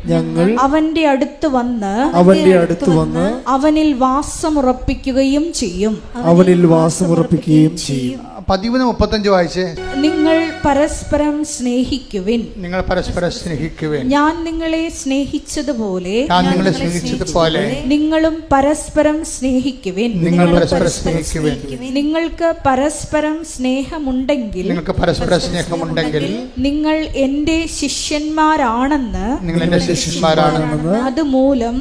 ഞങ്ങൾ അവന്റെ അടുത്ത് വന്ന് അവനിൽ വാസമുറപ്പിക്കുകയും ചെയ്യും. 13:35 വായിച്ചേ. നിങ്ങൾ പരസ്പരം സ്നേഹിക്കുവിൻ. ഞാൻ നിങ്ങളെ സ്നേഹിച്ചതുപോലെ നിങ്ങളും പരസ്പരം സ്നേഹിക്കുവിൻ. നിങ്ങൾക്ക് പരസ്പരം സ്നേഹമുണ്ടെങ്കിൽ നിങ്ങൾ എന്റെ ശിഷ്യന്മാരാണെന്ന് അതുമൂലം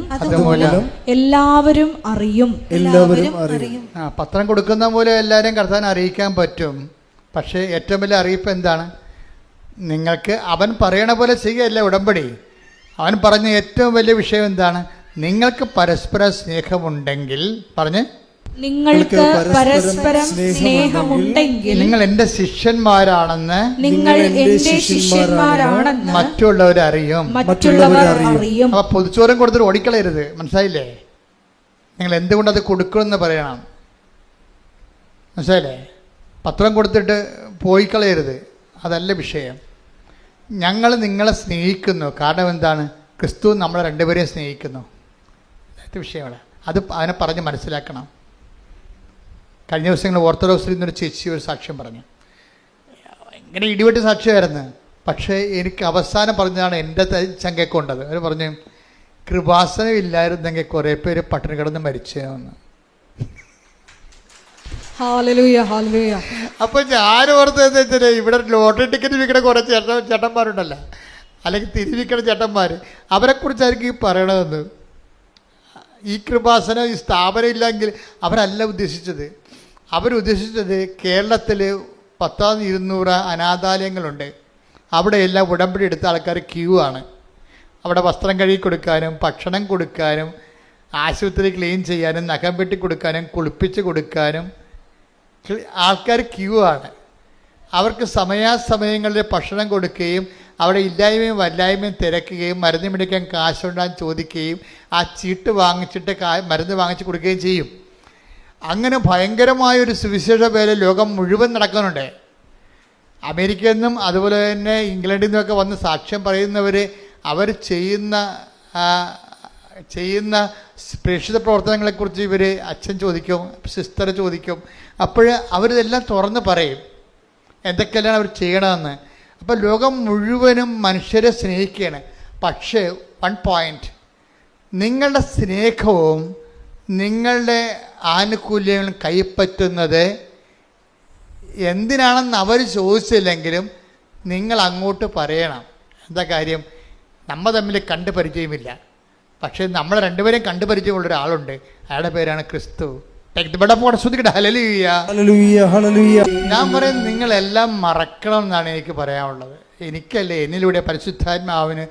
എല്ലാവരും അറിയും. പത്രം കൊടുക്കുന്ന പോലെ എല്ലാവരും കർത്താവിനെ അറിയിക്കാൻ പറ്റും. പക്ഷേ ഏറ്റവും വലിയ അറിയിപ്പ് എന്താണ്? നിങ്ങൾക്ക് അവൻ പറയണ പോലെ ചെയ്യുകയല്ല ഉടമ്പടി. അവൻ പറഞ്ഞ ഏറ്റവും വലിയ വിഷയം എന്താണ്? നിങ്ങൾക്ക് പരസ്പര സ്നേഹമുണ്ടെങ്കിൽ നിങ്ങൾക്ക് പരസ്പരം സ്നേഹമുണ്ടെങ്കിൽ നിങ്ങൾ എൻ്റെ ശിഷ്യന്മാരാണെന്ന് മറ്റുള്ളവർ അറിയും. അപ്പൊ പൊതുച്ചോറും കൊടുത്തിട്ട് ഓടിക്കളയരുത്. മനസ്സിലായില്ലേ? നിങ്ങൾ എന്തുകൊണ്ടത് കൊടുക്കണമെന്ന് പറയണം. മനസ്സിലായില്ലേ? പത്രം കൊടുത്തിട്ട് പോയി കളയരുത്. അതല്ല വിഷയം. ഞങ്ങൾ നിങ്ങളെ സ്നേഹിക്കുന്നു. കാരണം എന്താണ്? ക്രിസ്തു നമ്മളെ രണ്ടുപേരെയും സ്നേഹിക്കുന്നു. അത് വിഷയമാണ്. അതിനെ പറഞ്ഞ് മനസ്സിലാക്കണം. കഴിഞ്ഞ ദിവസങ്ങൾ ഓർത്തഡോക്സിൽ നിന്നൊരു ചേച്ചി ഒരു സാക്ഷ്യം പറഞ്ഞു. ഭയങ്കര ഇടിവെട്ട് സാക്ഷ്യമായിരുന്നു. പക്ഷേ എനിക്ക് അവസാനം പറഞ്ഞതാണ് എൻ്റെ ചങ്കക്കൊണ്ടത്. അവർ പറഞ്ഞു, കൃപാസനം ഇല്ലായിരുന്നെങ്കിൽ കുറേ പേര് പട്ടിണി കിടന്ന് മരിച്ചതെന്ന്. അപ്പൊ ഞാൻ ഓർത്തതെന്ന് വെച്ചാൽ ഇവിടെ ലോട്ടറി ടിക്കറ്റ് വിൽക്കണ കുറേ ചേട്ടന്മാരുണ്ടല്ലോ, അല്ലെങ്കിൽ തിരിവിക്കണ ചേട്ടന്മാർ, അവരെക്കുറിച്ചായിരിക്കും ഈ പറയണതെന്ന്. ഈ കൃപാസനം ഈ സ്ഥാപനം ഇല്ലെങ്കിൽ അവരല്ല ഉദ്ദേശിച്ചത്. അവരുദ്ദേശിച്ചത് കേരളത്തിൽ 10,200 അനാഥാലയങ്ങളുണ്ട്. അവിടെയെല്ലാം ഉടമ്പടി എടുത്ത ആൾക്കാർ ക്യൂ ആണ്. അവിടെ വസ്ത്രം കഴുകി കൊടുക്കാനും ഭക്ഷണം കൊടുക്കാനും ആശുപത്രി ക്ലീൻ ചെയ്യാനും നഖം വെട്ടി കൊടുക്കാനും കുളിപ്പിച്ച് കൊടുക്കാനും ആൾക്കാർ ക്യൂ ആണ്. അവർക്ക് സമയാസമയങ്ങളിൽ ഭക്ഷണം കൊടുക്കുകയും അവിടെ ഇല്ലായ്മയും വല്ലായ്മയും തിരക്കുകയും മരുന്ന് മേടിക്കാൻ കാശുണ്ടാൻ ചോദിക്കുകയും ആ ചീട്ട് വാങ്ങിച്ചിട്ട് മരുന്ന് വാങ്ങിച്ച് കൊടുക്കുകയും ചെയ്യും. അങ്ങനെ ഭയങ്കരമായൊരു സുവിശേഷ പേര് ലോകം മുഴുവൻ നടക്കുന്നുണ്ട്. അമേരിക്കയിൽ നിന്നും അതുപോലെ തന്നെ ഇംഗ്ലണ്ടിൽ നിന്നൊക്കെ വന്ന് സാക്ഷ്യം പറയുന്നവർ അവർ ചെയ്യുന്ന പ്രേക്ഷിത പ്രവർത്തനങ്ങളെക്കുറിച്ച് ഇവർ അച്ഛൻ ചോദിക്കും, സിസ്റ്റർ ചോദിക്കും. അപ്പോൾ അവരിതെല്ലാം തുറന്ന് പറയും എന്തൊക്കെയാണ് അവർ ചെയ്യണമെന്ന്. അപ്പോൾ ലോകം മുഴുവനും മനുഷ്യരെ സ്നേഹിക്കുകയാണ്. പക്ഷേ വൺ പോയിന്റ്, നിങ്ങളുടെ സ്നേഹവും നിങ്ങളുടെ ആനുകൂല്യങ്ങളും കൈപ്പറ്റുന്നത് എന്തിനാണെന്ന് അവർ ചോദിച്ചില്ലെങ്കിലും നിങ്ങൾ അങ്ങോട്ട് പറയണം. എന്താ കാര്യം? നമ്മൾ തമ്മിൽ കണ്ട് പരിചയമില്ല, പക്ഷേ നമ്മൾ രണ്ടുപേരെയും കണ്ടുപരിചയമുള്ള ഒരാളുണ്ട്, അയാളുടെ പേരാണ് ക്രിസ്തു. ഹല്ലേലൂയ. Hallelujah, hallelujah. ഞാൻ പറയുന്നത് നിങ്ങളെല്ലാം മറക്കണം എന്നാണ് എനിക്ക് പറയാനുള്ളത്. എനിക്കല്ലേ, എന്നിലൂടെ പരിശുദ്ധാത്മാവിന്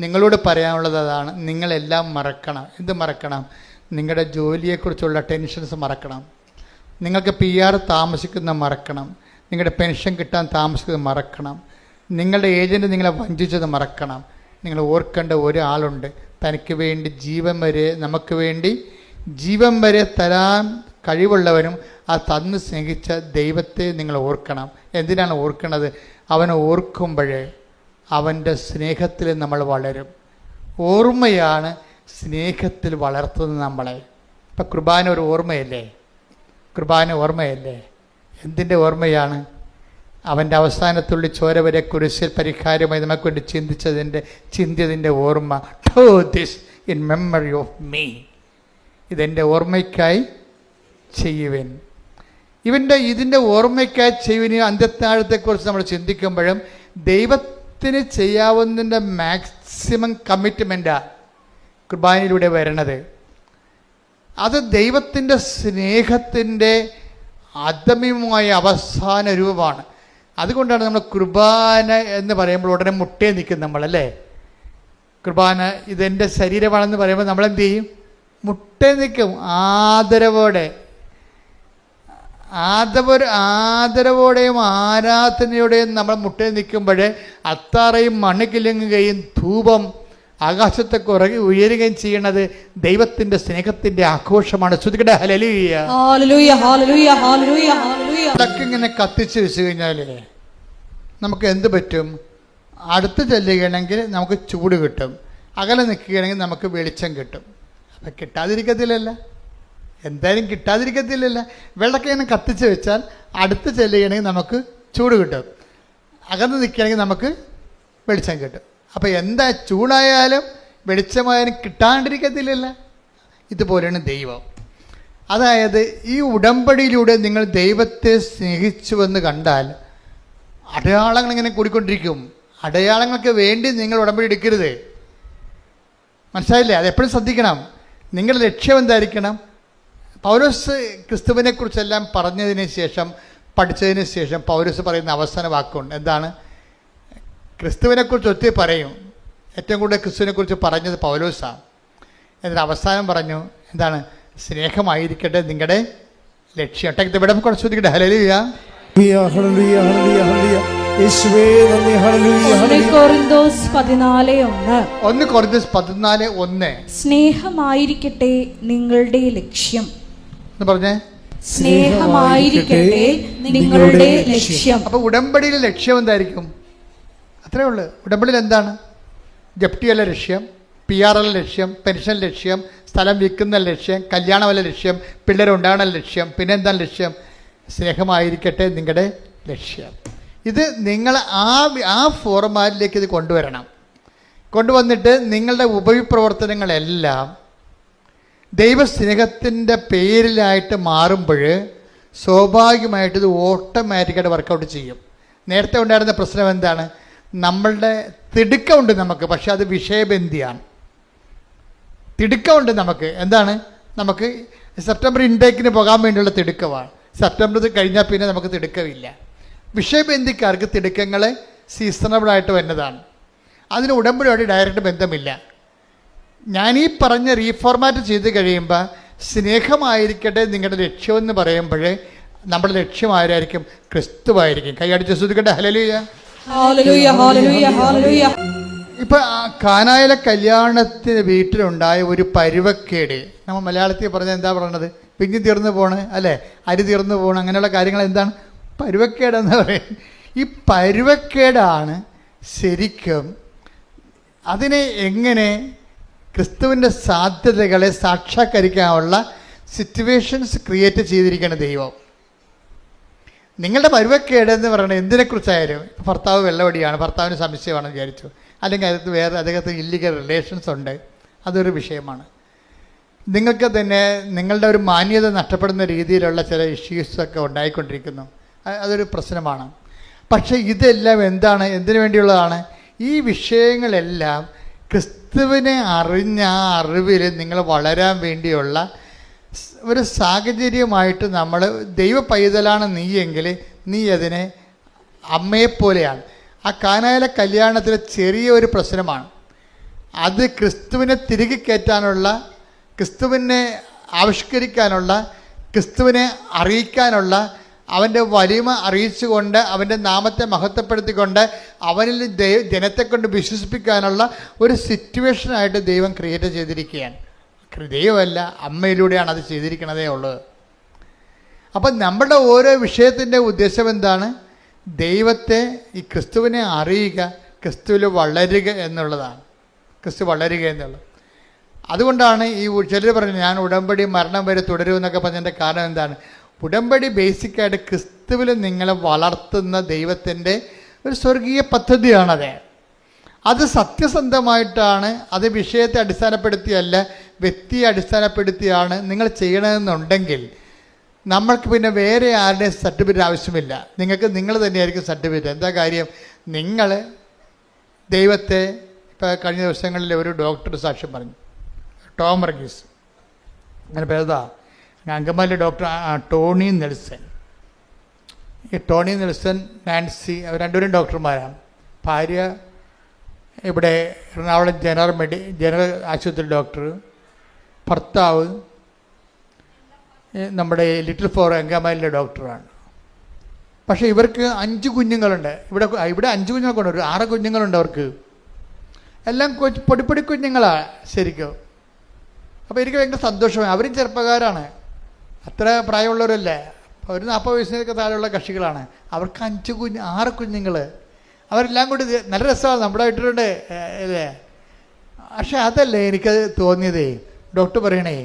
നിങ്ങളോട് പറയാനുള്ളത് അതാണ്. നിങ്ങളെല്ലാം മറക്കണം. എന്ത് മറക്കണം? നിങ്ങളുടെ ജോലിയെക്കുറിച്ചുള്ള ടെൻഷൻസ് മറക്കണം. നിങ്ങൾക്ക് PR താമസിക്കുന്ന മറക്കണം. നിങ്ങളുടെ പെൻഷൻ കിട്ടാൻ താമസിക്കുന്നത് മറക്കണം. നിങ്ങളുടെ ഏജൻറ്റ് നിങ്ങളെ വഞ്ചിച്ചത് മറക്കണം. നിങ്ങൾ ഓർക്കേണ്ട ഒരാളുണ്ട്, തനിക്ക് വേണ്ടി ജീവൻ വരെ, നമുക്ക് വേണ്ടി ജീവൻ വരെ തരാൻ കഴിവുള്ളവനും ആ തന്ന് സ്നേഹിച്ച ദൈവത്തെ നിങ്ങൾ ഓർക്കണം. എന്തിനാണ് ഓർക്കുന്നത്? അവനെ ഓർക്കുമ്പോഴേ അവൻ്റെ സ്നേഹത്തിൽ നമ്മൾ വളരും. ഓർമ്മയാണ് സ്നേഹത്തിൽ വളർത്തുന്നത് നമ്മളെ. ഇപ്പം കുർബാന ഒരു ഓർമ്മയല്ലേ? കുർബാന ഓർമ്മയല്ലേ? എന്തിൻ്റെ ഓർമ്മയാണ്? അവൻ്റെ അവസാനത്തുള്ളി ചോര വരെ കുരിശിൽ പരിഹാരമായി നമുക്ക് വേണ്ടി ചിന്തിയതിൻ്റെ ഓർമ്മ. Do this in memory of me. ഇതെൻ്റെ ഓർമ്മയ്ക്കായി ചെയ്യുവിൻ. ഇതിൻ്റെ ഓർമ്മയ്ക്കായി ചെയ്യുവിന് അന്ത്യത്താഴത്തെക്കുറിച്ച് നമ്മൾ ചിന്തിക്കുമ്പോഴും ദൈവത്തിന് ചെയ്യാവുന്നതിൻ്റെ മാക്സിമം കമ്മിറ്റ്മെൻറ്റാണ് കുർബാനയിലൂടെ വരണത്. അത് ദൈവത്തിൻ്റെ സ്നേഹത്തിൻ്റെ അദമ്യമായ അവസാന രൂപമാണ്. അതുകൊണ്ടാണ് നമ്മൾ കുർബാന എന്ന് പറയുമ്പോൾ ഉടനെ മുട്ടേ നിൽക്കും നമ്മളല്ലേ. കുർബാന ഇതെൻ്റെ ശരീരമാണെന്ന് പറയുമ്പോൾ നമ്മളെന്ത് ചെയ്യും? മുട്ടേ നിൽക്കും. ആദരവോടെയും ആരാധനയോടെയും നമ്മൾ മുട്ടേ നിൽക്കുമ്പോൾ അത്താറയും മണ്ണ് കിലുങ്ങുകയും ധൂപം ആകാശത്തെ ഉയരുകയും ചെയ്യുന്നത് ദൈവത്തിൻ്റെ സ്നേഹത്തിൻ്റെ ആഘോഷമാണ്. ശ്രുതിക്കട്ടെ ഹല്ലേലൂയ. അതൊക്കെ ഇങ്ങനെ കത്തിച്ച് വെച്ച് കഴിഞ്ഞാൽ നമുക്ക് എന്ത് പറ്റും? അടുത്ത് ചെല്ലുകയാണെങ്കിൽ നമുക്ക് ചൂട് കിട്ടും, അകലെ നിൽക്കുകയാണെങ്കിൽ നമുക്ക് വെളിച്ചം കിട്ടും. അപ്പം കിട്ടാതിരിക്കത്തില്ലല്ല, എന്തായാലും കിട്ടാതിരിക്കത്തില്ലല്ല. വിളക്ക് ഇങ്ങനെ കത്തിച്ച് വെച്ചാൽ അടുത്ത് ചെല്ലുകയാണെങ്കിൽ നമുക്ക് ചൂട് കിട്ടും, അകന്ന് നിൽക്കുകയാണെങ്കിൽ നമുക്ക് വെളിച്ചം കിട്ടും. അപ്പോൾ എന്താ, ചൂടായാലും വെളിച്ചമായാലും കിട്ടാണ്ടിരിക്കത്തില്ലല്ല. ഇതുപോലെയാണ് ദൈവം. അതായത് ഈ ഉടമ്പടിയിലൂടെ നിങ്ങൾ ദൈവത്തെ സ്നേഹിച്ചുവെന്ന് കണ്ടാൽ അടയാളങ്ങൾ ഇങ്ങനെ കൂടിക്കൊണ്ടിരിക്കും. അടയാളങ്ങൾക്ക് വേണ്ടി നിങ്ങൾ ഉടമ്പടി എടുക്കരുത്. മനസ്സിലായില്ലേ? അതെപ്പോഴും ശ്രദ്ധിക്കണം. നിങ്ങളുടെ ലക്ഷ്യം എന്തായിരിക്കണം? പൗലോസ് ക്രിസ്തുവിനെക്കുറിച്ചെല്ലാം പറഞ്ഞതിന് ശേഷം, പഠിച്ചതിന് ശേഷം പൗലോസ് പറയുന്ന അവസാന വാക്കുണ്ട്. എന്താണ്? ക്രിസ്തുവിനെക്കുറിച്ച് ഒത്തിരി പറയും. ഏറ്റവും കൂടുതൽ ക്രിസ്തുവിനെക്കുറിച്ച് പറഞ്ഞത് പൗലോസാണ്. എന്നിട്ട് അവസാനം പറഞ്ഞു എന്താണ്? സ്നേഹമായിരിക്കട്ടെ നിങ്ങളുടെ ലക്ഷ്യം. ഇവിടെ ശ്രദ്ധിക്കട്ടെ. ഹല്ലേലൂയ. യേശുവേ നന്ദി. ഹല്ലേലൂയ. 1 കൊരിന്തോസ് 14:1. 1 കൊരിന്തോസ് 14:1. സ്നേഹമായിരിക്കട്ടെ നിങ്ങളുടെ ലക്ഷ്യം എന്ന് പറഞ്ഞേ. സ്നേഹമായിരിക്കട്ടെ നിങ്ങളുടെ ലക്ഷ്യം. അപ്പൊ ഉടമ്പടിയിലെ ലക്ഷ്യം എന്തായിരിക്കും? അത്രേ ഉള്ളു. ഉടമ്പടിയിൽ എന്താണ്? ജപ്തിയല്ല ലക്ഷ്യം, PR ലക്ഷ്യം, പെൻഷൻ ലക്ഷ്യം, സ്ഥലം വിൽക്കുന്ന ലക്ഷ്യം, കല്യാണമല്ല ലക്ഷ്യം, പിള്ളേരുണ്ടാകണ ലക്ഷ്യം. പിന്നെ എന്താണ് ലക്ഷ്യം? സ്നേഹമായിരിക്കട്ടെ നിങ്ങളുടെ ലക്ഷ്യം. ഇത് നിങ്ങൾ ആ ഫോർമാറ്റിലേക്ക് ഇത് കൊണ്ടുവരണം. കൊണ്ടുവന്നിട്ട് നിങ്ങളുടെ ഉപവിപ്രവർത്തനങ്ങളെല്ലാം ദൈവസ്നേഹത്തിൻ്റെ പേരിലായിട്ട് മാറുമ്പോൾ സ്വാഭാവികമായിട്ട് ഇത് ഓട്ടോമാറ്റിക്കായിട്ട് വർക്കൗട്ട് ചെയ്യും. നേരത്തെ ഉണ്ടായിരുന്ന പ്രശ്നം എന്താണ്? നമ്മളുടെ തിടുക്കമുണ്ട് നമുക്ക്, പക്ഷെ അത് വിഷയബന്ധിയാണ്. തിടുക്കമുണ്ട് നമുക്ക്. എന്താണ്? നമുക്ക് സെപ്റ്റംബർ ഇൻടേക്കിന് പോകാൻ വേണ്ടിയുള്ള തിടുക്കമാണ്. സെപ്റ്റംബർ കഴിഞ്ഞാൽ പിന്നെ നമുക്ക് തിടുക്കമില്ല. വിഷയബന്ധിക്കാർക്ക് തിടുക്കങ്ങൾ സീസണബിളായിട്ട് വരുന്നതാണ്. അതിന് ഉടമ്പടിയോട് ഡയറക്റ്റ് ബന്ധമില്ല. ഞാനീ പറഞ്ഞ റീഫോർമാറ്റ് ചെയ്ത് കഴിയുമ്പോൾ സ്നേഹമായിരിക്കട്ടെ നിങ്ങളുടെ ലക്ഷ്യമെന്ന് പറയുമ്പോൾ നമ്മുടെ ലക്ഷ്യം ആരായിരിക്കും? ക്രിസ്തുവായിരിക്കും. കൈയടിച്ച് ശ്രദ്ധിക്കട്ടെ. ഹല്ലേലൂയ. ഇപ്പൊ കാനായിലെ കല്യാണത്തിന് വീട്ടിലുണ്ടായ ഒരു പരുവക്കേട്, നമ്മൾ മലയാളത്തിൽ പറഞ്ഞാൽ എന്താ പറയണത്? പിഞ്ഞി തീർന്നു പോണ് അല്ലേ, അരി തീർന്നു പോണ്, അങ്ങനെയുള്ള കാര്യങ്ങൾ എന്താണ്? പരുവക്കേടെന്ന് പറയും. ഈ പരുവക്കേടാണ് ശരിക്കും അതിനെ എങ്ങനെ ക്രിസ്തുവിൻ്റെ സാധ്യതകളെ സാക്ഷാത്കരിക്കാനുള്ള സിറ്റുവേഷൻസ് ക്രിയേറ്റ് ചെയ്തിരിക്കുകയാണ് ദൈവം. നിങ്ങളുടെ പരുവക്കേട് എന്ന് പറയുന്നത് എന്തിനെക്കുറിച്ചായാലും, ഭർത്താവ് വെള്ളവടിയാണ്, ഭർത്താവിന് സംശയമാണെന്ന് വിചാരിച്ചു, അല്ലെങ്കിൽ അദ്ദേഹത്തിന് ഇല്ലീഗൽ റിലേഷൻസ് ഉണ്ട്, അതൊരു വിഷയമാണ്. നിങ്ങൾക്ക് തന്നെ നിങ്ങളുടെ ഒരു മാന്യത നഷ്ടപ്പെടുന്ന രീതിയിലുള്ള ചില ഇഷ്യൂസൊക്കെ ഉണ്ടായിക്കൊണ്ടിരിക്കുന്നു, അതൊരു പ്രശ്നമാണ്. പക്ഷേ ഇതെല്ലാം എന്താണ്? എന്തിനു വേണ്ടിയുള്ളതാണ്? ഈ വിഷയങ്ങളെല്ലാം ക്രിസ്തുവിനെ അറിഞ്ഞ ആ അറിവിൽ നിങ്ങൾ വളരാൻ വേണ്ടിയുള്ള ഒരു സാഹചര്യമായിട്ട് നമ്മൾ ദൈവ പൈതലാണ് നീയെങ്കിൽ നീ അതിനെ അമ്മയെപ്പോലെയാണ്. ആ കാനായിലെ കല്യാണത്തിലെ ചെറിയൊരു പ്രശ്നമാണ് അത്. ക്രിസ്തുവിനെ തിരികെ കയറ്റാനുള്ള, ക്രിസ്തുവിനെ ആവിഷ്കരിക്കാനുള്ള, ക്രിസ്തുവിനെ അറിയിക്കാനുള്ള, അവൻ്റെ വലിമ അറിയിച്ചുകൊണ്ട് അവൻ്റെ നാമത്തെ മഹത്വപ്പെടുത്തിക്കൊണ്ട് അവനിൽ ജനത്തെ കൊണ്ട് വിശ്വസിപ്പിക്കാനുള്ള ഒരു സിറ്റുവേഷനായിട്ട് ദൈവം ക്രിയേറ്റ് ചെയ്തിരിക്കുകയാണ്. ദൈവമല്ല, അമ്മയിലൂടെയാണ് അത് ചെയ്തിരിക്കണതേ ഉള്ളത്. അപ്പം നമ്മുടെ ഓരോ വിഷയത്തിൻ്റെ ഉദ്ദേശം എന്താണ്? ദൈവത്തെ, ഈ ക്രിസ്തുവിനെ അറിയുക, ക്രിസ്തുവിൽ വളരുക എന്നുള്ളതാണ്. ക്രിസ്തു വളരുക എന്നുള്ളത്. അതുകൊണ്ടാണ് ഈ ചിലർ പറഞ്ഞു ഞാൻ ഉടമ്പടി മരണം വരെ തുടരുമെന്നൊക്കെ പറഞ്ഞതിൻ്റെ കാരണം എന്താണ്? ഉടമ്പടി ബേസിക്കായിട്ട് ക്രിസ്തുവിൽ നിങ്ങളെ വളർത്തുന്ന ദൈവത്തിൻ്റെ ഒരു സ്വർഗീയ പദ്ധതിയാണത്. അത് സത്യസന്ധമായിട്ടാണ്, അത് വിഷയത്തെ അടിസ്ഥാനപ്പെടുത്തിയല്ല, വ്യക്തിയെ അടിസ്ഥാനപ്പെടുത്തിയാണ് നിങ്ങൾ ചെയ്യണമെന്നുണ്ടെങ്കിൽ നമ്മൾക്ക് പിന്നെ വേറെ ആരുടെയും സർട്ടിഫിക്കറ്റ് ആവശ്യമില്ല. നിങ്ങൾക്ക് നിങ്ങൾ തന്നെയായിരിക്കും സർട്ടിഫിക്കറ്റ്. എന്താ കാര്യം? നിങ്ങൾ ദൈവത്തെ, ഇപ്പോൾ കഴിഞ്ഞ ദിവസങ്ങളിൽ ഒരു ഡോക്ടർ സാക്ഷ്യം പറഞ്ഞു, ടോം വർഗീസ്, അങ്ങനെ പേരുതാ, അങ്കമാലി ഡോക്ടർ ടോണി നെൽസൺ. ഈ ടോണി നെൽസൺ, നാൻസി, അവർ രണ്ടുപേരും ഡോക്ടർമാരാണ്. ഭാര്യ ഇവിടെ എറണാകുളം ജനറൽ ആശുപത്രി ഡോക്ടർ, ഭർത്താവ് നമ്മുടെ ലിറ്റിൽ ഫോർ അങ്കമാലിലെ ഡോക്ടറാണ്. പക്ഷേ ഇവർക്ക് 5 കുഞ്ഞുങ്ങളുണ്ട്. ഇവിടെ 5 കുഞ്ഞുങ്ങളൊക്കെ ഉണ്ട്, ഒരു 6 കുഞ്ഞുങ്ങളുണ്ട് അവർക്ക്. എല്ലാം പൊടിപ്പൊടി കുഞ്ഞുങ്ങളാണ് ശരിക്കും. അപ്പോൾ എനിക്ക് ഭയങ്കര സന്തോഷമായി. അവരും ചെറുപ്പക്കാരാണ്, അത്ര പ്രായമുള്ളവരല്ലേ, ഒരു 40 വയസ്സിനൊക്കെ താഴെയുള്ള കക്ഷികളാണ്. അവർക്ക് 6 കുഞ്ഞുങ്ങൾ. അവരെല്ലാം കൂടി നല്ല രസമാണ്, നമ്മുടെ ഇട്ടിട്ടുണ്ട് അല്ലേ. പക്ഷെ അതല്ലേ എനിക്കത് തോന്നിയതേ. ഡോക്ടർ പറയണേ,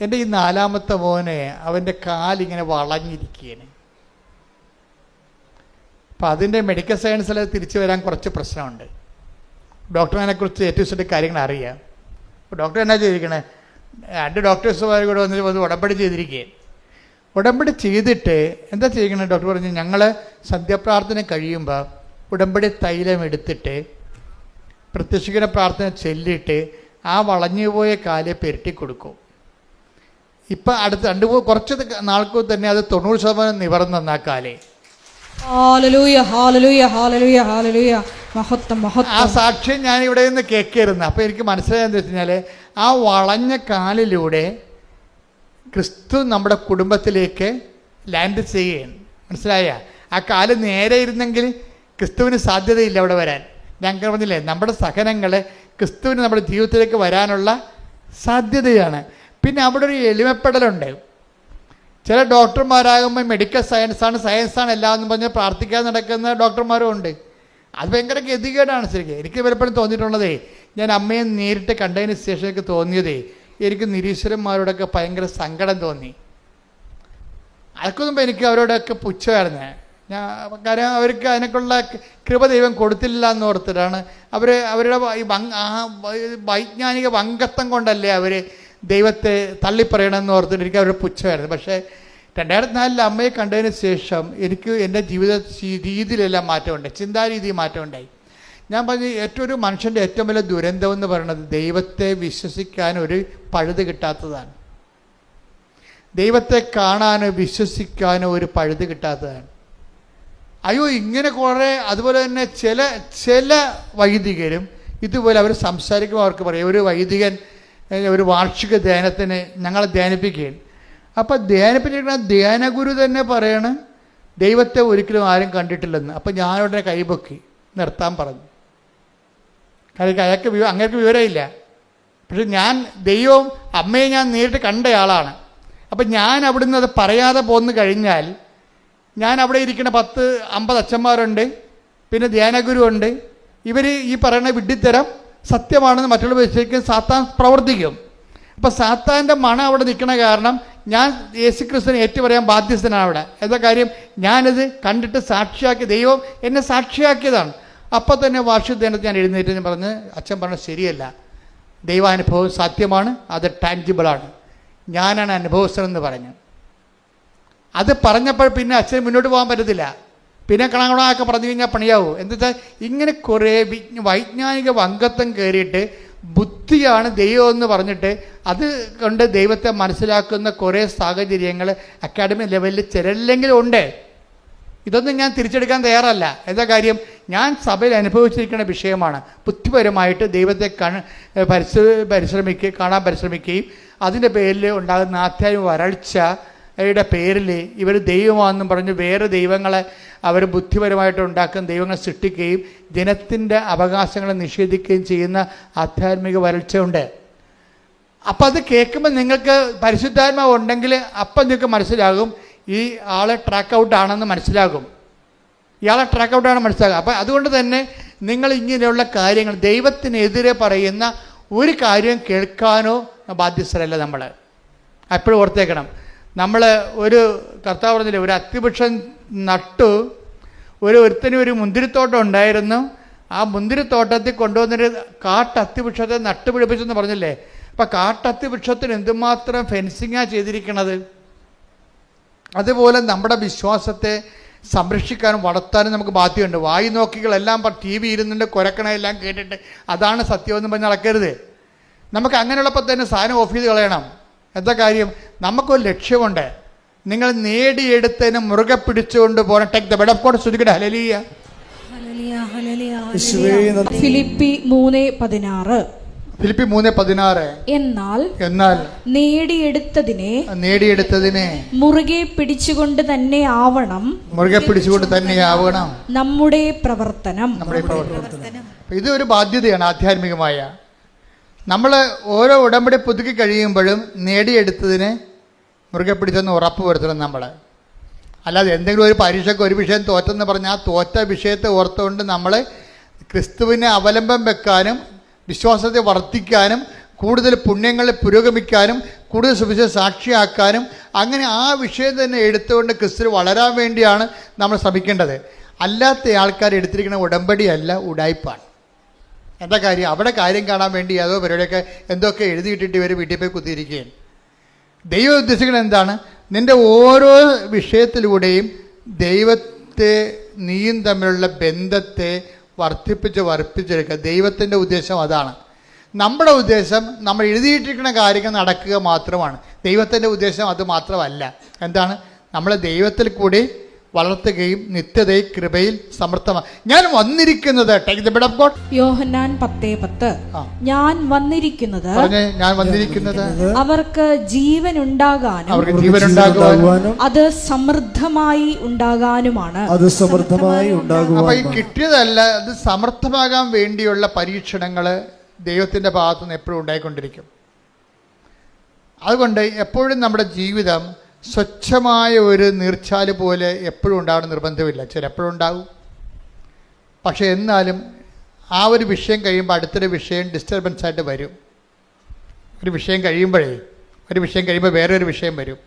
എൻ്റെ ഈ 4ാമത്തെ മോനെ അവൻ്റെ കാലിങ്ങനെ വളഞ്ഞിരിക്കുകയാണ്. അപ്പം അതിൻ്റെ മെഡിക്കൽ സയൻസിൽ തിരിച്ചു വരാൻ കുറച്ച് പ്രശ്നമുണ്ട്. ഡോക്ടറിനെക്കുറിച്ച് ഏറ്റവും ഇഷ്ടം കാര്യങ്ങൾ അറിയാം. അപ്പോൾ ഡോക്ടർ എന്നാ ചെയ്തിരിക്കണേ, 2 ഡോക്ടേഴ്സുമാർ കൂടെ വന്ന് ഉടമ്പടി ചെയ്തിരിക്കുകയാണ്. ഉടമ്പടി ചെയ്തിട്ട് എന്താ ചെയ്യിക്കണേ? ഡോക്ടർ പറഞ്ഞു, ഞങ്ങൾ സന്ധ്യാപ്രാർത്ഥന കഴിയുമ്പോൾ ഉടമ്പടി തൈലം എടുത്തിട്ട് പ്രത്യക്ഷീകരണ പ്രാർത്ഥന ചൊല്ലിയിട്ട് ആ വളഞ്ഞുപോയ കാലെ പെരട്ടി കൊടുക്കും. ഇപ്പം അടുത്ത് കുറച്ച് നാൾക്ക് തന്നെ അത് 90% നിവർന്ന കാലേ. ആ സാക്ഷ്യം ഞാൻ ഇവിടെ നിന്ന് കേൾക്കായിരുന്നു. അപ്പോൾ എനിക്ക് മനസ്സിലായെന്ന് വെച്ച് കഴിഞ്ഞാൽ ആ വളഞ്ഞ കാലിലൂടെ ക്രിസ്തു നമ്മുടെ കുടുംബത്തിലേക്ക് ലാൻഡ് ചെയ്യുകയാണ്. മനസ്സിലായ? ആ കാല് നേരെ ഇരുന്നെങ്കിൽ ക്രിസ്തുവിന് സാധ്യതയില്ല അവിടെ വരാൻ. ഞാൻ പറഞ്ഞില്ലേ, നമ്മുടെ സഹനങ്ങൾ ക്രിസ്തുവിന് നമ്മുടെ ജീവിതത്തിലേക്ക് വരാനുള്ള സാധ്യതയാണ്. പിന്നെ അവിടെ ഒരു എളിമപ്പെടലുണ്ട്. ചില ഡോക്ടർമാരാകുമ്പോൾ മെഡിക്കൽ സയൻസാണ് എല്ലാം എന്ന് പറഞ്ഞ് പ്രാർത്ഥിക്കാൻ നടക്കുന്ന ഡോക്ടർമാരും ഉണ്ട്. അത് ഭയങ്കര ഗതികേടാണ് ശരിക്കും. എനിക്ക് പലപ്പോഴും തോന്നിയിട്ടുള്ളതേ, ഞാൻ അമ്മയെ നേരിട്ട് കണ്ടതിന് ശേഷം എനിക്ക് തോന്നിയതേ, എനിക്ക് നിരീശ്വരന്മാരോടൊക്കെ ഭയങ്കര സങ്കടം തോന്നി. അതൊക്കെ എനിക്ക് അവരോടൊക്കെ പുച്ഛമായിരുന്നു. കാരണം അവർക്ക് അതിനൊക്കെയുള്ള കൃപ ദൈവം കൊടുത്തില്ല എന്ന് ഓർത്തിട്ടാണ് അവരുടെ വൈജ്ഞാനിക വങ്കത്വം കൊണ്ടല്ലേ അവർ ദൈവത്തെ തള്ളിപ്പറയണമെന്ന് ഓർത്തിട്ട് എനിക്ക് അവരുടെ പുച്ഛമായിരുന്നു. പക്ഷേ 2004 അമ്മയെ കണ്ടതിന് ശേഷം എനിക്ക് എൻ്റെ ജീവിത രീതിയിലെല്ലാം മാറ്റമുണ്ടായി, ചിന്താരീതി മാറ്റമുണ്ടായി. ഞാൻ പറഞ്ഞു, ഒരു മനുഷ്യൻ്റെ ഏറ്റവും വലിയ ദുരന്തം എന്ന് പറയുന്നത് ദൈവത്തെ വിശ്വസിക്കാൻ ഒരു പഴുത് കിട്ടാത്തതാണ്. ദൈവത്തെ കാണാനോ വിശ്വസിക്കാനോ ഒരു പഴുത് കിട്ടാത്തതാണ്. അയ്യോ, ഇങ്ങനെ കുറേ. അതുപോലെ തന്നെ ചില വൈദികരും ഇതുപോലെ അവർ സംസാരിക്കുമ്പോൾ അവർക്ക് പറയും, ഒരു വൈദികൻ ഒരു വാർഷിക ധ്യാനത്തിന് ഞങ്ങളെ ധ്യാനിപ്പിക്കുകയും, അപ്പം ധ്യാനിപ്പിച്ചിരിക്കുന്ന ധ്യാനഗുരു തന്നെ പറയണ് ദൈവത്തെ ഒരിക്കലും ആരും കണ്ടിട്ടില്ലെന്ന്. അപ്പം ഞാനുടനെ കൈപൊക്കി നിർത്താൻ പറഞ്ഞു. കാര്യം അങ്ങേർക്ക് വിവരമില്ല. പക്ഷെ ഞാൻ ദൈവവും അമ്മയെ ഞാൻ നേരിട്ട് കണ്ടയാളാണ്. അപ്പം ഞാൻ അവിടുന്ന് അത് പറയാതെ പോന്നു കഴിഞ്ഞാൽ, ഞാൻ അവിടെ ഇരിക്കുന്ന 10-50 അച്ഛന്മാരുണ്ട്, പിന്നെ ധ്യാനഗുരു ഉണ്ട്. ഇവർ ഈ പറയുന്ന വിഡ്ഢിത്തരം സത്യമാണെന്ന് മറ്റുള്ള വിശ്വസിക്കാൻ സാത്താൻ പ്രവർത്തിക്കും. അപ്പം സാത്താൻ്റെ മണം അവിടെ നിൽക്കണ കാരണം ഞാൻ യേശുക്രിസ്തുവിനെ ഏറ്റുപറയാൻ ബാധ്യസ്ഥനാണ് അവിടെ. എന്താ കാര്യം? ഞാനിത് കണ്ടിട്ട് സാക്ഷിയാക്കി, ദൈവം എന്നെ സാക്ഷിയാക്കിയതാണ്. അപ്പം തന്നെ വാർഷിക ദിനത്തിൽ ഞാൻ എഴുന്നേറ്റ് പറഞ്ഞ് അച്ഛൻ പറഞ്ഞത് ശരിയല്ല, ദൈവാനുഭവം സത്യമാണ്, അത് ടാൻജിബിളാണ്, ഞാനാണ് അനുഭവസ്ഥനെന്ന് പറഞ്ഞു. അത് പറഞ്ഞപ്പോൾ പിന്നെ അച്ഛന് മുന്നോട്ട് പോകാൻ പറ്റത്തില്ല. പിന്നെ കണക്കണമൊക്കെ പറഞ്ഞു കഴിഞ്ഞാൽ പണിയാവും. എന്താ വെച്ചാൽ ഇങ്ങനെ കുറേ വൈജ്ഞാനിക വങ്കത്വം കയറിയിട്ട് ബുദ്ധിയാണ് ദൈവം എന്ന് പറഞ്ഞിട്ട് അത് കൊണ്ട് ദൈവത്തെ മനസ്സിലാക്കുന്ന കുറേ സാഹചര്യങ്ങൾ അക്കാഡമിക് ലെവലിൽ ചിലരിലെങ്കിലും ഉണ്ട്. ഇതൊന്നും ഞാൻ തിരിച്ചെടുക്കാൻ തയ്യാറല്ല. എന്താ കാര്യം? ഞാൻ സഭയിൽ അനുഭവിച്ചിരിക്കുന്ന വിഷയമാണ്. ബുദ്ധിപരമായിട്ട് ദൈവത്തെ കാണാൻ പരിശ്രമിക്കുകയും അതിൻ്റെ പേരിൽ ഉണ്ടാകുന്ന ആധ്യാത്മിക വരൾച്ചയുടെ പേരിൽ ഇവർ ദൈവമാണെന്നും പറഞ്ഞ് വേറെ ദൈവങ്ങളെ അവർ ബുദ്ധിപരമായിട്ട് ഉണ്ടാക്കുന്ന ദൈവങ്ങളെ സൃഷ്ടിക്കുകയും ജനത്തിൻ്റെ അവകാശങ്ങളെ നിഷേധിക്കുകയും ചെയ്യുന്ന ആധ്യാത്മിക വരൾച്ചയുണ്ട്. അപ്പം അത് കേൾക്കുമ്പോൾ നിങ്ങൾക്ക് പരിശുദ്ധാത്മാവ് ഉണ്ടെങ്കിൽ അപ്പം നിങ്ങൾക്ക് മനസ്സിലാകും ഈ ആളെ ട്രാക്ക് ഔട്ട് ആണെന്ന് മനസ്സിലാകും. ഇയാളെ ട്രാക്ക് ഔട്ടാണെന്ന് മനസ്സിലാകും. അപ്പം അതുകൊണ്ട് തന്നെ നിങ്ങൾ ഇങ്ങനെയുള്ള കാര്യങ്ങൾ ദൈവത്തിനെതിരെ പറയുന്ന ഒരു കാര്യം കേൾക്കാനോ ബാധ്യസ്ഥരല്ല നമ്മൾ. എപ്പോഴും ഓർത്തേക്കണം. നമ്മൾ ഒരു കർത്താവ് പറഞ്ഞില്ലേ, ഒരു അത്തിവൃക്ഷം നട്ടു, ഒരുത്തന് ഒരു മുന്തിരിത്തോട്ടം ഉണ്ടായിരുന്നു. ആ മുന്തിരിത്തോട്ടത്തിൽ കൊണ്ടുവന്നൊരു കാട്ടത്തിവൃക്ഷത്തെ നട്ടുപിടിപ്പിച്ചെന്ന് പറഞ്ഞില്ലേ. അപ്പം കാട്ടത്തിവൃക്ഷത്തിന് എന്തുമാത്രം ഫെൻസിങ്ങാണ് ചെയ്തിരിക്കണത്. അതുപോലെ നമ്മുടെ വിശ്വാസത്തെ സംരക്ഷിക്കാനും വളർത്താനും നമുക്ക് ബാധ്യതയുണ്ട്. വായി നോക്കികളെല്ലാം ടി വി ഇരുന്നുണ്ട് കുരക്കണമെല്ലാം കേട്ടിട്ട് അതാണ് സത്യമെന്ന് പറഞ്ഞ് നടക്കരുത്. നമുക്ക് അങ്ങനെയുള്ളപ്പോൾ തന്നെ സാധനം ഓഫ് ചെയ്ത് കളയണം. എന്താ കാര്യം? നമുക്കൊരു ലക്ഷ്യമുണ്ട്. നിങ്ങൾ നേടിയെടുത്തതിന് മുറുകെ പിടിച്ചുകൊണ്ട് പോകണം. Take the bed of God. ശ്രുതിക്കട്ടെ ഹല്ലേലൂയ. ഫിലിപ്പി 3:16. ഫിലിപ്പി 3:16. എന്നാൽ നേടിയെടുത്തതിനെ മുറുകെ പിടിച്ചുകൊണ്ട് തന്നെ ആവണം നമ്മുടെ പ്രവർത്തനം. ഇത് ഒരു ബാധ്യതയാണ് ആധ്യാത്മികമായ. നമ്മൾ ഓരോ ഉടമ്പടി പുതുക്കി കഴിയുമ്പോഴും നേടിയെടുത്തതിനെ മുറുകെ പിടിച്ചെന്ന് ഉറപ്പ് വരുത്തണം നമ്മൾ. അല്ലാതെ എന്തെങ്കിലും ഒരു പരീക്ഷയ്ക്ക് ഒരു വിഷയം തോറ്റെന്ന് പറഞ്ഞാൽ ആ തോറ്റ വിഷയത്തെ ഓർത്തുകൊണ്ട് നമ്മൾ ക്രിസ്തുവിനെ അവലംബം വെക്കാനും വിശ്വാസത്തെ വർദ്ധിക്കാനും കൂടുതൽ പുണ്യങ്ങളിൽ പുരോഗമിക്കാനും കൂടുതൽ സുവിശേഷ സാക്ഷിയാക്കാനും അങ്ങനെ ആ വിഷയം തന്നെ എടുത്തുകൊണ്ട് ക്രിസ്തു വളരാൻ വേണ്ടിയാണ് നമ്മൾ ശ്രമിക്കേണ്ടത്. അല്ലാത്ത ആൾക്കാർ എടുത്തിരിക്കുന്ന ഉടമ്പടിയല്ല, ഉടായ്പാണ്. എന്താ കാര്യം? അവിടെ കാര്യം കാണാൻ വേണ്ടി അതോ പരിപാടിയൊക്കെ എന്തൊക്കെ എഴുതിയിട്ടിട്ട് ഇവർ വീട്ടിൽ പോയി കുത്തിയിരിക്കുകയാണ്. ദൈവം ഉദ്ദേശിക്കുന്നത് എന്താണ്? നിൻ്റെ ഓരോ വിഷയത്തിലൂടെയും ദൈവത്തെ നീയും തമ്മിലുള്ള ബന്ധത്തെ വർദ്ധിപ്പിച്ചെടുക്കുക. ദൈവത്തിൻ്റെ ഉദ്ദേശം അതാണ്. നമ്മുടെ ഉദ്ദേശം നമ്മൾ എഴുതിയിട്ടിരിക്കുന്ന കാര്യങ്ങൾ നടക്കുക മാത്രമാണ്. ദൈവത്തിൻ്റെ ഉദ്ദേശം അത് മാത്രമല്ല. എന്താണ്? നമ്മളെ ദൈവത്തിൽ കൂടി വളർത്തുകയും നിത്യതയിൽ കൃപയിൽ സമർത്ഥമാണ്. ഞാൻ വന്നിരിക്കുന്നത് take the bed of God. Yohannan 10:10. ഞാൻ വന്നിരിക്കുന്നത് അവർക്ക് ജീവൻ ഉണ്ടാകാനും അത് സമൃദ്ധമായി ഉണ്ടാകാനുമാണ്. അപ്പൊ ഈ കിട്ടിയതല്ല, അത് സമർത്ഥമാകാൻ വേണ്ടിയുള്ള പരീക്ഷണങ്ങള് ദൈവത്തിന്റെ ഭാഗത്തുനിന്ന് എപ്പോഴും ഉണ്ടായിക്കൊണ്ടിരിക്കും. അതുകൊണ്ട് എപ്പോഴും നമ്മുടെ ജീവിതം സ്വച്ഛമായ ഒരു നീർച്ചാല് പോലെ എപ്പോഴും ഉണ്ടാകണം നിർബന്ധമില്ല. ചിലപ്പോഴും ഉണ്ടാകും. പക്ഷെ എന്നാലും ആ ഒരു വിഷയം കഴിയുമ്പോൾ അടുത്തൊരു വിഷയം ഡിസ്റ്റർബൻസ് ആയിട്ട് വരും. ഒരു വിഷയം കഴിയുമ്പോൾ വേറൊരു വിഷയം വരും.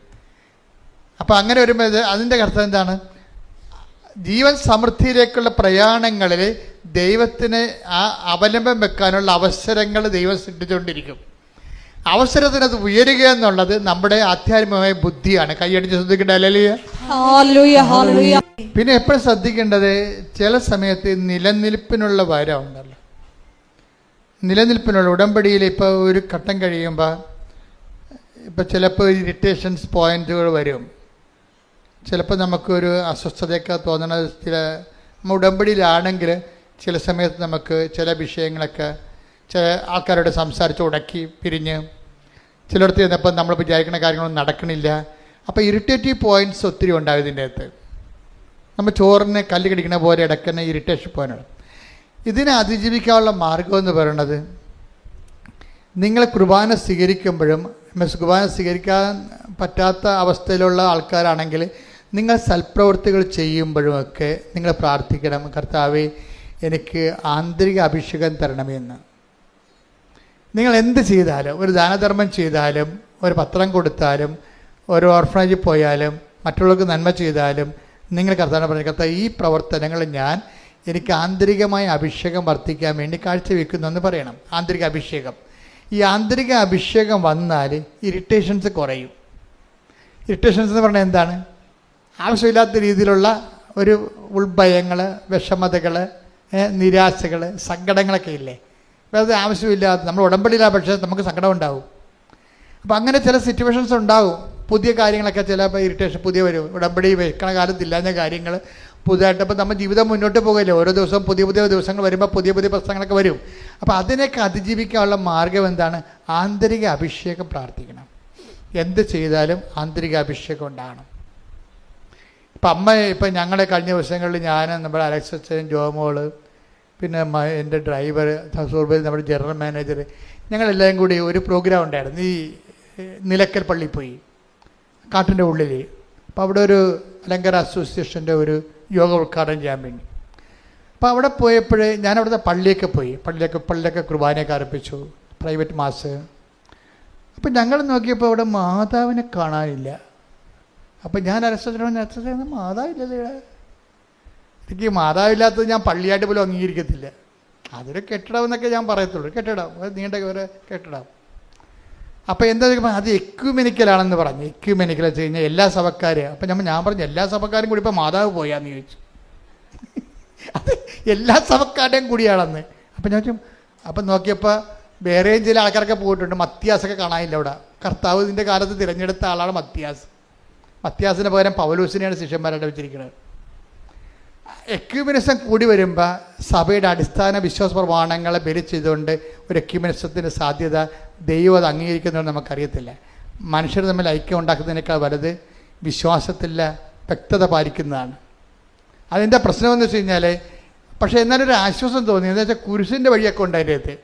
അപ്പോൾ അങ്ങനെ വരുമ്പോൾ അതിൻ്റെ അർത്ഥം എന്താണ്? ജീവൻ സമൃദ്ധിയിലേക്കുള്ള പ്രയാണങ്ങളിൽ ദൈവത്തിന് ആ അവലംബം വെക്കാനുള്ള അവസരങ്ങൾ ദൈവം സൃഷ്ടിച്ചുകൊണ്ടിരിക്കും. അവസരത്തിനത് ഉയരുക എന്നുള്ളത് നമ്മുടെ ആധ്യാത്മികമായ ബുദ്ധിയാണ്. കൈയടിച്ച് ശ്രദ്ധിക്കേണ്ട. ഹല്ലേലൂയ. പിന്നെ എപ്പോഴും ശ്രദ്ധിക്കേണ്ടത്, ചില സമയത്ത് നിലനിൽപ്പിനുള്ള വരം ഉണ്ടല്ലോ. നിലനിൽപ്പിനുള്ള ഉടമ്പടിയിൽ ഇപ്പോൾ ഒരു ഘട്ടം കഴിയുമ്പോൾ ഇപ്പോൾ ചിലപ്പോൾ ഇറിറ്റേഷൻസ് പോയിന്റുകൾ വരും. ചിലപ്പോൾ നമുക്കൊരു അസ്വസ്ഥതയൊക്കെ തോന്നണ നമ്മൾ ഉടമ്പടിയിലാണെങ്കിൽ ചില സമയത്ത് നമുക്ക് ചില വിഷയങ്ങളൊക്കെ ചില ആൾക്കാരോട് സംസാരിച്ച് ഉടക്കി പിരിഞ്ഞ് ചിലയിടത്ത് ചെന്നപ്പോൾ നമ്മൾ വിചാരിക്കുന്ന കാര്യങ്ങളൊന്നും നടക്കണില്ല. അപ്പോൾ ഇറിറ്റേറ്റീവ് പോയിൻറ്റ്സ് ഒത്തിരി ഉണ്ടാകും ഇതിൻ്റെ അകത്ത്. നമ്മൾ ചോറിനെ കല്ല് കടിക്കുന്ന പോലെ ഇടയ്ക്കുന്ന ഇറിറ്റേഷൻ പോയിൻ്റാണ്. ഇതിനെ അതിജീവിക്കാനുള്ള മാർഗമെന്ന് പറയുന്നത്, നിങ്ങൾ കുർബാന സ്വീകരിക്കുമ്പോഴും കുർബാന സ്വീകരിക്കാൻ പറ്റാത്ത അവസ്ഥയിലുള്ള ആൾക്കാരാണെങ്കിൽ നിങ്ങൾ സൽപ്രവൃത്തികൾ ചെയ്യുമ്പോഴുമൊക്കെ നിങ്ങൾ പ്രാർത്ഥിക്കണം, കർത്താവേ എനിക്ക് ആന്തരിക അഭിഷേകം തരണമെന്ന്. നിങ്ങൾ എന്ത് ചെയ്താലും, ഒരു ദാനധർമ്മം ചെയ്താലും, ഒരു പത്രം കൊടുത്താലും, ഒരു ഓർഫനേജിൽ പോയാലും, മറ്റുള്ളവർക്ക് നന്മ ചെയ്താലും നിങ്ങൾ കർത്താവിനെ പറഞ്ഞു, കർത്താവ് ഈ പ്രവർത്തനങ്ങൾ ഞാൻ എനിക്ക് ആന്തരികമായ അഭിഷേകം വർദ്ധിക്കാൻ വേണ്ടി കാഴ്ചവെക്കുന്നു എന്ന് പറയണം. ആന്തരിക അഭിഷേകം. ഈ ആന്തരിക അഭിഷേകം വന്നാൽ ഇറിറ്റേഷൻസ് കുറയും. ഇറിറ്റേഷൻസ് എന്ന് പറഞ്ഞാൽ എന്താണ്? ആവശ്യമില്ലാത്ത രീതിയിലുള്ള ഒരു ഉൾഭയങ്ങൾ, വിഷമതകൾ, നിരാശകൾ, സങ്കടങ്ങളൊക്കെ ഇല്ലേ, വേറെ ആവശ്യമില്ലാത്ത നമ്മൾ ഉടമ്പടിയില്ല, പക്ഷേ നമുക്ക് സങ്കടം ഉണ്ടാവും. അപ്പം അങ്ങനെ ചില സിറ്റുവേഷൻസ് ഉണ്ടാകും. പുതിയ കാര്യങ്ങളൊക്കെ ചിലപ്പോൾ ഇറിറ്റേഷൻ പുതിയ വരും. ഉടമ്പടി വെക്കണ കാലത്തില്ലാഞ്ഞ കാര്യങ്ങൾ പുതുതായിട്ട് ഇപ്പം നമ്മൾ ജീവിതം മുന്നോട്ട് പോകില്ലേ, ഓരോ ദിവസവും പുതിയ പുതിയ ദിവസങ്ങൾ വരുമ്പോൾ പുതിയ പുതിയ പ്രശ്നങ്ങളൊക്കെ വരും. അപ്പോൾ അതിനൊക്കെ അതിജീവിക്കാനുള്ള മാർഗം എന്താണ്? ആന്തരിക അഭിഷേകം പ്രാർത്ഥിക്കണം. എന്ത് ചെയ്താലും ആന്തരിക അഭിഷേകം ഉണ്ടാകണം. ഇപ്പം ഞങ്ങളെ കഴിഞ്ഞ ദിവസങ്ങളിൽ ഞാൻ, നമ്മുടെ അലക്സ് അച്ഛൻ, ജോമോള്, പിന്നെ എൻ്റെ ഡ്രൈവർ സൂർബൽ, നമ്മുടെ ജനറൽ മാനേജർ, ഞങ്ങളെല്ലാവരും കൂടി ഒരു പ്രോഗ്രാം ഉണ്ടായിരുന്നു. ഈ നിലക്കൽ പള്ളി പോയി, കാട്ടിൻ്റെ ഉള്ളിൽ. അപ്പോൾ അവിടെ ഒരു അലങ്കര അസോസിയേഷൻ്റെ ഒരു യോഗ ഉദ്ഘാടനം ചെയ്യാൻ വേണ്ടി. അപ്പോൾ അവിടെ പോയപ്പോൾ ഞാൻ അവിടുത്തെ പള്ളിയൊക്കെ പോയി. പള്ളിയൊക്കെ കുർബാനയൊക്കെ അർപ്പിച്ചു, പ്രൈവറ്റ് മാസ്. അപ്പം ഞങ്ങൾ നോക്കിയപ്പോൾ അവിടെ മാതാവിനെ കാണാനില്ല. അപ്പം ഞാൻ അരസ്വത്തിന് മാതാവില്ലല്ലോ ഇവിടെ. എനിക്ക് മാതാവില്ലാത്തത് ഞാൻ പള്ളിയായിട്ട് പോലും അംഗീകരിക്കത്തില്ല. അതൊരു കെട്ടിടം എന്നൊക്കെ ഞാൻ പറയത്തുള്ളൂ, കെട്ടിടം, നീണ്ട ഒരു കെട്ടിടം. അപ്പോൾ എന്താ ചോദിക്കുമ്പോൾ അത് എക്യുമെനിക്കലാണെന്ന് പറഞ്ഞു. എക്യുമെനിക്കൽ വെച്ച് കഴിഞ്ഞാൽ എല്ലാ സഭക്കാരും. അപ്പം ഞാൻ പറഞ്ഞു എല്ലാ സഭക്കാരും കൂടി ഇപ്പോൾ മാതാവ് പോയാന്ന് ചോദിച്ചു. അത് എല്ലാ സഭക്കാരുടെയും കൂടിയാണെന്ന്. അപ്പം ഞാൻ ചോദിച്ചു. അപ്പം നോക്കിയപ്പോൾ വേറെയും ചില ആൾക്കാരൊക്കെ പോയിട്ടുണ്ട്. മത്തിയാസൊക്കെ കാണാനില്ല അവിടെ. കർത്താവ് ഇതിൻ്റെ കാലത്ത് തിരഞ്ഞെടുത്ത ആളാണ് മത്തിയാസ്. മത്തിയാസിന് പകരം പൗലോസിനെയാണ് ശിഷ്യന്മാരായിട്ട് വെച്ചിരിക്കുന്നത്. എക്യുമെനിസം കൂടി വരുമ്പോൾ സഭയുടെ അടിസ്ഥാന വിശ്വാസ പ്രമാണങ്ങളെ ബലി ചെയ്തുകൊണ്ട് ഒരു എക്യുമെനിസത്തിൻ്റെ സാധ്യത ദൈവം അത് അംഗീകരിക്കുന്നതെന്ന് നമുക്കറിയത്തില്ല. മനുഷ്യർ തമ്മിൽ ഐക്യം ഉണ്ടാക്കുന്നതിനേക്കാൾ വലുത് വിശ്വാസത്തിലെ വ്യക്തത പാലിക്കുന്നതാണ്. അതിൻ്റെ പ്രശ്നമെന്ന് വെച്ച് കഴിഞ്ഞാൽ, പക്ഷേ എന്നാലൊരു ആശ്വാസം തോന്നി. എന്താ വെച്ചാൽ കുരിശിൻ്റെ വഴിയൊക്കെ ഉണ്ട് അതിൻ്റെ അകത്ത്.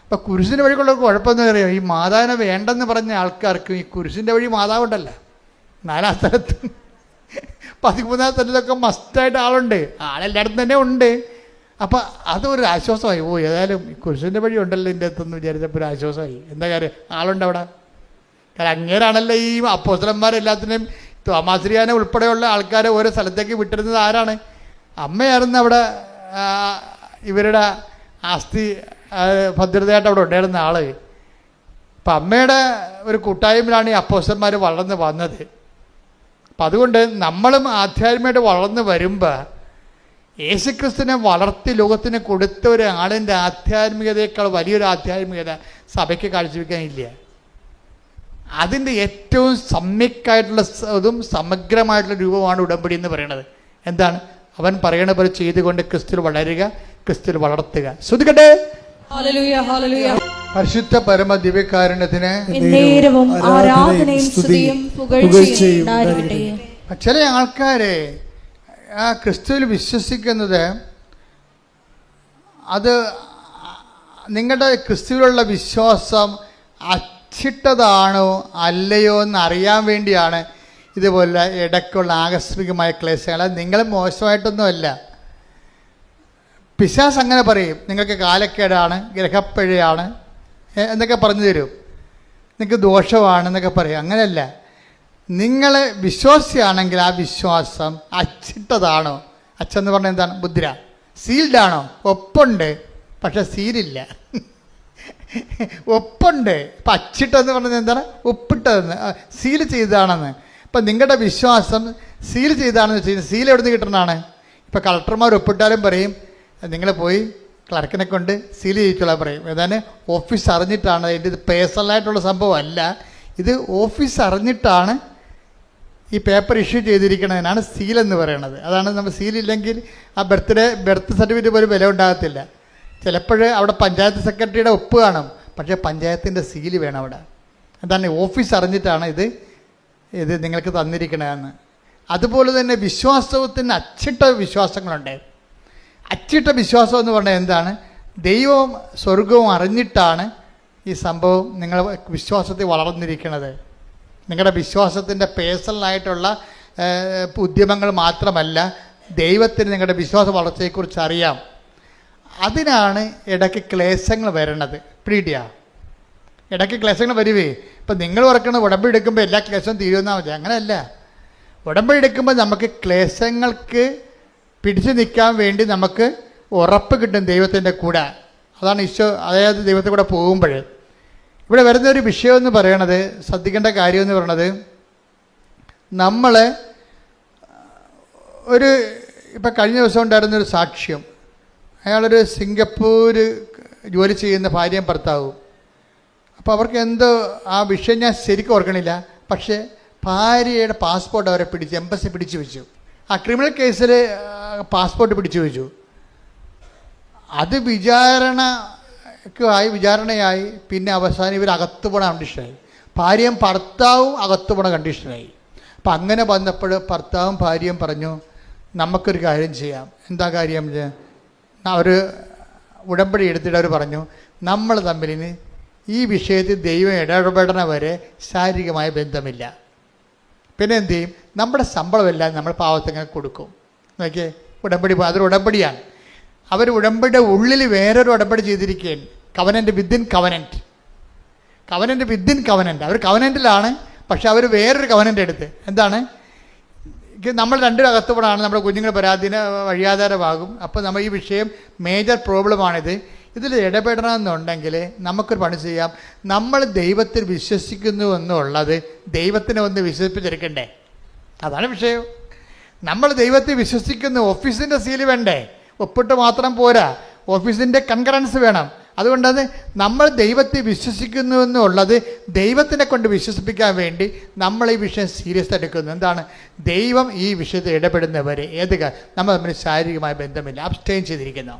അപ്പോൾ കുരിശിൻ്റെ വഴിക്കുള്ള കുഴപ്പമെന്ന് പറയുമ്പോൾ ഈ മാതാവിനെ വേണ്ടെന്ന് പറഞ്ഞ ആൾക്കാർക്കും ഈ കുരിശിൻ്റെ വഴി മാതാവുണ്ടല്ലോ. 4-ാം സ്ഥലത്തും 13-ാം സ്ഥലത്തൊക്കെ മസ്റ്റായിട്ട് ആളുണ്ട്. ആളെല്ലായിടത്തും തന്നെ ഉണ്ട്. അപ്പം അതൊരു ആശ്വാസമായി. ഏതായാലും കുരിശിൻ്റെ വഴി ഉണ്ടല്ലോ ഇതിൻ്റെ അകത്തെന്ന് വിചാരിച്ചപ്പോൾ ഒരു ആശ്വാസമായി. എന്താ കാര്യം? ആളുണ്ട് അവിടെ. കാരണം അങ്ങേരാണല്ലോ ഈ അപ്പോസ്തലന്മാരെല്ലാത്തിനെയും തോമാശ്രീയാനെ ഉൾപ്പെടെയുള്ള ആൾക്കാരെ ഓരോ സ്ഥലത്തേക്ക് വിട്ടിരുന്നത് ആരാണ്? അമ്മയായിരുന്നു അവിടെ ഇവരുടെ ആസ്തി ഭദ്രതയായിട്ട് അവിടെ ഉണ്ടായിരുന്ന ആള്. അപ്പം അമ്മയുടെ ഒരു കൂട്ടായ്മയിലാണ് ഈ അപ്പോസ്തലന്മാർ വളർന്ന് വന്നത്. അപ്പം അതുകൊണ്ട് നമ്മളും ആധ്യാത്മികമായിട്ട് വളർന്ന് വരുമ്പോൾ യേശുക്രിസ്തുവിനെ വളർത്തി ലോകത്തിന് കൊടുത്ത ഒരാളിൻ്റെ ആധ്യാത്മികതയേക്കാൾ വലിയൊരു ആധ്യാത്മികത സഭയ്ക്ക് കാഴ്ചവെക്കാനില്ല. അതിൻ്റെ ഏറ്റവും സമ്യക്കായിട്ടുള്ള ഇതും സമഗ്രമായിട്ടുള്ള രൂപമാണ് ഉടമ്പടി എന്ന് പറയുന്നത്. എന്താണ്? അവൻ പറയണ പോലെ ചെയ്തുകൊണ്ട് ക്രിസ്തുവിൽ വളരുക, ക്രിസ്തുവിൽ വളർത്തുക. ശ്രദ്ധിക്കട്ടെ. പരിശുദ്ധ പരമ ദിവ്യകാരുണ്യത്തിന് ആരാധനയും സ്തുതിയും പുകഴ്ചയും ഉണ്ടായിരിക്കട്ടെ. ചില ആൾക്കാരെ ആ ക്രിസ്തുവിൽ വിശ്വസിക്കുന്നത് അത് നിങ്ങളുടെ ക്രിസ്തുവിലുള്ള വിശ്വാസം അച്ചിട്ടതാണോ അല്ലയോ എന്ന് അറിയാൻ വേണ്ടിയാണ് ഇതുപോലെ ഇടയ്ക്കുള്ള ആകസ്മികമായ ക്ലേശങ്ങൾ. നിങ്ങൾ മോശമായിട്ടൊന്നുമല്ല. പിശാസ് അങ്ങനെ പറയും, നിങ്ങൾക്ക് കാലക്കേടാണ്, ഗ്രഹപ്പിഴയാണ് എന്നൊക്കെ പറഞ്ഞു തരും, നിങ്ങൾക്ക് ദോഷമാണെന്നൊക്കെ പറയും. അങ്ങനെയല്ല. നിങ്ങൾ വിശ്വാസിയാണെങ്കിൽ ആ വിശ്വാസം അച്ചിട്ടതാണോ? അച്ചെന്ന് പറഞ്ഞാൽ എന്താണ്? മുദ്ര. സീൽഡാണോ? ഒപ്പുണ്ട്, പക്ഷെ സീലില്ല. ഒപ്പുണ്ട്. ഇപ്പം അച്ചിട്ടെന്ന് പറഞ്ഞത് എന്താണ്? ഒപ്പിട്ടതെന്ന്, സീൽ ചെയ്തതാണെന്ന്. ഇപ്പം നിങ്ങളുടെ വിശ്വാസം സീൽ ചെയ്താണെന്ന് വെച്ച് കഴിഞ്ഞാൽ സീൽ എവിടെ നിന്ന് കിട്ടുന്നതാണ്? ഇപ്പം കളക്ടർമാർ ഒപ്പിട്ടാലും പറയും നിങ്ങൾ പോയി ക്ലർക്കിനെ കൊണ്ട് സീൽ ചെയ്യിച്ചോളാൻ പറയും. ഏതാണ്? ഓഫീസ് അറിഞ്ഞിട്ടാണ്. ഇത് പേഴ്സണലായിട്ടുള്ള സംഭവമല്ല. ഇത് ഓഫീസ് അറിഞ്ഞിട്ടാണ് ഈ പേപ്പർ ഇഷ്യൂ ചെയ്തിരിക്കുന്നതിനാണ് സീലെന്ന് പറയുന്നത്. അതാണ് നമ്മൾ സീലില്ലെങ്കിൽ ആ ബർത്ത് സർട്ടിഫിക്കറ്റ് പോലും വില ഉണ്ടാകത്തില്ല. ചിലപ്പോൾ അവിടെ പഞ്ചായത്ത് സെക്രട്ടറിയുടെ ഒപ്പ് കാണും, പക്ഷേ പഞ്ചായത്തിൻ്റെ സീല് വേണം അവിടെ. എന്താണ്? ഓഫീസ് അറിഞ്ഞിട്ടാണ് ഇത് നിങ്ങൾക്ക് തന്നിരിക്കണമെന്ന്. അതുപോലെ തന്നെ വിശ്വാസത്തിന് അച്ചിട്ട വിശ്വാസങ്ങളുണ്ട്. അച്ചിട്ട വിശ്വാസം എന്ന് പറഞ്ഞാൽ എന്താണ്? ദൈവവും സ്വർഗവും അറിഞ്ഞിട്ടാണ് ഈ സംഭവം നിങ്ങൾ വിശ്വാസത്തിൽ വളർന്നിരിക്കുന്നത്. നിങ്ങളുടെ വിശ്വാസത്തിൻ്റെ പേഴ്സണലായിട്ടുള്ള ഉദ്യമങ്ങൾ മാത്രമല്ല, ദൈവത്തിന് നിങ്ങളുടെ വിശ്വാസ വളർച്ചയെക്കുറിച്ച് അറിയാം. അതിനാണ് ഇടയ്ക്ക് ക്ലേശങ്ങൾ വരണത്. പീഡിയ ഇടയ്ക്ക് ക്ലേശങ്ങൾ വരുവേ. ഇപ്പം നിങ്ങൾ ഓർക്കണ ഉടമ്പടി എടുക്കുമ്പോൾ എല്ലാ ക്ലേശവും തീരുമെന്നാൽ മതി. അങ്ങനെയല്ല. ഉടമ്പടി എടുക്കുമ്പോൾ നമുക്ക് ക്ലേശങ്ങൾക്ക് പിടിച്ചു നിൽക്കാൻ വേണ്ടി നമുക്ക് ഉറപ്പ് കിട്ടും ദൈവത്തിൻ്റെ കൂടെ. അതാണ് ഈശോ, അതായത് ദൈവത്തിൻ്റെ കൂടെ പോകുമ്പോൾ ഇവിടെ വരുന്നൊരു വിഷയം എന്ന് പറയണത്, ശ്രദ്ധിക്കേണ്ട കാര്യം എന്ന് പറയണത്, നമ്മൾ ഇപ്പം കഴിഞ്ഞ ദിവസം ഉണ്ടായിരുന്നൊരു സാക്ഷ്യം. അയാളൊരു സിംഗപ്പൂർ ജോലി ചെയ്യുന്ന ഭാര്യയും ഭർത്താവും. അപ്പോൾ അവർക്ക് എന്തോ ആ വിഷയം ഞാൻ ശരിക്കും ഓർക്കണില്ല. പക്ഷേ ഭാര്യയുടെ പാസ്പോർട്ട് അവരെ പിടിച്ച് എംബസി പിടിച്ചു വെച്ചു. ആ ക്രിമിനൽ കേസിൽ പാസ്പോർട്ട് പിടിച്ചു വെച്ചു. അത് വിചാരണയായി. പിന്നെ അവസാനം ഇവർ അകത്ത് പോണ കണ്ടീഷനായി. ഭാര്യയും ഭർത്താവും അകത്ത് പോണ കണ്ടീഷനായി. അപ്പം അങ്ങനെ വന്നപ്പോൾ ഭർത്താവും ഭാര്യയും പറഞ്ഞു, നമുക്കൊരു കാര്യം ചെയ്യാം. എന്താ കാര്യം? അവർ ഉടമ്പടി എടുത്തിട്ട് അവർ പറഞ്ഞു, നമ്മൾ തമ്മിലിന് ഈ വിഷയത്തിൽ ദൈവം ഇടപെടണ വരെ ശാരീരികമായ ബന്ധമില്ല. പിന്നെ എന്തു ചെയ്യും? നമ്മുടെ ശമ്പളമെല്ലാം നമ്മൾ പാവത്തങ്ങൾ കൊടുക്കും. നോക്കിയേ, ഉടമ്പടി, അതൊരു ഉടമ്പടിയാണ്. അവർ ഉടമ്പടിയുടെ ഉള്ളിൽ വേറൊരു ഉടമ്പടി ചെയ്തിരിക്കുകയാണ്. Covenant within covenant. Covenant within covenant. അവർ കവനൻ്റിലാണ്, പക്ഷെ അവർ വേറൊരു കവനൻ്റ് എടുത്ത്. എന്താണ്? നമ്മൾ രണ്ടും അകത്തുപോടാണ് നമ്മുടെ കുഞ്ഞുങ്ങൾ പരാതിന് വഴിയാധാരമാകും. അപ്പോൾ നമ്മൾ ഈ വിഷയം മേജർ പ്രോബ്ലമാണിത്. ഇതിൽ ഇടപെടണമെന്നുണ്ടെങ്കിൽ നമുക്കൊരു പണി ചെയ്യാം. നമ്മൾ ദൈവത്തിൽ വിശ്വസിക്കുന്നു എന്നുള്ളത് ദൈവത്തിനെ ഒന്ന് വിശ്വസിപ്പിച്ചെടുക്കണ്ടേ? അതാണ് വിഷയം. നമ്മൾ ദൈവത്തിൽ വിശ്വസിക്കുന്നു. ഓഫീസിൻ്റെ സീല് വേണ്ടേ? ഒപ്പിട്ട് മാത്രം പോരാ, ഓഫീസിൻ്റെ കൺകറൻസ് വേണം. അതുകൊണ്ടത് നമ്മൾ ദൈവത്തെ വിശ്വസിക്കുന്നു എന്നുള്ളത് ദൈവത്തിനെ കൊണ്ട് വിശ്വസിപ്പിക്കാൻ വേണ്ടി നമ്മൾ ഈ വിഷയം സീരിയസ് എടുക്കുന്നു. എന്താണ്? ദൈവം ഈ വിഷയത്തിൽ ഇടപെടുന്നവരെ നമ്മൾ തമ്മിൽ ശാരീരികമായ ബന്ധമില്ല, അബ്സ്റ്റെയിൻ ചെയ്തിരിക്കുന്നു.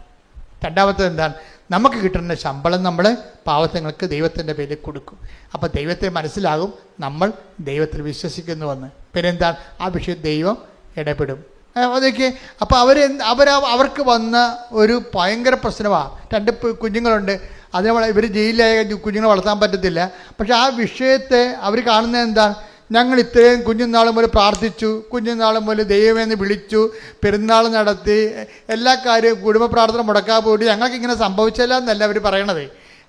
രണ്ടാമത്തത് എന്താണ്? നമുക്ക് കിട്ടുന്ന ശമ്പളം നമ്മൾ പാവത്തങ്ങൾക്ക് ദൈവത്തിൻ്റെ പേരിൽ കൊടുക്കും. അപ്പോൾ ദൈവത്തെ മനസ്സിലാകും നമ്മൾ ദൈവത്തിൽ വിശ്വസിക്കുന്നുവെന്ന്. പിന്നെ എന്താണ്? ആ വിഷയം ദൈവം ഇടപെടും. അതൊക്കെ അപ്പോൾ അവർക്ക് വന്ന ഒരു ഭയങ്കര പ്രശ്നമാണ്. 2 കുഞ്ഞുങ്ങളുണ്ട്. അതിനെ ഇവർ ജയിലിലായ കുഞ്ഞുങ്ങളെ വളർത്താൻ പറ്റത്തില്ല. പക്ഷെ ആ വിഷയത്തെ അവർ കാണുന്നത് എന്താണ്? ഞങ്ങൾ ഇത്രയും കുഞ്ഞുനാൾ മുതൽ പ്രാർത്ഥിച്ചു, കുഞ്ഞുനാൾ മുതൽ ദൈവമെന്ന് വിളിച്ചു, പെരുന്നാൾ നടത്തി, എല്ലാ കാര്യവും കുടുംബ പ്രാർത്ഥന മുടക്കാൻ പോയിട്ട് ഞങ്ങൾക്ക് ഇങ്ങനെ സംഭവിച്ചില്ല എന്നല്ല അവർ പറയണത്.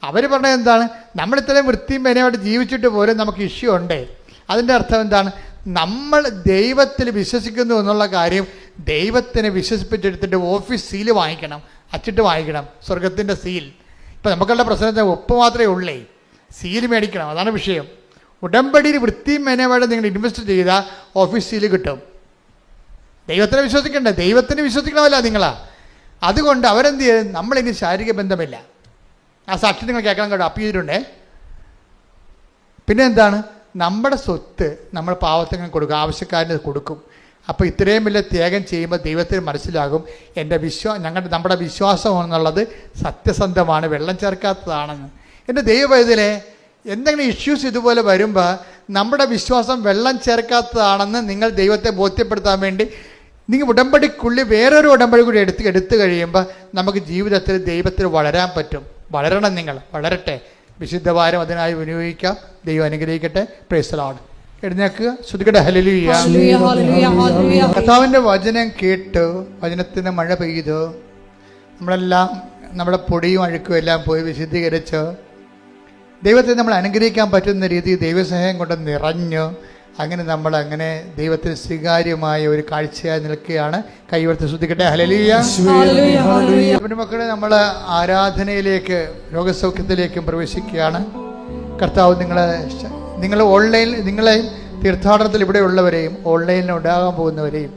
അവർ പറഞ്ഞത് എന്താണ്? നമ്മൾ ഇത്രയും വൃത്തിയും മെനയായിട്ട് ജീവിച്ചിട്ട് പോലും നമുക്ക് ഇഷ്യൂ ഉണ്ട്. അതിൻ്റെ അർത്ഥം എന്താണ്? നമ്മൾ ദൈവത്തിൽ വിശ്വസിക്കുന്നു എന്നുള്ള കാര്യം ദൈവത്തിനെ വിശ്വസിപ്പിച്ചെടുത്തിട്ട് ഓഫീസ് സീല് വാങ്ങിക്കണം, അച്ചിട്ട് വാങ്ങിക്കണം, സ്വർഗത്തിൻ്റെ സീൽ. ഇപ്പം നമുക്കുള്ള പ്രശ്നത്തെ ഒപ്പ് മാത്രമേ ഉള്ളേ, സീല് മേടിക്കണം. അതാണ് വിഷയം. ഉടമ്പടിയിൽ വൃത്തിയും മെനയോടെ നിങ്ങൾ ഇൻവെസ്റ്റ് ചെയ്താൽ ഓഫീസ് സീല് കിട്ടും. ദൈവത്തിനെ വിശ്വസിക്കണ്ടേ? ദൈവത്തിന് വിശ്വസിക്കണമല്ല നിങ്ങളാ. അതുകൊണ്ട് അവരെന്ത് ചെയ്യും? നമ്മളിനി ശാരീരിക ബന്ധമില്ല. ആ സാക്ഷി നിങ്ങൾ കേൾക്കണം കേട്ടോ, അപ്പീൽ ചെയ്തിട്ടുണ്ടേ. പിന്നെ എന്താണ്? നമ്മുടെ സ്വത്ത് നമ്മൾ പാവത്തിന് കൊടുക്കും, ആവശ്യക്കാരന് കൊടുക്കും. അപ്പോൾ ഇത്രയും വലിയ ത്യാഗം ചെയ്യുമ്പോൾ ദൈവത്തിന് മനസ്സിലാകും നമ്മുടെ വിശ്വാസം എന്നുള്ളത് സത്യസന്ധമാണ്, വെള്ളം ചേർക്കാത്തതാണെന്ന്. എൻ്റെ ദൈവവേദനെ എന്തെങ്കിലും ഇഷ്യൂസ് ഇതുപോലെ വരുമ്പോൾ നമ്മുടെ വിശ്വാസം വെള്ളം ചേർക്കാത്തതാണെന്ന് നിങ്ങൾ ദൈവത്തെ ബോധ്യപ്പെടുത്താൻ വേണ്ടി നിങ്ങൾ ഉടമ്പടിക്കുള്ളിൽ വേറൊരു ഉടമ്പടി കൂടി എടുത്തു കഴിയുമ്പോൾ നമുക്ക് ജീവിതത്തിൽ ദൈവത്തിൽ വളരാൻ പറ്റും. വളരണം, നിങ്ങൾ വളരട്ടെ. വിശുദ്ധവാരം അതിനായി വിനിയോഗിക്കാം. ദൈവം അനുഗ്രഹിക്കട്ടെ. Praise the Lord. എഴുന്നേൽക്കുക, ശ്രുതികട്ടെ. ഹല്ലേലൂയ. കർത്താവിൻ്റെ വചനം കേട്ട് വചനത്തിന് മഴ പെയ്തു. നമ്മളെല്ലാം നമ്മുടെ പൊടിയും അഴുക്കും എല്ലാം പോയി വിശുദ്ധീകരിച്ച് ദൈവത്തെ നമ്മൾ അനുഗ്രഹിക്കാൻ പറ്റുന്ന രീതിയിൽ ദൈവസ്നേഹം കൊണ്ട് നിറഞ്ഞു. അങ്ങനെ ദൈവത്തിന് സ്വീകാര്യമായ ഒരു കാഴ്ചയായി നിൽക്കുകയാണ്. കൈവർത്തി ശ്രുതിക്കട്ടെ. ഹല്ലേലൂയ. മക്കളെ, നമ്മൾ ആരാധനയിലേക്ക് രോഗസൗഖ്യത്തിലേക്കും പ്രവേശിക്കുകയാണ്. കർത്താവ് നിങ്ങൾ ഓൺലൈനിൽ, നിങ്ങളെയും തീർത്ഥാടനത്തിൽ ഇവിടെ ഉള്ളവരെയും ഓൺലൈനിൽ ഉണ്ടാകാൻ പോകുന്നവരെയും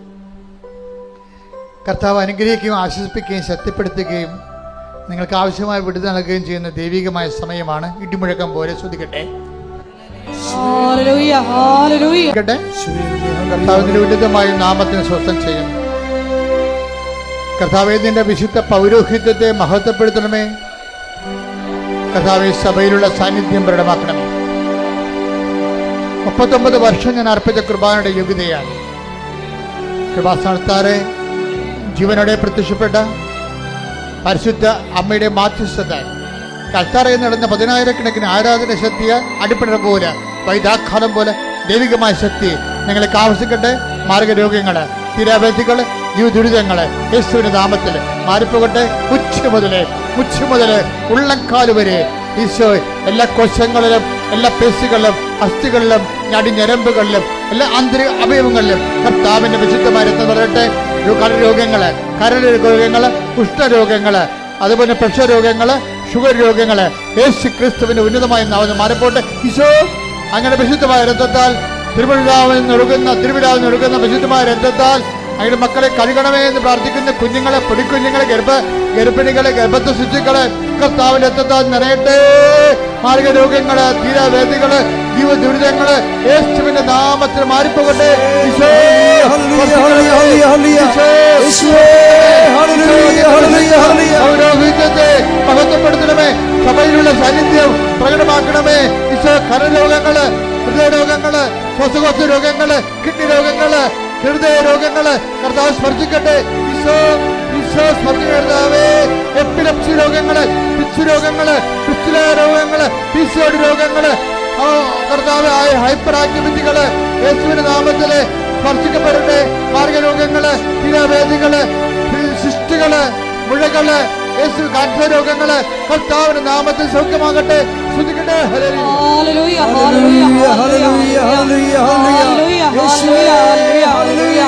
കർത്താവ് അനുഗ്രഹിക്കുകയും ആശ്വസിപ്പിക്കുകയും ശക്തിപ്പെടുത്തുകയും നിങ്ങൾക്ക് ആവശ്യമായ വിടുതൽ നൽകുകയും ചെയ്യുന്ന ദൈവികമായ സമയമാണ്. ഇടിമുഴക്കം പോലെ ശ്രുതിക്കട്ടെ. കർത്താവിന്റെ ഉന്നതമായ നാമത്തിന് സ്വസ്ഥം ചെയ്യുന്നു. കർത്താവേ, നിന്റെ വിശുദ്ധ പൗരോഹിത്യത്തെ മഹത്വപ്പെടുത്തണമേ. കർത്താവേ, സഭയിലുള്ള സാന്നിധ്യം പ്രകടമാക്കണമേ. 39 വർഷം ഞാൻ അർപ്പിച്ച കൃപാനയുടെ യോഗ്യതയാണ്. കൃപാസ്ഥാനത്താറെ ജീവനോടെ പ്രത്യക്ഷപ്പെട്ട പരിശുദ്ധ അമ്മയുടെ മാധ്യസ്ഥത്താൽ കൽത്താറയിൽ നടന്ന 10,000-കണക്കിന് ആരാധന ശക്തിയ അടിപ്പിണർ പോലെ, വൈദാഘാതം പോലെ ദൈവികമായ ശക്തി ഞങ്ങൾക്ക് ആവശ്യിക്കട്ടെ. മാർഗരോഗങ്ങൾ, തീരാവേദികൾ, ദുരിതങ്ങൾ യേശുവിന്റെ നാമത്തിൽ മാറിപ്പോകട്ടെ. മുച്ചു മുതൽ ഉള്ളംകാല് വരെ ഈശോ എല്ലാ കോശങ്ങളിലും, എല്ലാ പേശികളിലും, അസ്ഥികളിലും, ഞരമ്പുകളിലും, എല്ലാ ആന്തരിക അവയവങ്ങളിലും കർത്താവിന്റെ വിശുദ്ധമായ രക്തം വരട്ടെ. കരരോഗങ്ങള്, കരരോഗങ്ങള്, കുഷ്ഠരോഗങ്ങള്, അതുപോലെ പ്രഷർ രോഗങ്ങള്, ഷുഗർ രോഗങ്ങള് യേശു ക്രിസ്തുവിന്റെ ഉന്നതമായ നാമത്തിൽ മാറിപ്പോട്ടെ. ഈശോ അങ്ങനെ വിശുദ്ധമായ രക്തത്താൽ തിരുവിഴാവിൽ നിന്നൊഴുകുന്ന വിശുദ്ധമായ രക്തത്താൽ അതിന്റെ മക്കളെ കഴുകണമേ എന്ന് പ്രാർത്ഥിക്കുന്ന കുഞ്ഞുങ്ങളെ, പൊടിക്കുഞ്ഞുങ്ങളെ, ഗർഭിണികളെ, ഗർഭത്തെ ശിശുക്കളെ കർത്താവിലെത്താൻ നിറയട്ടെ. മാർഗരോഗങ്ങള്, തീരാവേദികള്, ജീവദുരിതങ്ങള് യേശുവിന്റെ നാമത്തിൽ മാറിപ്പോകട്ടെ. പൗരോഹിത്യത്തെ മഹത്വപ്പെടുത്തണമേ. സഭയിലുള്ള സാന്നിധ്യം പ്രകടമാക്കണമേ. ഈശോ കരരോഗങ്ങള്, ഹൃദയരോഗങ്ങള്, ശ്വാസകോശ രോഗങ്ങള്, കിഡ്നി രോഗങ്ങള്, ഹൃദയ രോഗങ്ങള് കർത്താവ് സ്പർശിക്കട്ടെ. ഈശോ സ്പർശിക്കർത്താവേ. എപ്പിലെപ്സി രോഗങ്ങള്, പിച്ചു രോഗങ്ങള്, പിച്ചുല രോഗങ്ങള്, പിസിയോടി രോഗങ്ങള്, കർത്താവ് ഹൈപ്പർ ആക്ടിവിറ്റികള് യേശുവിന്റെ നാമത്തില് സ്പർശിക്കപ്പെടട്ടെ. മാർഗരോഗങ്ങള്, തീരാവേദികള്, സിസ്റ്റുകള്, മുഴകള്, യേശു കാൻസർ രോഗങ്ങള് കർത്താവിന്റെ നാമത്തിൽ സൗഖ്യമാകട്ടെ. ശ്രദ്ധിക്കട്ടെ. Hallelujah, hallelujah, hallelujah, hallelujah, hallelujah.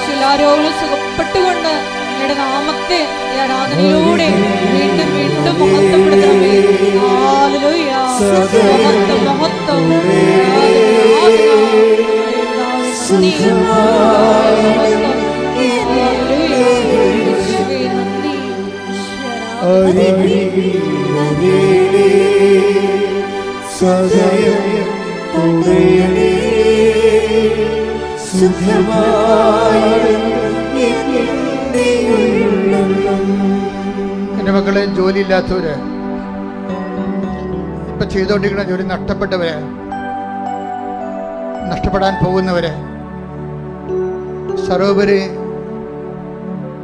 ശിലാരോഗങ്ങൾ സുഖപ്പെട്ടുകൊണ്ട് അങ്ങയുടെ നാമത്തെ ഈ ആരാധനയിലൂടെ വീണ്ടും വീണ്ടും മഹത്വപ്പെടുത്തണമേ. ഹല്ലേലൂയ, മഹത്വം, മഹത്വം. എന്റെ മക്കളെ, ജോലിയില്ലാത്തവര്, ഇപ്പൊ ചെയ്തോണ്ടിരിക്കുന്ന ജോലി നഷ്ടപ്പെട്ടവര്, നഷ്ടപ്പെടാൻ പോകുന്നവര്, സർവോപരി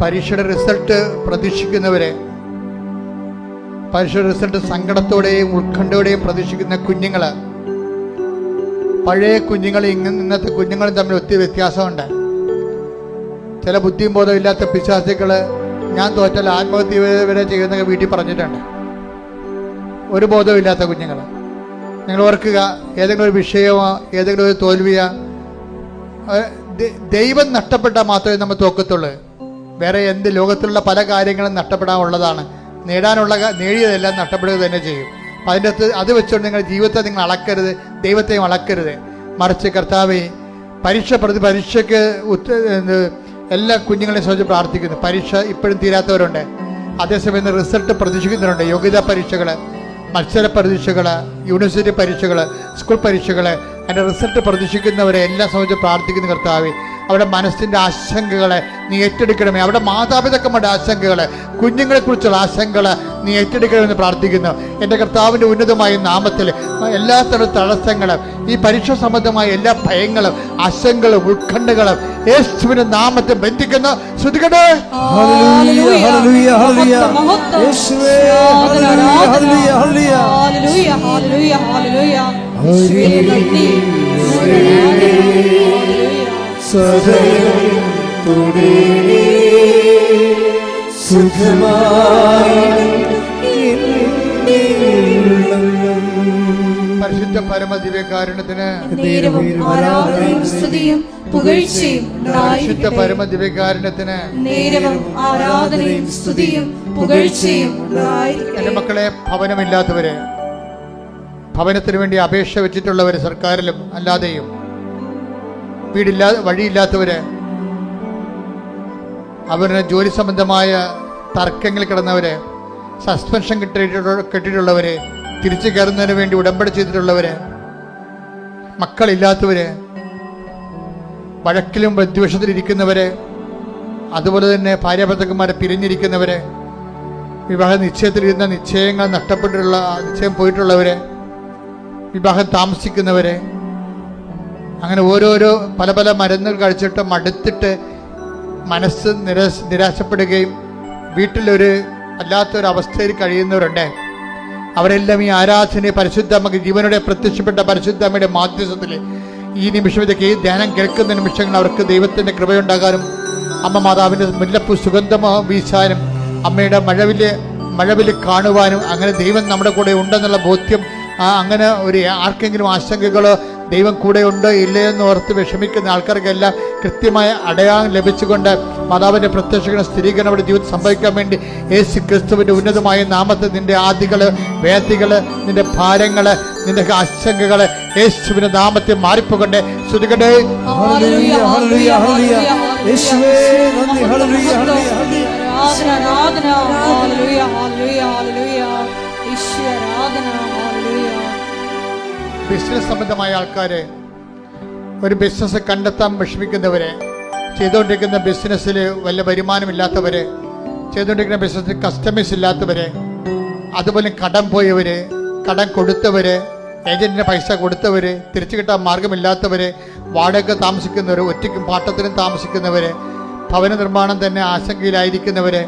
പരീക്ഷയുടെ റിസൾട്ട് പ്രതീക്ഷിക്കുന്നവരെ, പരീക്ഷയുടെ റിസൾട്ട് സങ്കടത്തോടെയും ഉത്കണ്ഠയോടെയും പ്രതീക്ഷിക്കുന്ന കുഞ്ഞുങ്ങള്, പഴയ കുഞ്ഞുങ്ങൾ ഇന്നത്തെ കുഞ്ഞുങ്ങളും തമ്മിൽ ഒത്തിരി വ്യത്യാസമുണ്ട്. ചില ബുദ്ധിയും ബോധമില്ലാത്ത പിശാചുക്കള് ഞാൻ തോറ്റാൽ ആത്മഹത്യ വരെ ചെയ്യുന്ന വീട്ടിൽ പറഞ്ഞിട്ടുണ്ട്. ഒരു ബോധമില്ലാത്ത കുഞ്ഞുങ്ങൾ. നിങ്ങൾ ഓർക്കുക, ഏതെങ്കിലും ഒരു വിഷയമോ ഏതെങ്കിലും ഒരു തോൽവിയോ, ദൈവം നഷ്ടപ്പെട്ടാൽ മാത്രമേ നമ്മൾ തോക്കത്തുള്ളൂ. വേറെ എന്ത് ലോകത്തിലുള്ള പല കാര്യങ്ങളും നഷ്ടപ്പെടാനുള്ളതാണ്. നേടിയതെല്ലാം നഷ്ടപ്പെടുക തന്നെ ചെയ്യും. അപ്പം അതിൻ്റെ അകത്ത് അത് വെച്ചുകൊണ്ട് നിങ്ങളുടെ ജീവിതത്തെ നിങ്ങൾ അളക്കരുത്, ദൈവത്തെയും അളക്കരുത്. മറിച്ച് കർത്താവേ, പരീക്ഷയ്ക്ക് എല്ലാ കുഞ്ഞുങ്ങളെയും സംബന്ധിച്ച് പ്രാർത്ഥിക്കുന്നു. പരീക്ഷ ഇപ്പോഴും തീരാത്തവരുണ്ട്, അതേസമയം റിസൾട്ട് പ്രതീക്ഷിക്കുന്നവരുണ്ട്. യോഗ്യതാ പരീക്ഷകൾ, മത്സര പരീക്ഷകൾ, യൂണിവേഴ്സിറ്റി പരീക്ഷകൾ, സ്കൂൾ പരീക്ഷകൾ, അതിൻ്റെ റിസൾട്ട് പ്രതീക്ഷിക്കുന്നവരെ എല്ലാം സംബന്ധിച്ച് പ്രാർത്ഥിക്കുന്ന കർത്താവേ, അവിടെ മനസ്സിൻ്റെ ആശങ്കകളെ നീ ഏറ്റെടുക്കണമേ. അവിടെ മാതാപിതാക്കന്മാരുടെ ആശങ്കകള്, കുഞ്ഞുങ്ങളെക്കുറിച്ചുള്ള ആശങ്കകള് നീ ഏറ്റെടുക്കണമെന്ന് പ്രാർത്ഥിക്കുന്നു. എൻ്റെ കർത്താവിൻ്റെ ഉന്നതമായ നാമത്തിൽ എല്ലാ തരം തടസ്സങ്ങളും, ഈ പരീക്ഷ സംബന്ധമായ എല്ലാ ഭയങ്ങളും, ആശങ്കകളും, ഉത്കണ്ഠകളും യേശുവിന്റെ നാമത്തിൽ ബന്ധിക്കുന്നു. ശ്രദ്ധിക്കട്ടെ. പരിശുദ്ധ പരമദിവ്യകാരുണ്യത്തിന് ആരാധനയും സ്തുതിയും പുകഴ്ചയും പരിശുദ്ധ പരമദിവ്യകാരുണ്യത്തിന് ആരാധനയും സ്തുതിയും പുകഴ്ചയും. എൻ്റെ മക്കളെ, ഭവനമില്ലാത്തവര്, ഭവനത്തിന് വേണ്ടി അപേക്ഷ വെച്ചിട്ടുള്ളവര്, സർക്കാരിലും അല്ലാതെയും, വഴിയില്ലാത്തവര്, അവരുടെ ജോലി സംബന്ധമായ തർക്കങ്ങളിൽ കിടന്നവര്, സസ്പെൻഷൻ കിട്ടിയിട്ടുള്ളവര്, തിരിച്ചു കയറുന്നതിന് വേണ്ടി ഉടമ്പടി ചെയ്തിട്ടുള്ളവര്, മക്കളില്ലാത്തവര്, വഴക്കിലും വിദ്വേഷത്തിലിരിക്കുന്നവര്, അതുപോലെ തന്നെ ഭാര്യാഭർത്താക്കന്മാരെ പിരിഞ്ഞിരിക്കുന്നവര്, വിവാഹ നിശ്ചയത്തിലിരുന്ന നിശ്ചയങ്ങൾ നഷ്ടപ്പെട്ടിട്ടുള്ള നിശ്ചയം പോയിട്ടുള്ളവര്, വിവാഹം താമസിക്കുന്നവര്, അങ്ങനെ ഓരോരോ പല പല മരുന്നുകൾ കഴിച്ചിട്ട് മടുത്തിട്ട് മനസ്സ് നിരാശപ്പെടുകയും വീട്ടിലൊരു അല്ലാത്തൊരവസ്ഥയിൽ കഴിയുന്നവരുണ്ട്. അവരെല്ലാം ഈ ആരാധനയെ പരിശുദ്ധമ്മക്ക് ജീവനോടെ പ്രത്യക്ഷപ്പെട്ട പരിശുദ്ധമ്മയുടെ മാധ്യസ്ഥത്തിൽ ഈ നിമിഷത്തേക്ക് ഈ ധ്യാനം കേൾക്കുന്ന നിമിഷങ്ങൾ അവർക്ക് ദൈവത്തിൻ്റെ കൃപയുണ്ടാകാനും അമ്മ മാതാവിൻ്റെ മുല്ലപ്പൂ സുഗന്ധമോ വീശാനും അമ്മയുടെ മഴവില് കാണുവാനും, അങ്ങനെ ദൈവം നമ്മുടെ കൂടെ ഉണ്ടെന്നുള്ള ബോധ്യം, അങ്ങനെ ഒരു ആർക്കെങ്കിലും ആശങ്കകളോ ദൈവം കൂടെ ഉണ്ട് ഇല്ലയെന്ന് ഓർത്ത് വിഷമിക്കുന്ന ആൾക്കാർക്കെല്ലാം കൃത്യമായ അടയാളം ലഭിച്ചുകൊണ്ട് മാതാവിൻ്റെ പ്രത്യക്ഷ സ്ഥിരീകരണം അവിടെ ജീവിതം സംഭവിക്കാൻ വേണ്ടി യേശു ക്രിസ്തുവിൻ്റെ ഉന്നതമായ നാമത്തിൽ നിന്റെ ആദികള്, വേദികള്, നിന്റെ ഭാരങ്ങള്, നിന്റെ ആശങ്കകള് യേശുവിന്റെ നാമത്തിൽ മാറിപ്പോകട്ടെ. ശ്രുതികട്ടെ. യേശുവേ നന്ദി. ഹല്ലേലൂയ, ഹല്ലേലൂയ. ആരാധന ഹല്ലേലൂയ ഹല്ലേലൂയ ഹല്ലേലൂയ ഈശോ ആരാധന ഹല്ലേലൂയ. ബിസിനസ് സംബന്ധമായ ആൾക്കാരെ, ഒരു ബിസിനസ് കണ്ടെത്താൻ വിഷമിക്കുന്നവരെ, ചെയ്തുകൊണ്ടിരിക്കുന്ന ബിസിനസ്സിൽ വല്ല വരുമാനമില്ലാത്തവരെ, ചെയ്തുകൊണ്ടിരിക്കുന്ന ബിസിനസ്സിൽ കസ്റ്റമേഴ്സ് ഇല്ലാത്തവരെ, അതുപോലെ കടം പോയവര്, കടം കൊടുത്തവര്, ഏജന്റിന് പൈസ കൊടുത്തവര്, തിരിച്ചു കിട്ടാൻ മാർഗമില്ലാത്തവര്, വാടക താമസിക്കുന്നവർ, ഒറ്റയ്ക്കും പാട്ടത്തിനും താമസിക്കുന്നവര്, ഭവന നിർമ്മാണം തന്നെ ആശങ്കയിലായിരിക്കുന്നവര്,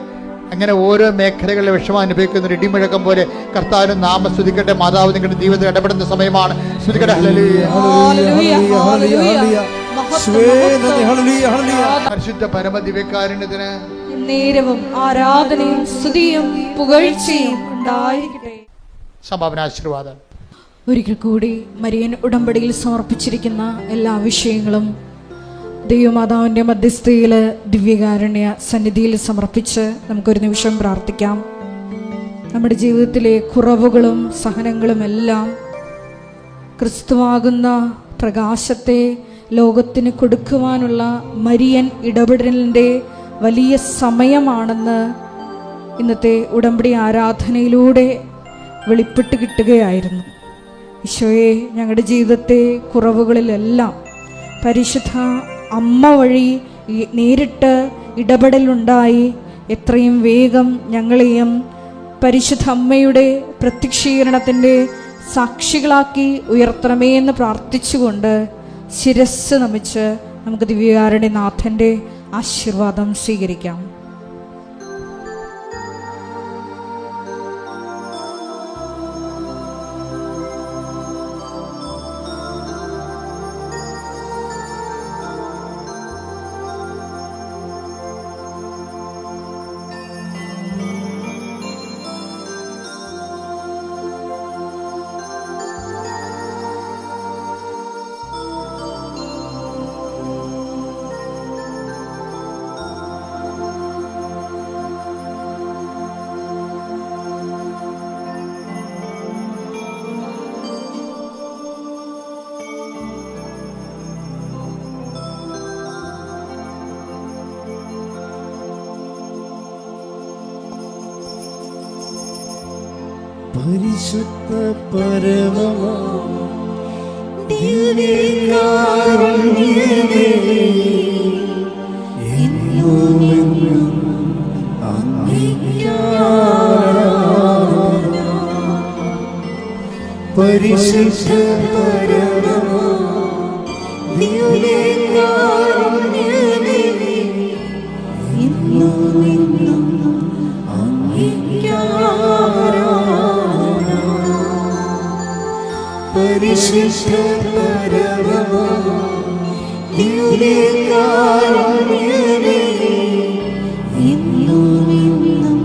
അങ്ങനെ ഓരോ മേഖലകളിലെ വിഷമം അനുഭവിക്കുന്ന ഒരു ഇടിമുഴക്കം പോലെ കർത്താവിന്റെ നാമം സ്തുതിക്കട്ടെ. മാതാവ് നിങ്ങളുടെ ജീവിതത്തിൽ ഇടപെടുന്ന സമയമാണ്. സ്തുതിക്കട്ടെ. ഹല്ലേലൂയ. ഹല്ലേലൂയ ഹല്ലേലൂയ യേശുവേ നന്ദി. ഹല്ലേലൂയ, ഹല്ലേലൂയ. പരിശുദ്ധ പരമദിവ്യകാരുണ്യത്തിന് നേരവും ആരാധനയും സ്തുതിയും പുകഴ്ചയും ഉണ്ടായിരിക്കട്ടെ. സംഭാവനാശീർവാദം. ഒരിക്കൽ കൂടി മരിയൻ ഉടമ്പടിയിൽ സമർപ്പിച്ചിരിക്കുന്ന എല്ലാ വിഷയങ്ങളും ദൈവമാതാവിൻ്റെ മധ്യസ്ഥയിൽ ദിവ്യകാരുണ്യ സന്നിധിയിൽ സമർപ്പിച്ച് നമുക്കൊരു നിമിഷം പ്രാർത്ഥിക്കാം. നമ്മുടെ ജീവിതത്തിലെ കുറവുകളും സഹനങ്ങളും എല്ലാം ക്രിസ്തുവാകുന്ന പ്രകാശത്തെ ലോകത്തിന് കൊടുക്കുവാനുള്ള മരിയൻ ഇടപെടലിൻ്റെ വലിയ സമയമാണെന്ന് ഇന്നത്തെ ഉടമ്പടി ആരാധനയിലൂടെ വെളിപ്പെട്ട് കിട്ടുകയായിരുന്നു. ഈശോയെ, ഞങ്ങളുടെ ജീവിതത്തെ കുറവുകളിലെല്ലാം പരിശുദ്ധ അമ്മ വഴി നേരിട്ട് ഇടപെടലുണ്ടായി എത്രയും വേഗം ഞങ്ങളെയും പരിശുദ്ധ അമ്മയുടെ പ്രത്യക്ഷീകരണത്തിൻ്റെ സാക്ഷികളാക്കി ഉയർത്തണമേ എന്ന് പ്രാർത്ഥിച്ചുകൊണ്ട് ശിരസ് നമിച്ച് നമുക്ക് ദിവ്യകാരുണ്യനാഥൻ്റെ ആശീർവാദം സ്വീകരിക്കാം. പരിശുദ്ധ പരമമാ ദിവ്യകാരുണ്യമേ, എന്നുമെന്നും അങ്ങേയ്ക്ക് ആരാധന. പരിശുദ്ധ പരമമാ ദിവ്യകാരുണ്യമേ, എന്നുമെന്നും അങ്ങേയ്ക്ക് ആരാധന. പരിശുദ്ധ പരമമാ ദിവ്യകാരുണ്യമേ, എന്നുമെന്നും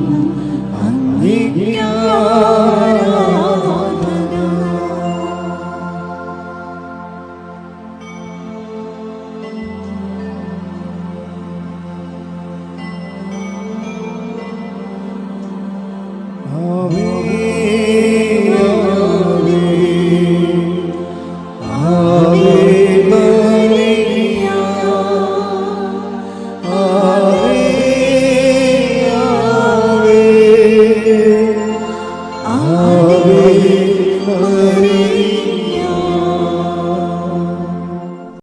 അങ്ങേയ്ക്ക് ആരാധന. ആവേ ആവേ